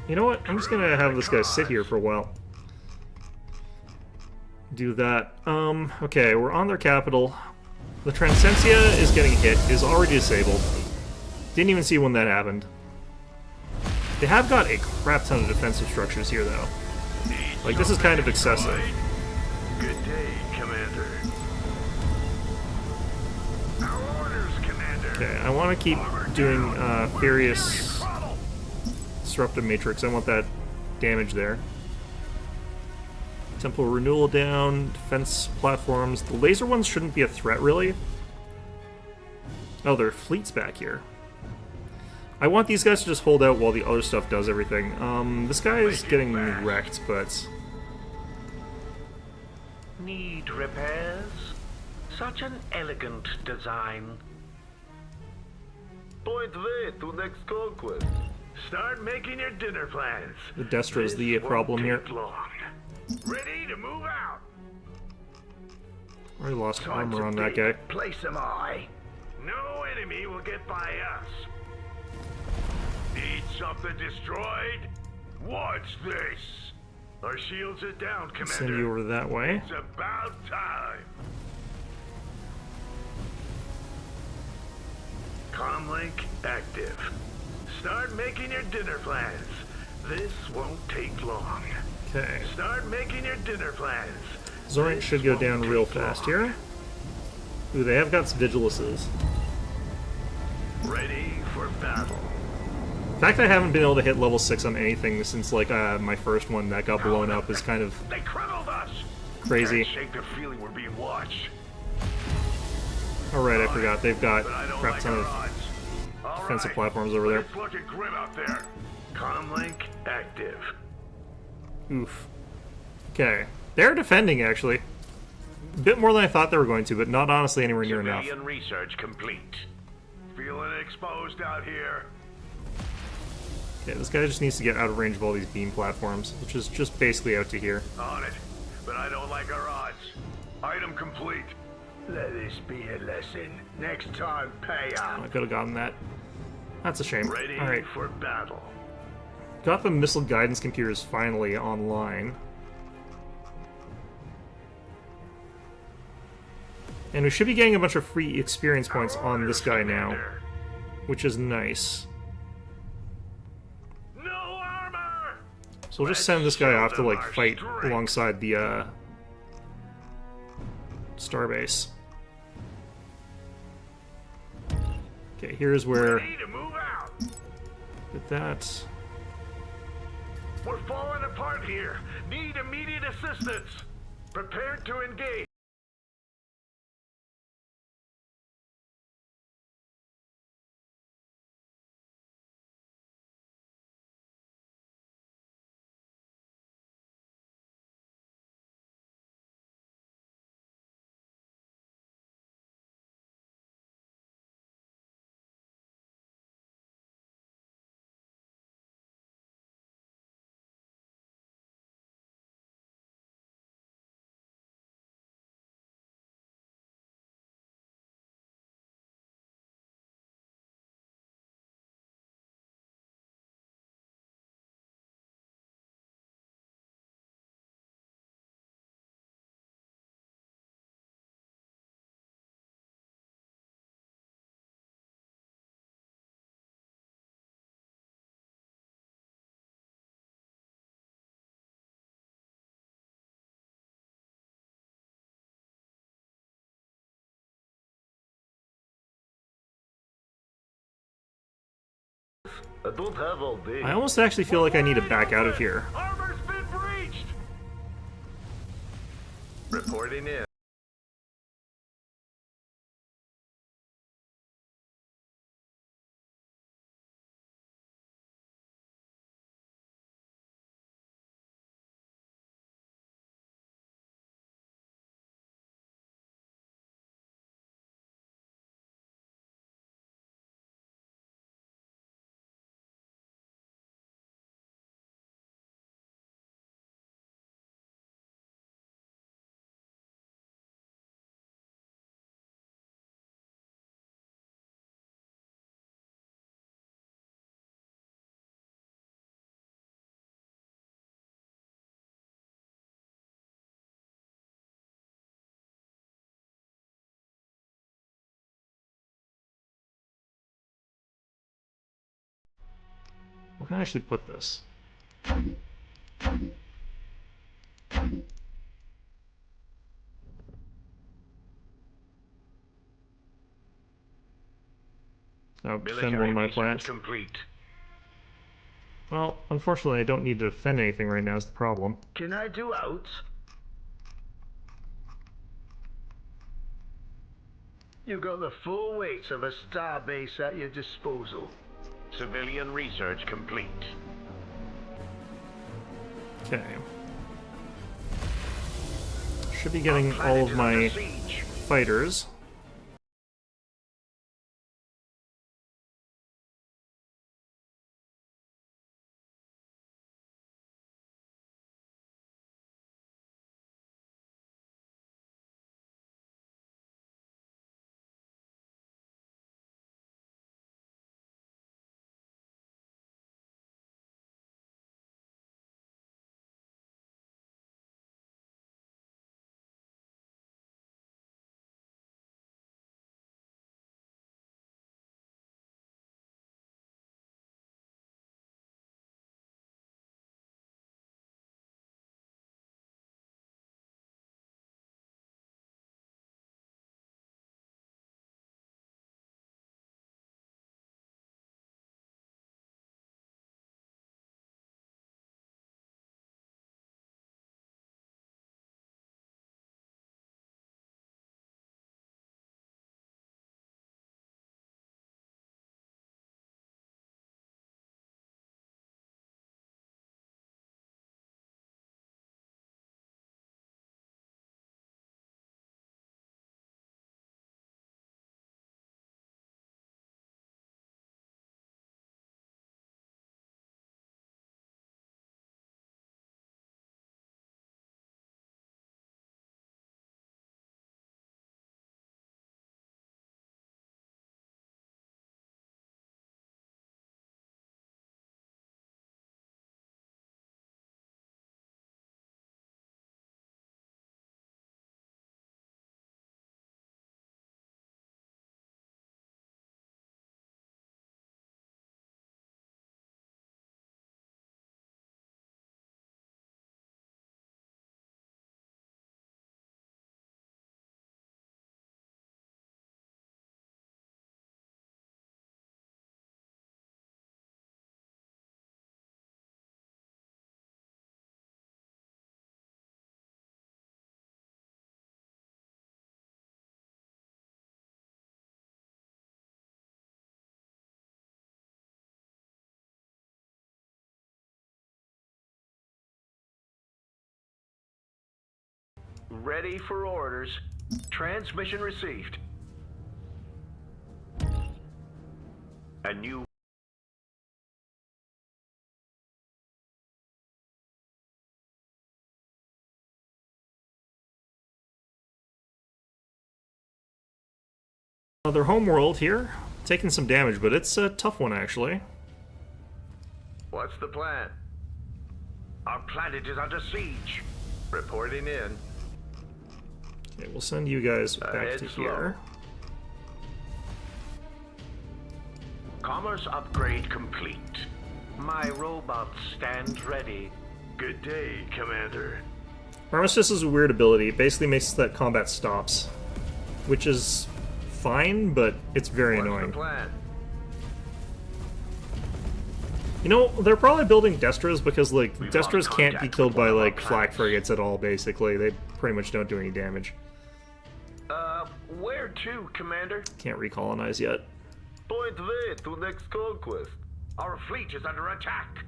A: You know what? I'm just gonna have this guy sit here for a while. Do that. Okay, we're on their capital. The Transcensia is getting hit, is already disabled. Didn't even see when that happened. They have got a crap ton of defensive structures here, though. Like, this is kind of excessive.
B: Good day, Commander. Our orders, Commander.
A: Okay, I want to keep doing Furious Disruptive Matrix. I want that damage there. Temple Renewal down, defense platforms. The laser ones shouldn't be a threat, really. Oh, their fleet's back here. I want these guys to just hold out while the other stuff does everything. This guy is getting wrecked, but...
C: Need repairs? Such an elegant design.
D: Point way to next conquest.
B: Start making your dinner plans.
A: The Destro's the problem here.
B: Take long. Ready to move out.
A: Already lost armor on that guy.
B: Place them eye. No enemy will get by us. Need something destroyed? Watch this. Our shields are down, Commander.
A: Send you over that way.
B: It's about time. Comlink active. Start making your dinner plans. This won't take long.
A: Okay.
B: Start making your dinner plans.
A: Zorint should go down real fast here. Ooh, they have got some Vigiluses.
B: Ready for battle.
A: The fact that I haven't been able to hit level 6 on anything since, like, my first one that got blown up is kind of
B: They crippled us.
A: crazy.
B: Can't shake the feeling we're being watched.
A: Alright, I forgot. They've got
B: But I
A: a
B: don't
A: crap
B: like
A: ton
B: our
A: of
B: odds. All
A: defensive
B: right.
A: platforms over there.
B: It's looking grim out there. Comlink active.
A: Oof. Okay. They're defending, actually. A bit more than I thought they were going to, but not honestly anywhere near enough.
C: Civilian research complete.
B: Feeling exposed out here.
A: Yeah, this guy just needs to get out of range of all these beam platforms, which is just basically out to here.
B: On it. But I don't like our odds. Item complete.
D: Let this be a lesson. Next time, pay up.
A: I could have gotten that. That's a shame.
B: Ready
A: Alright.
B: for battle.
A: Got the missile guidance computers finally online. And we should be getting a bunch of free experience points on this guy now,
B: Commander.
A: which is nice.
B: No armor!
A: So we'll just send this guy off to, like, fight alongside the, Starbase. Okay, here's where...
B: Ready to move out.
A: Get that.
B: We're falling apart here. Need immediate assistance. Prepared to engage.
D: I don't have all day.
A: I almost actually feel like I need to back out of here.
B: Armor's been breached.
D: Reporting in.
A: Where can I actually put this? Oh, defend one of my plants.
C: Complete.
A: Well, unfortunately, I don't need to defend anything right now is the problem.
D: Can I do out? You got the full weight of a starbase at your disposal.
C: Civilian research complete.
A: Okay. Should be getting all of my fighters.
D: Ready for orders. Transmission received.
C: A new
A: Their homeworld here, taking some damage, but it's a tough one actually.
D: What's the plan?
C: Our planet is under siege.
D: Reporting in.
A: Okay, we'll send you guys back
D: Ahead
A: to
D: slow.
A: here.
C: Commerce upgrade complete.
D: My robots stand ready.
B: Good day, Commander.
A: Armistice is a weird ability. It basically makes that combat stops, which is fine, but it's very
D: What's
A: annoying.
D: the plan?
A: You know, they're probably building Destras because, like,
C: We've
A: Destras
C: lost
A: can't be
C: contact
A: killed
C: with
A: by,
C: one of our
A: like, flak
C: planets.
A: frigates at all, basically. They pretty much don't do any damage.
D: Where to, Commander?
A: Can't recolonize yet.
D: Point way to next conquest.
C: Our fleet is under attack.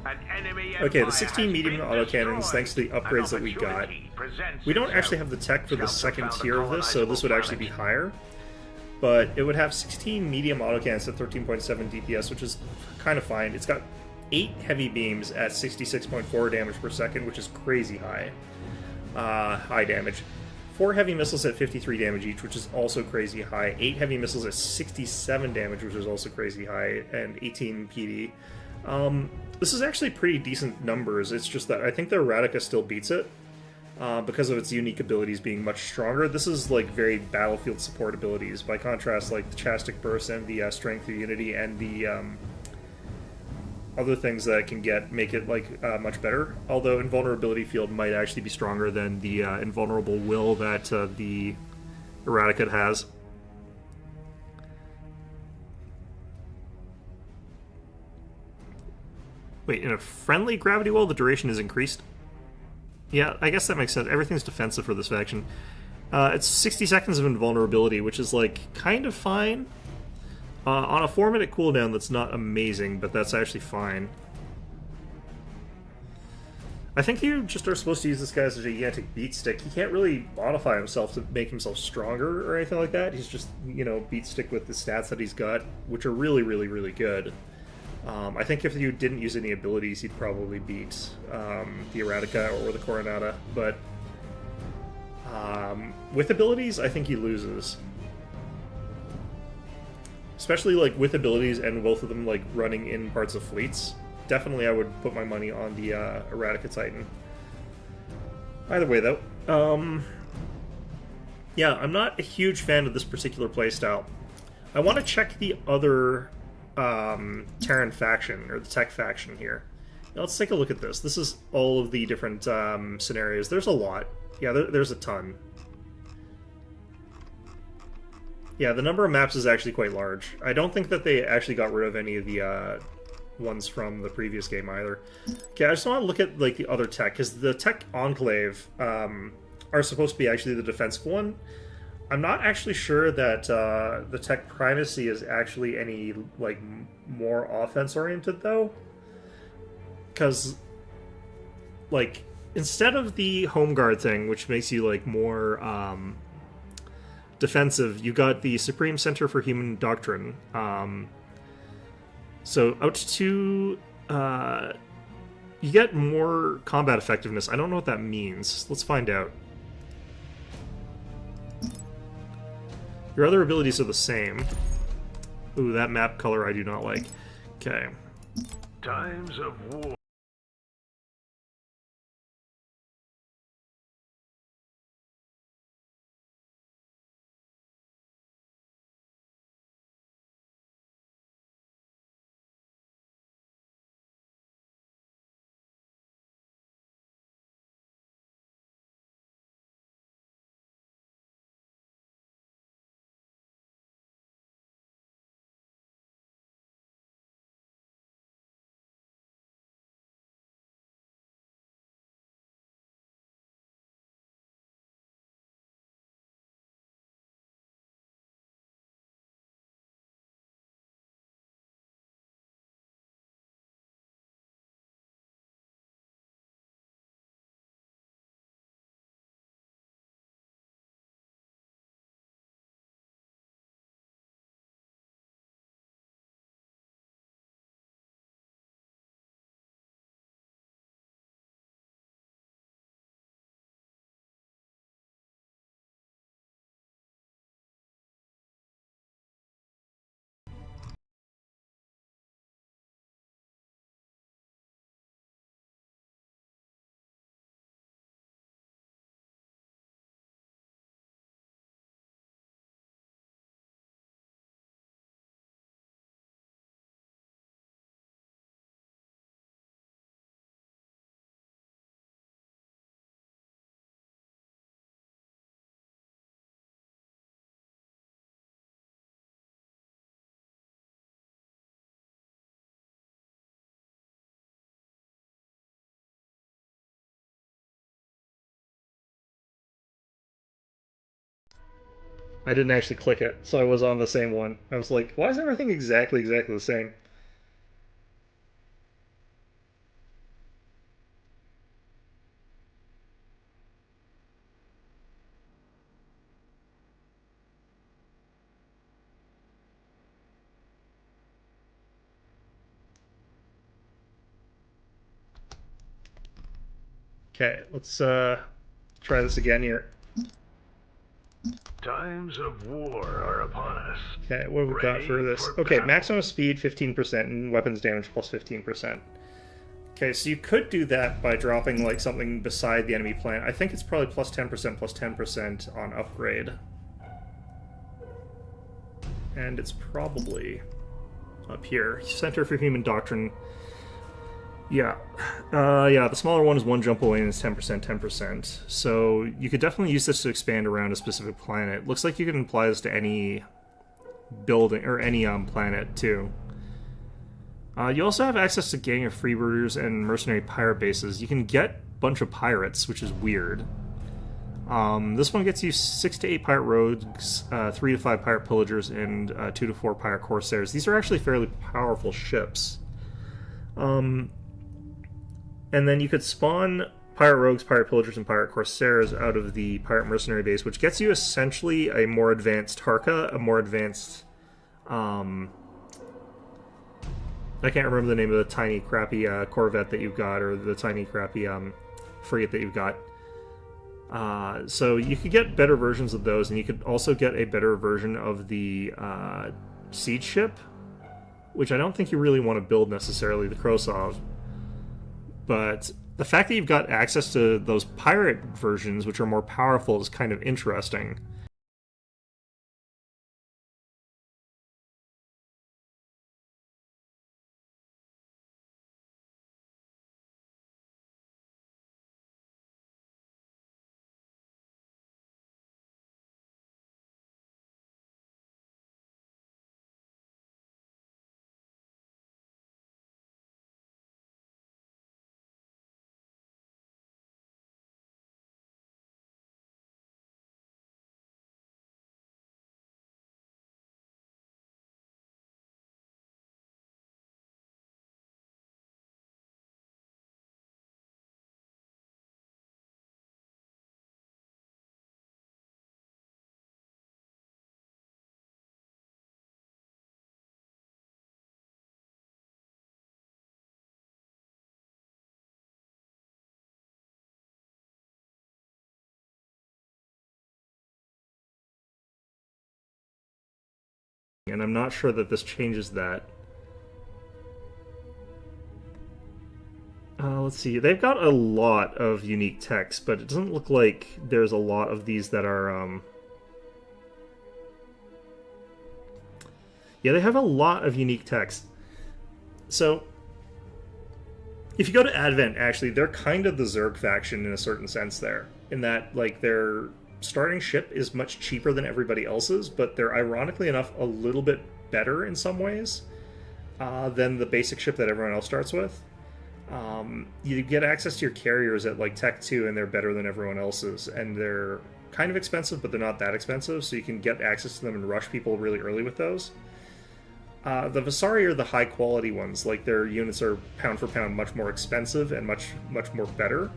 C: An enemy
A: Okay, the
C: empire
A: 16
C: has
A: medium
C: been
A: autocannons,
C: destroyed.
A: thanks to the upgrades that we
C: An
A: got.
C: opportunity presents
A: We don't
C: itself.
A: actually have the tech for the
C: Scouts have
A: second
C: found a
A: tier of this, so this would actually be
C: colonizable
A: higher. But it would have 16 medium autocannons at 13.7 DPS, which is kind of fine. It's got 8 heavy beams at 66.4 damage per second, which is crazy high. High damage. 4 heavy missiles at 53 damage each, which is also crazy high. 8 heavy missiles at 67 damage, which is also crazy high, and 18 PD. This is actually pretty decent numbers. It's just that I think the Eradicate still beats it. Because of its unique abilities being much stronger. This is like very battlefield support abilities. By contrast, like the Chastic Burst and the Strength of Unity and the other things that it can get make it like much better. Although Invulnerability Field might actually be stronger than the Invulnerable Will that the Eradicate has. Wait, in a friendly Gravity Well, the duration is increased? Yeah, I guess that makes sense. Everything's defensive for this faction. It's 60 seconds of invulnerability, which is, like, kind of fine. On a 4-minute cooldown, that's not amazing, but that's actually fine. I think you just are supposed to use this guy as a gigantic beat stick. He can't really modify himself to make himself stronger or anything like that. He's just, you know, beat stick with the stats that he's got, which are really, really, really good. I think if you didn't use any abilities, he'd probably beat the Eradicate or the Coronata, but with abilities, I think he loses. Especially like with abilities and both of them like running in parts of fleets. Definitely I would put my money on the Eradicate Titan. Either way though, yeah, I'm not a huge fan of this particular playstyle. I want to check the other Terran faction, or the TEK faction here. Now, let's take a look at this. This is all of the different scenarios. There's a lot. Yeah, there's a ton. Yeah, the number of maps is actually quite large. I don't think that they actually got rid of any of the ones from the previous game either. Okay, I just want to look at like the other TEK, because the TEK Enclave are supposed to be actually the defensive one. I'm not actually sure that the TEK Primacy is actually any like more offense-oriented though, because like instead of the Home Guard thing, which makes you like more defensive, you got the Supreme Center for Human Doctrine. So out to you get more combat effectiveness. I don't know what that means. Let's find out. Your other abilities are the same. Ooh, that map color I do not like. Okay.
B: Times of war.
A: I didn't actually click it, so I was on the same one. I was like, why is everything exactly the same? Okay, let's try this again here.
B: Times of war are upon us.
A: Okay, what have we got for
B: Ready
A: this?
B: for
A: Okay,
B: battle.
A: maximum speed 15% and weapons damage plus 15%. Okay, so you could do that by dropping like something beside the enemy plant. I think it's probably plus 10% on upgrade. And it's probably up here. Center for Human Doctrine. Yeah. Yeah, the smaller one is one jump away and it's 10%, 10%. So you could definitely use this to expand around a specific planet. Looks like you can apply this to any building, or any planet, too. You also have access to gang of freebooters and mercenary pirate bases. You can get a bunch of pirates, which is weird. This one gets you 6 to 8 pirate rogues, 3 to 5 pirate pillagers, and 2 to 4 pirate corsairs. These are actually fairly powerful ships. And then you could spawn pirate rogues, pirate pillagers, and pirate corsairs out of the pirate mercenary base, which gets you essentially a more advanced Harka, a more advanced... I can't remember the name of the tiny crappy corvette that you've got, or the tiny crappy frigate that you've got. So you could get better versions of those, and you could also get a better version of the siege ship, which I don't think you really want to build necessarily, the Krosov. But the fact that you've got access to those pirate versions, which are more powerful, is kind of interesting. And I'm not sure that this changes that. Let's see. They've got a lot of unique texts, but it doesn't look like there's a lot of these that are... Yeah, they have a lot of unique text. So, if you go to Advent, actually, they're kind of the Zerg faction in a certain sense there. In that, like, their starting ship is much cheaper than everybody else's, but they're, ironically enough, a little bit better in some ways than the basic ship that everyone else starts with. You get access to your carriers at like TEK 2, and they're better than everyone else's, and they're kind of expensive, but they're not that expensive, so you can get access to them and rush people really early with those. The Vasari are the high quality ones, like their units are pound for pound much more expensive and much more better.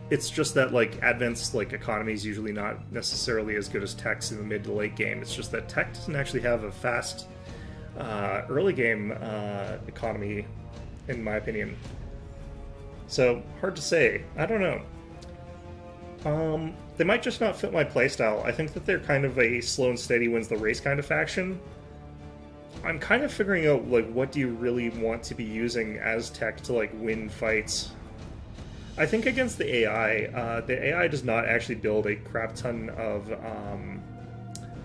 A: It's just that like Advent's like economy is usually not necessarily as good as TEK's in the mid to late game. It's just that TEK doesn't actually have a fast early game economy, in my opinion. So, hard to say. I don't know. They might just not fit my playstyle. I think that they're kind of a slow and steady wins the race kind of faction. I'm kind of figuring out, like, what do you really want to be using as TEK to, like, win fights? I think against the AI does not actually build a crap ton of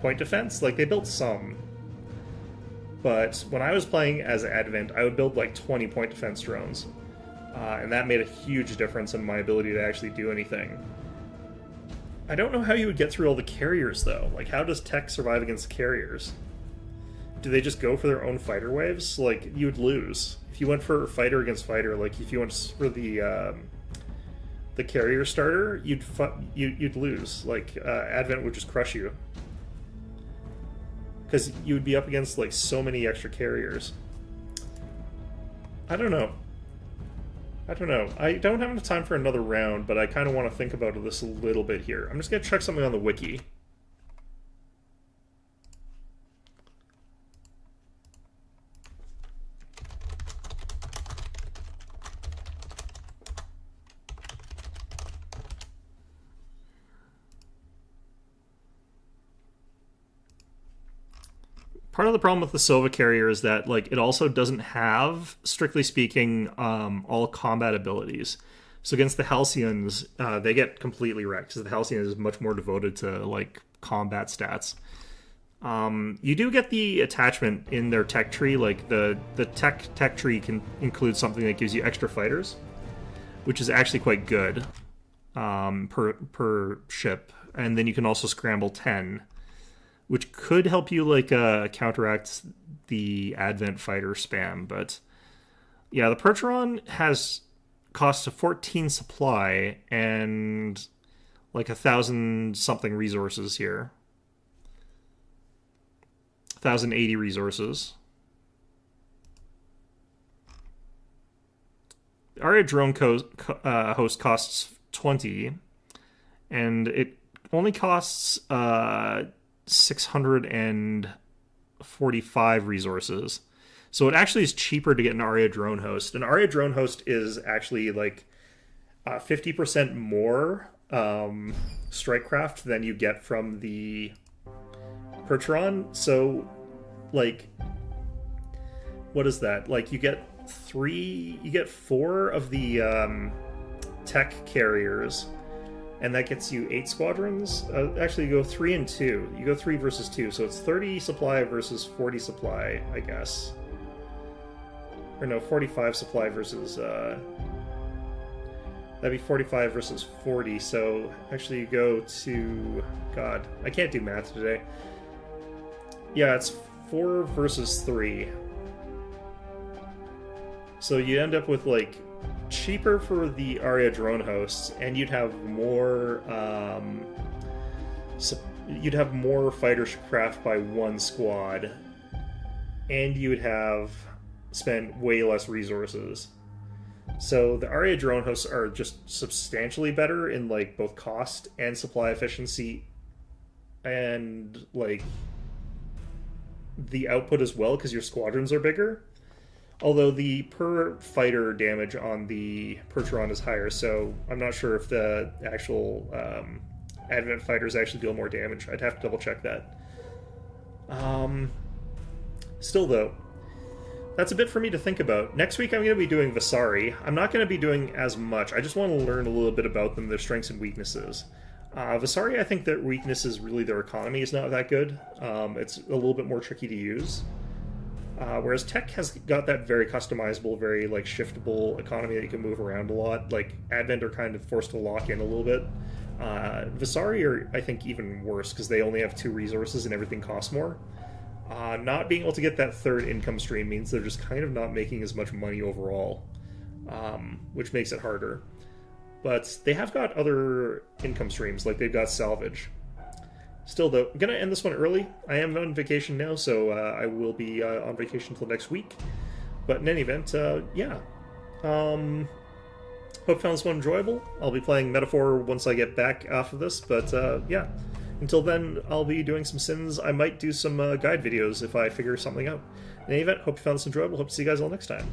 A: point defense. Like, they built some. But when I was playing as Advent, I would build like 20 point defense drones. And that made a huge difference in my ability to actually do anything. I don't know how you would get through all the carriers, though. Like, how does TEK survive against carriers? Do they just go for their own fighter waves? Like, you would lose. If you went for fighter against fighter, like if you went for the carrier starter, you'd lose. Like, Advent would just crush you. Because you would be up against, like, so many extra carriers. I don't know. I don't have enough time for another round, but I kind of want to think about this a little bit here. I'm just going to check something on the wiki. Part of the problem with the Sova carrier is that like it also doesn't have, strictly speaking, all combat abilities. So against the Halcyons, they get completely wrecked because the Halcyon is much more devoted to like combat stats. You do get the attachment in their tech tree. Like the tech tree can include something that gives you extra fighters, which is actually quite good per ship. And then you can also scramble 10, which could help you like counteract the Advent fighter spam. But yeah, the Percheron has costs a 14 supply and like 1,000 something resources here. 1,080 resources. Aria Drone host costs 20, and it only costs 645 resources. So it actually is cheaper to get an Aria Drone host. An Aria Drone host is actually like 50% more strikecraft than you get from the Percheron. So like, what is that? Like you get 4 of the tech carriers, and that gets you 8 squadrons. Actually, you go 3 and 2. You go 3 versus 2, so it's 30 supply versus 40 supply, I guess. Or no, 45 supply versus... that'd be 45 versus 40, so actually you go to... God, I can't do math today. Yeah, it's 4 versus 3. So you end up with, like, cheaper for the Aria drone hosts, and you'd have more fighter craft by 1 squad, and you would have spent way less resources. So the Aria drone hosts are just substantially better in like both cost and supply efficiency, and like the output as well, because your squadrons are bigger. Although the per fighter damage on the Percheron is higher, so I'm not sure if the actual Advent fighters actually deal more damage. I'd have to double check that. Still though, that's a bit for me to think about. Next week I'm going to be doing Vasari. I'm not going to be doing as much. I just want to learn a little bit about them, their strengths and weaknesses. Vasari, I think their weakness is really their economy is not that good. It's a little bit more tricky to use. Whereas TEK has got that very customizable, very like shiftable economy that you can move around a lot. Like Advent are kind of forced to lock in a little bit. Vasari are, I think, even worse because they only have 2 resources and everything costs more. Not being able to get that third income stream means they're just kind of not making as much money overall, which makes it harder. But they have got other income streams, like they've got salvage. Still, though, I'm going to end this one early. I am on vacation now, so I will be on vacation until next week. But in any event, yeah. Hope you found this one enjoyable. I'll be playing Metaphor once I get back off of this, but yeah. Until then, I'll be doing some sins. I might do some guide videos if I figure something out. In any event, hope you found this enjoyable. Hope to see you guys all next time.